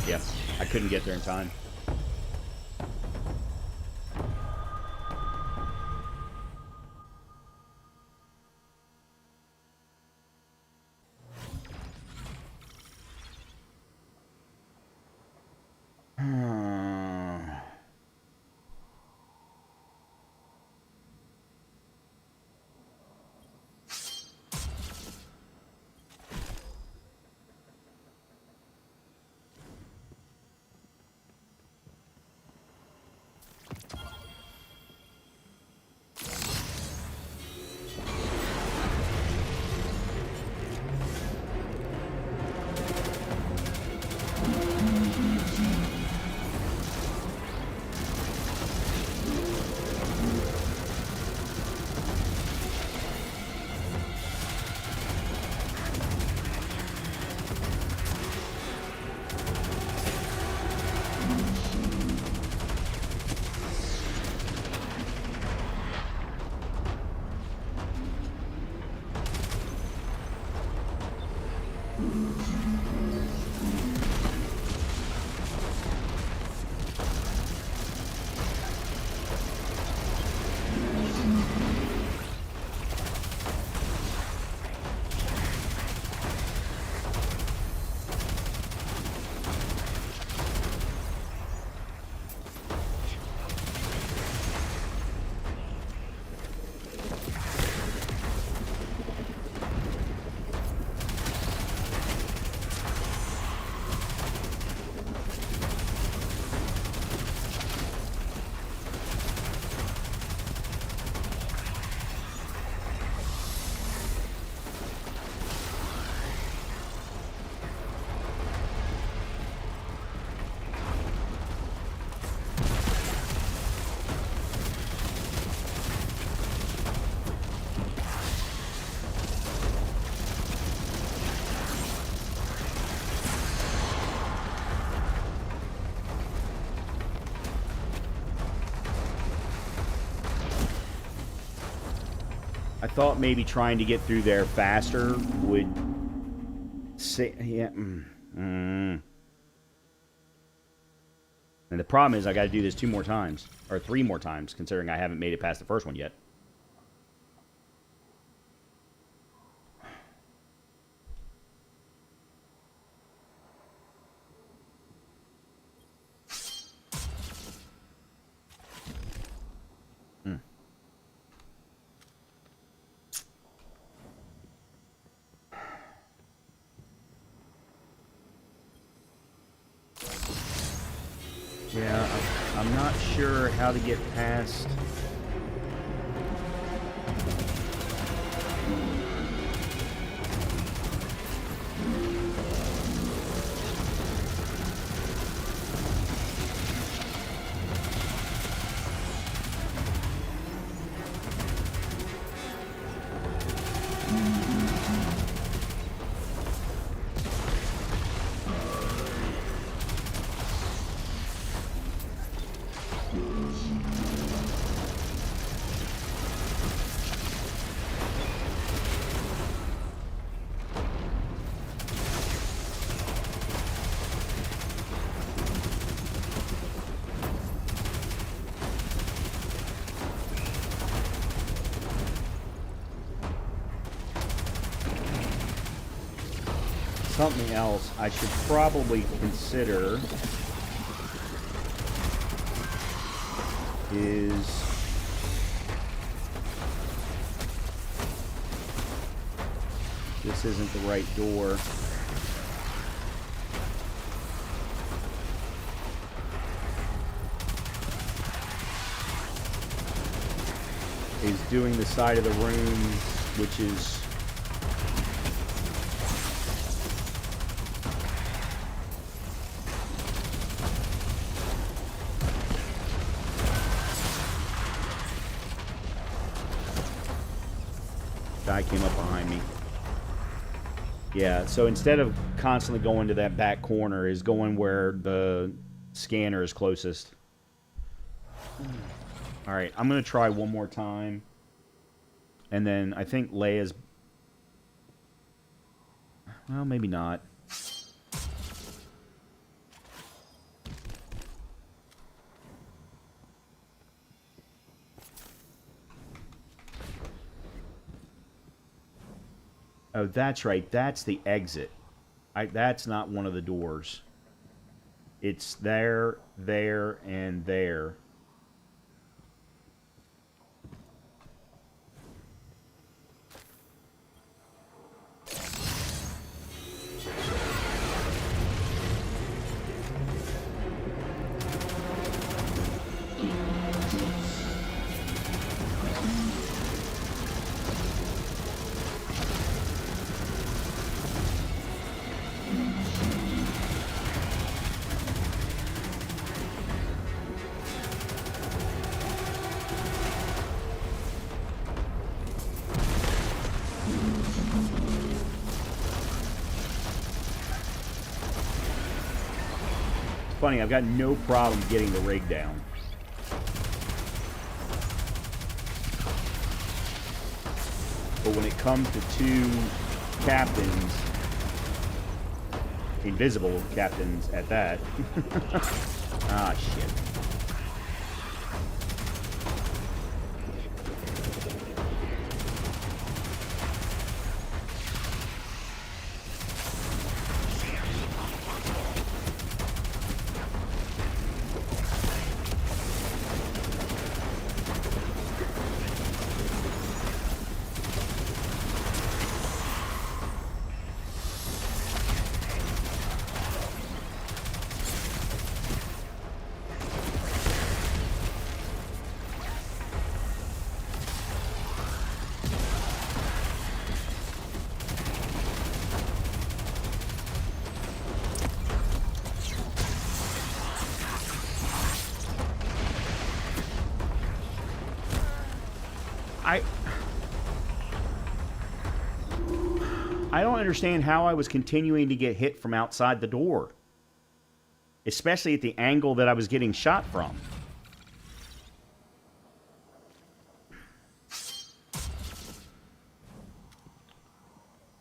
Yep, I couldn't get there in time. I thought maybe trying to get through there faster would say, yeah. And the problem is I got to do this 2 more times, or 3 more times, considering I haven't made it past the first one yet. Yeah, I'm not sure how to get past. Something else I should probably consider is this isn't the right door. Is doing the side of the room, which is guy came up behind me. Yeah, so instead of constantly going to that back corner, is going where the scanner is closest. Alright, I'm going to try one more time. And then I think Leia's... Well, maybe not. Oh, that's right. That's the exit. That's not one of the doors. It's there, there, and there. Funny, I've got no problem getting the rig down. But when it comes to two captains, invisible captains at that, ah, shit. I don't understand how I was continuing to get hit from outside the door. Especially at the angle that I was getting shot from.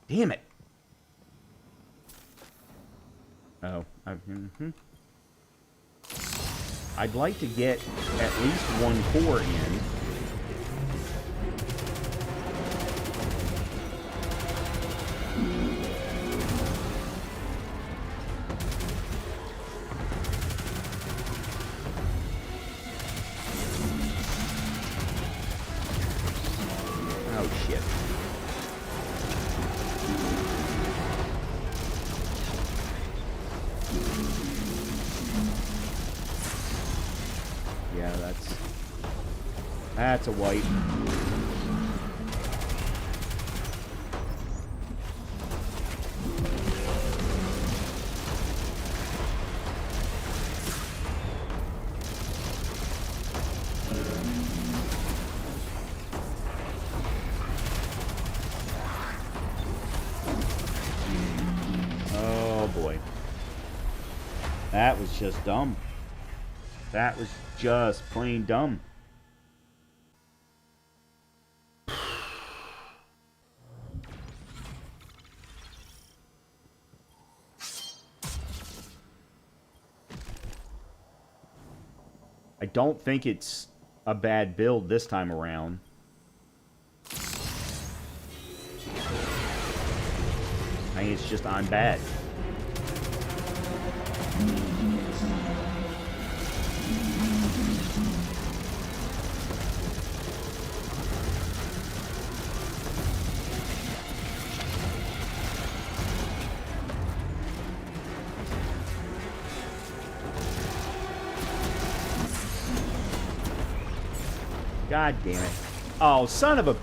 Damn it. Oh. I'd like to get at least one core in. That's a wipe. Oh boy. That was just dumb. That was just plain dumb. I don't think it's a bad build this time around. I think it's just I'm bad. God damn it. Oh, son of a...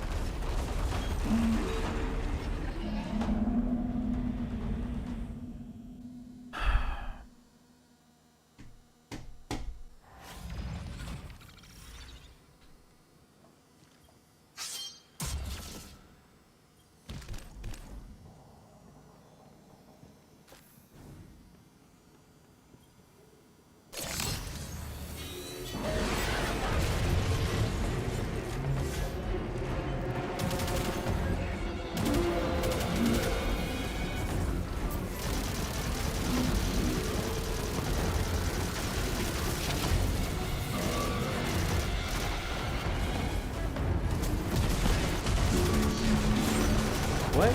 What?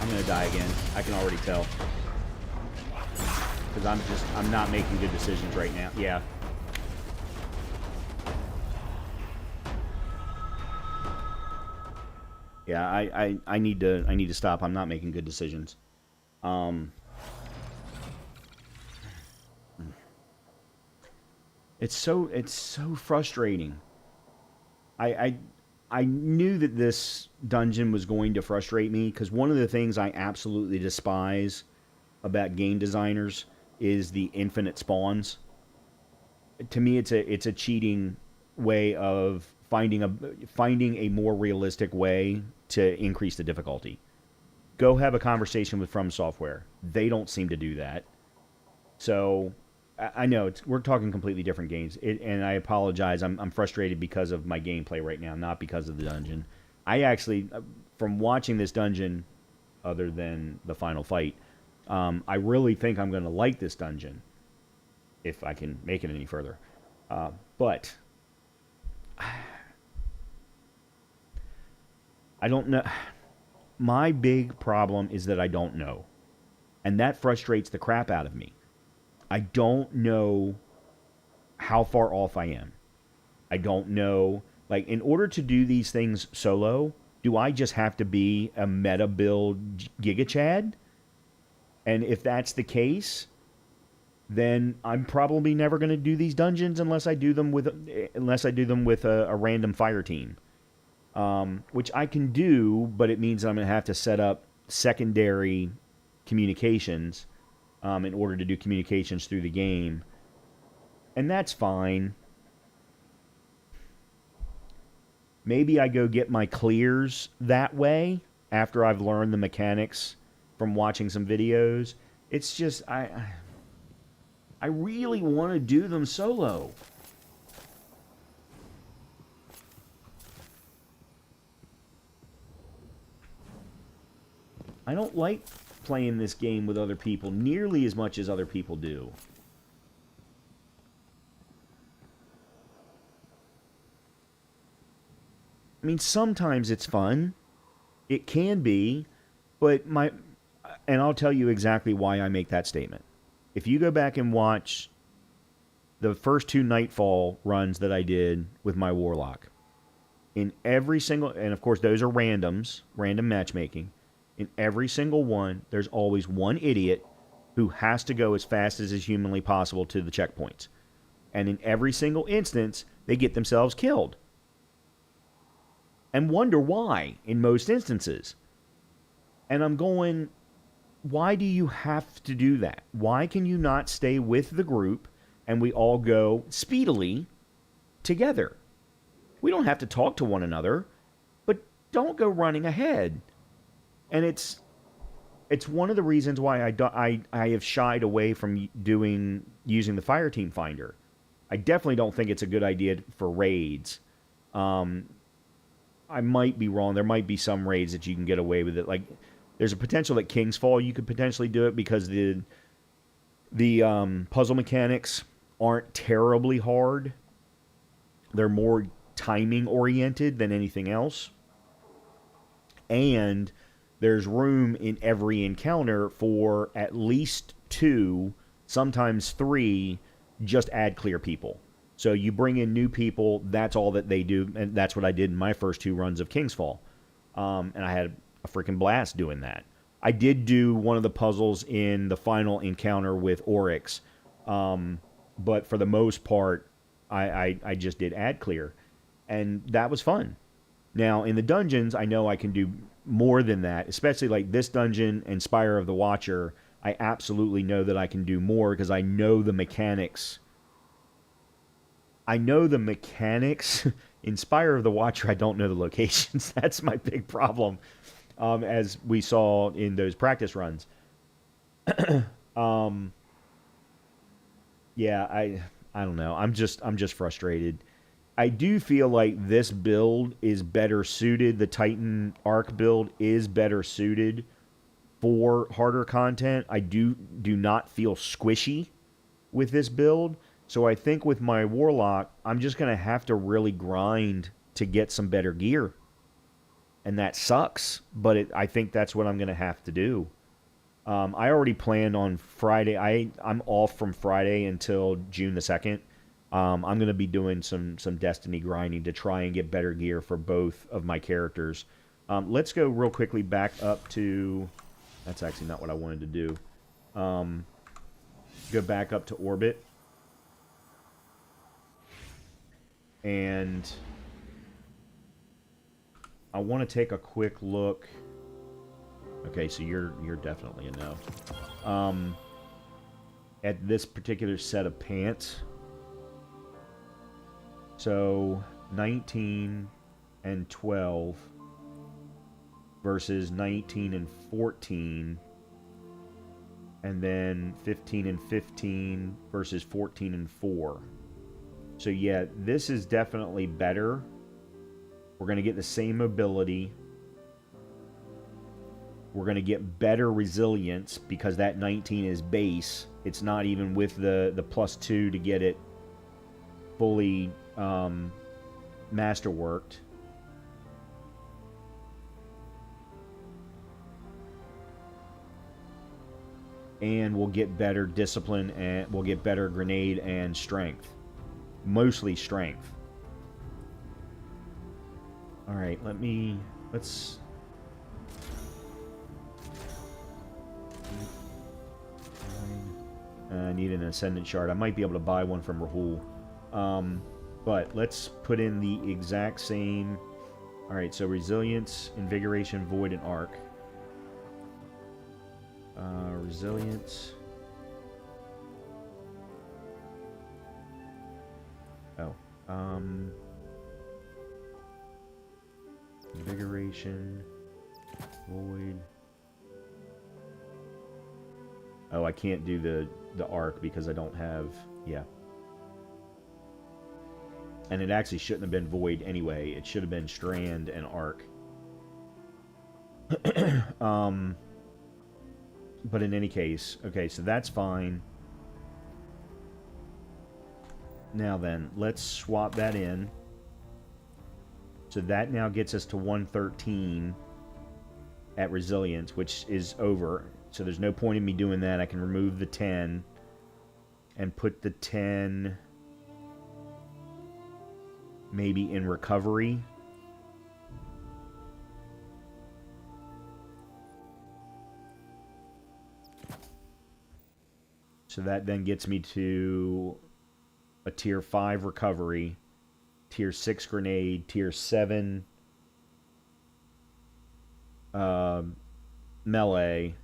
I'm gonna die again. I can already tell. Because I'm not making good decisions right now. Yeah. Yeah, I need to stop. I'm not making good decisions. It's so frustrating. I knew that this dungeon was going to frustrate me because one of the things I absolutely despise about game designers is the infinite spawns. To me, it's a cheating way of finding a more realistic way to increase the difficulty. Go have a conversation with From Software. They don't seem to do that. So I know we're talking completely different games, and I apologize. I'm frustrated because of my gameplay right now, not because of the dungeon. I actually, from watching this dungeon, other than the final fight, I really think I'm going to like this dungeon if I can make it any further. But I don't know. My big problem is that I don't know, and that frustrates the crap out of me. I don't know how far off I am. I don't know. Like, in order to do these things solo, do I just have to be a meta build Giga Chad? And if that's the case, then I'm probably never going to do these dungeons unless I do them with a random fire team, which I can do, but it means I'm going to have to set up secondary communications in order to do communications through the game, and that's fine. Maybe I go get my clears that way after I've learned the mechanics from watching some videos. It's just I really want to do them solo. I don't like playing this game with other people nearly as much as other people do. I mean, sometimes it's fun. It can be, but and I'll tell you exactly why I make that statement. If you go back and watch the first 2 Nightfall runs that I did with my Warlock, in every single, and of course those are randoms, random matchmaking, in every single one, there's always one idiot who has to go as fast as is humanly possible to the checkpoints. And in every single instance, they get themselves killed. And wonder why in most instances. And I'm going, why do you have to do that? Why can you not stay with the group and we all go speedily together? We don't have to talk to one another, but don't go running ahead. And it's one of the reasons why I have shied away from using the fire team finder. I definitely don't think it's a good idea for raids. I might be wrong. There might be some raids that you can get away with it. Like, there's a potential that King's Fall you could potentially do it because the puzzle mechanics aren't terribly hard. They're more timing oriented than anything else. And there's room in every encounter for at least 2, sometimes 3, just add clear people. So you bring in new people, that's all that they do, and that's what I did in my first 2 runs of King's Fall. And I had a freaking blast doing that. I did do one of the puzzles in the final encounter with Oryx, but for the most part, I just did add clear, and that was fun. Now, in the dungeons, I know I can do more than that, especially like this dungeon and Spire of the Watcher. I absolutely know that I can do more because I know the mechanics. I know the mechanics. In Spire of the Watcher, I don't know the locations. That's my big problem, as we saw in those practice runs. Yeah, I don't know. I'm just frustrated. I do feel like this build is better suited. The Titan Arc build is better suited for harder content. I do not feel squishy with this build. So I think with my Warlock, I'm just going to have to really grind to get some better gear. And that sucks, but I think that's what I'm going to have to do. I already planned on Friday. I'm off from Friday until June the 2nd. I'm going to be doing some Destiny grinding to try and get better gear for both of my characters. Let's go real quickly back up to... That's actually not what I wanted to do. Go back up to orbit. And I want to take a quick look. Okay, so you're definitely a no. At this particular set of pants. So 19 and 12 versus 19 and 14, and then 15 and 15 versus 14 and 4. So yeah, this is definitely better. We're going to get the same mobility. We're going to get better resilience because that 19 is base. It's not even with the +2 to get it fully masterworked. And we'll get better discipline, and we'll get better grenade and strength. Mostly strength. Alright, let's... I need an Ascendant Shard. I might be able to buy one from Rahul. But let's put in the exact same... Alright, so Resilience, Invigoration, Void, and Arc. Resilience. Oh. Invigoration. Void. Oh, I can't do the arc because I don't have... Yeah. And it actually shouldn't have been Void anyway. It should have been Strand and Arc. But in any case, okay, so that's fine. Now then, let's swap that in. So that now gets us to 113 at Resilience, which is over. So there's no point in me doing that. I can remove the 10 and put the 10 maybe in Recovery. So that then gets me to a Tier 5 Recovery, Tier 6 Grenade, Tier 7 Melee.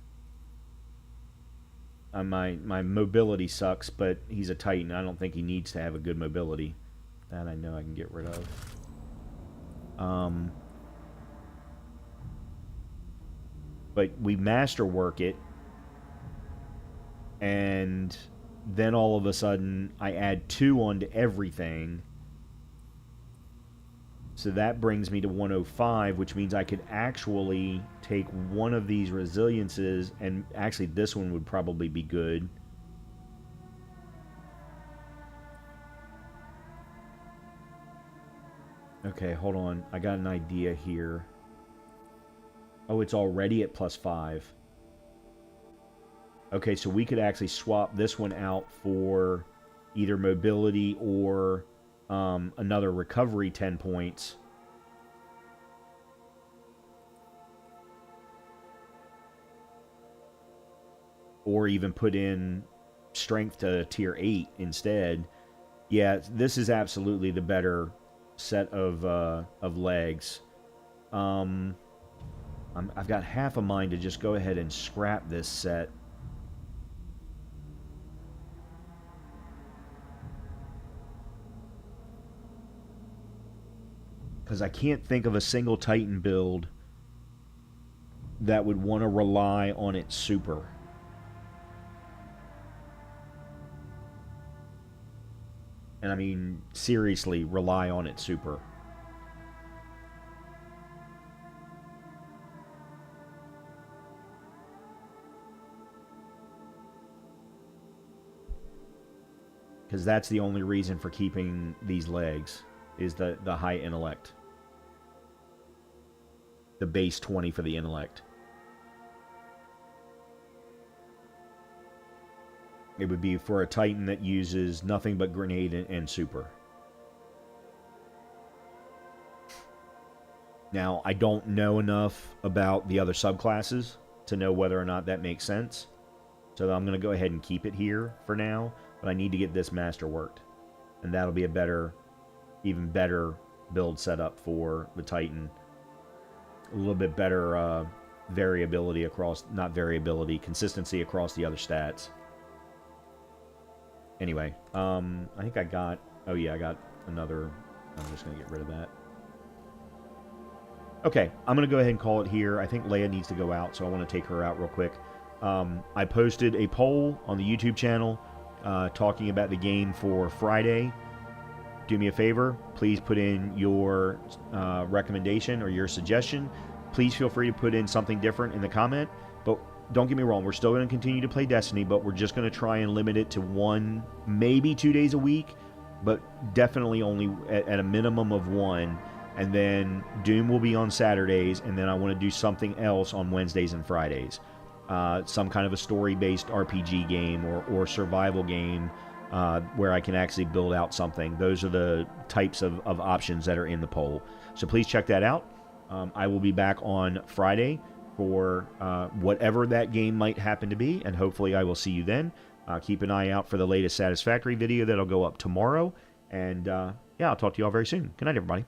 My mobility sucks, but he's a Titan. I don't think he needs to have a good mobility. That I know I can get rid of. But we masterwork it. And then all of a sudden, I add 2 onto everything. So that brings me to 105, which means I could actually take one of these resiliences, and actually this one would probably be good. Okay, hold on. I got an idea here. Oh, it's already at +5. Okay, so we could actually swap this one out for either mobility or another recovery 10 points. Or even put in strength to Tier 8 instead. Yeah, this is absolutely the better set of legs. I've got half a mind to just go ahead and scrap this set. Because I can't think of a single Titan build that would want to rely on its super. And And I mean, seriously, rely on it super. Because that's the only reason for keeping these legs, is the high intellect. The base 20 for the intellect. It would be for a Titan that uses nothing but grenade and super. Now, I don't know enough about the other subclasses to know whether or not that makes sense. So I'm going to go ahead and keep it here for now. But I need to get this master worked. And that'll be a better, even better build setup for the Titan. A little bit better variability across, not variability, consistency across the other stats. Anyway, I think I got, oh yeah, I got another, I'm just going to get rid of that. Okay, I'm going to go ahead and call it here. I think Leia needs to go out, so I want to take her out real quick. I posted a poll on the YouTube channel talking about the game for Friday. Do me a favor, please put in your recommendation or your suggestion. Please feel free to put in something different in the comment, but don't get me wrong, we're still going to continue to play Destiny, but we're just going to try and limit it to 1, maybe 2 days a week, but definitely only at a minimum of 1. And then Doom will be on Saturdays, and then I want to do something else on Wednesdays and Fridays. Some kind of a story-based RPG game or survival game where I can actually build out something. Those are the types of options that are in the poll. So please check that out. I will be back on Friday for whatever that game might happen to be, and hopefully I will see you then. Keep an eye out for the latest Satisfactory video that'll go up tomorrow. And yeah, I'll talk to you all very soon. Good night, everybody.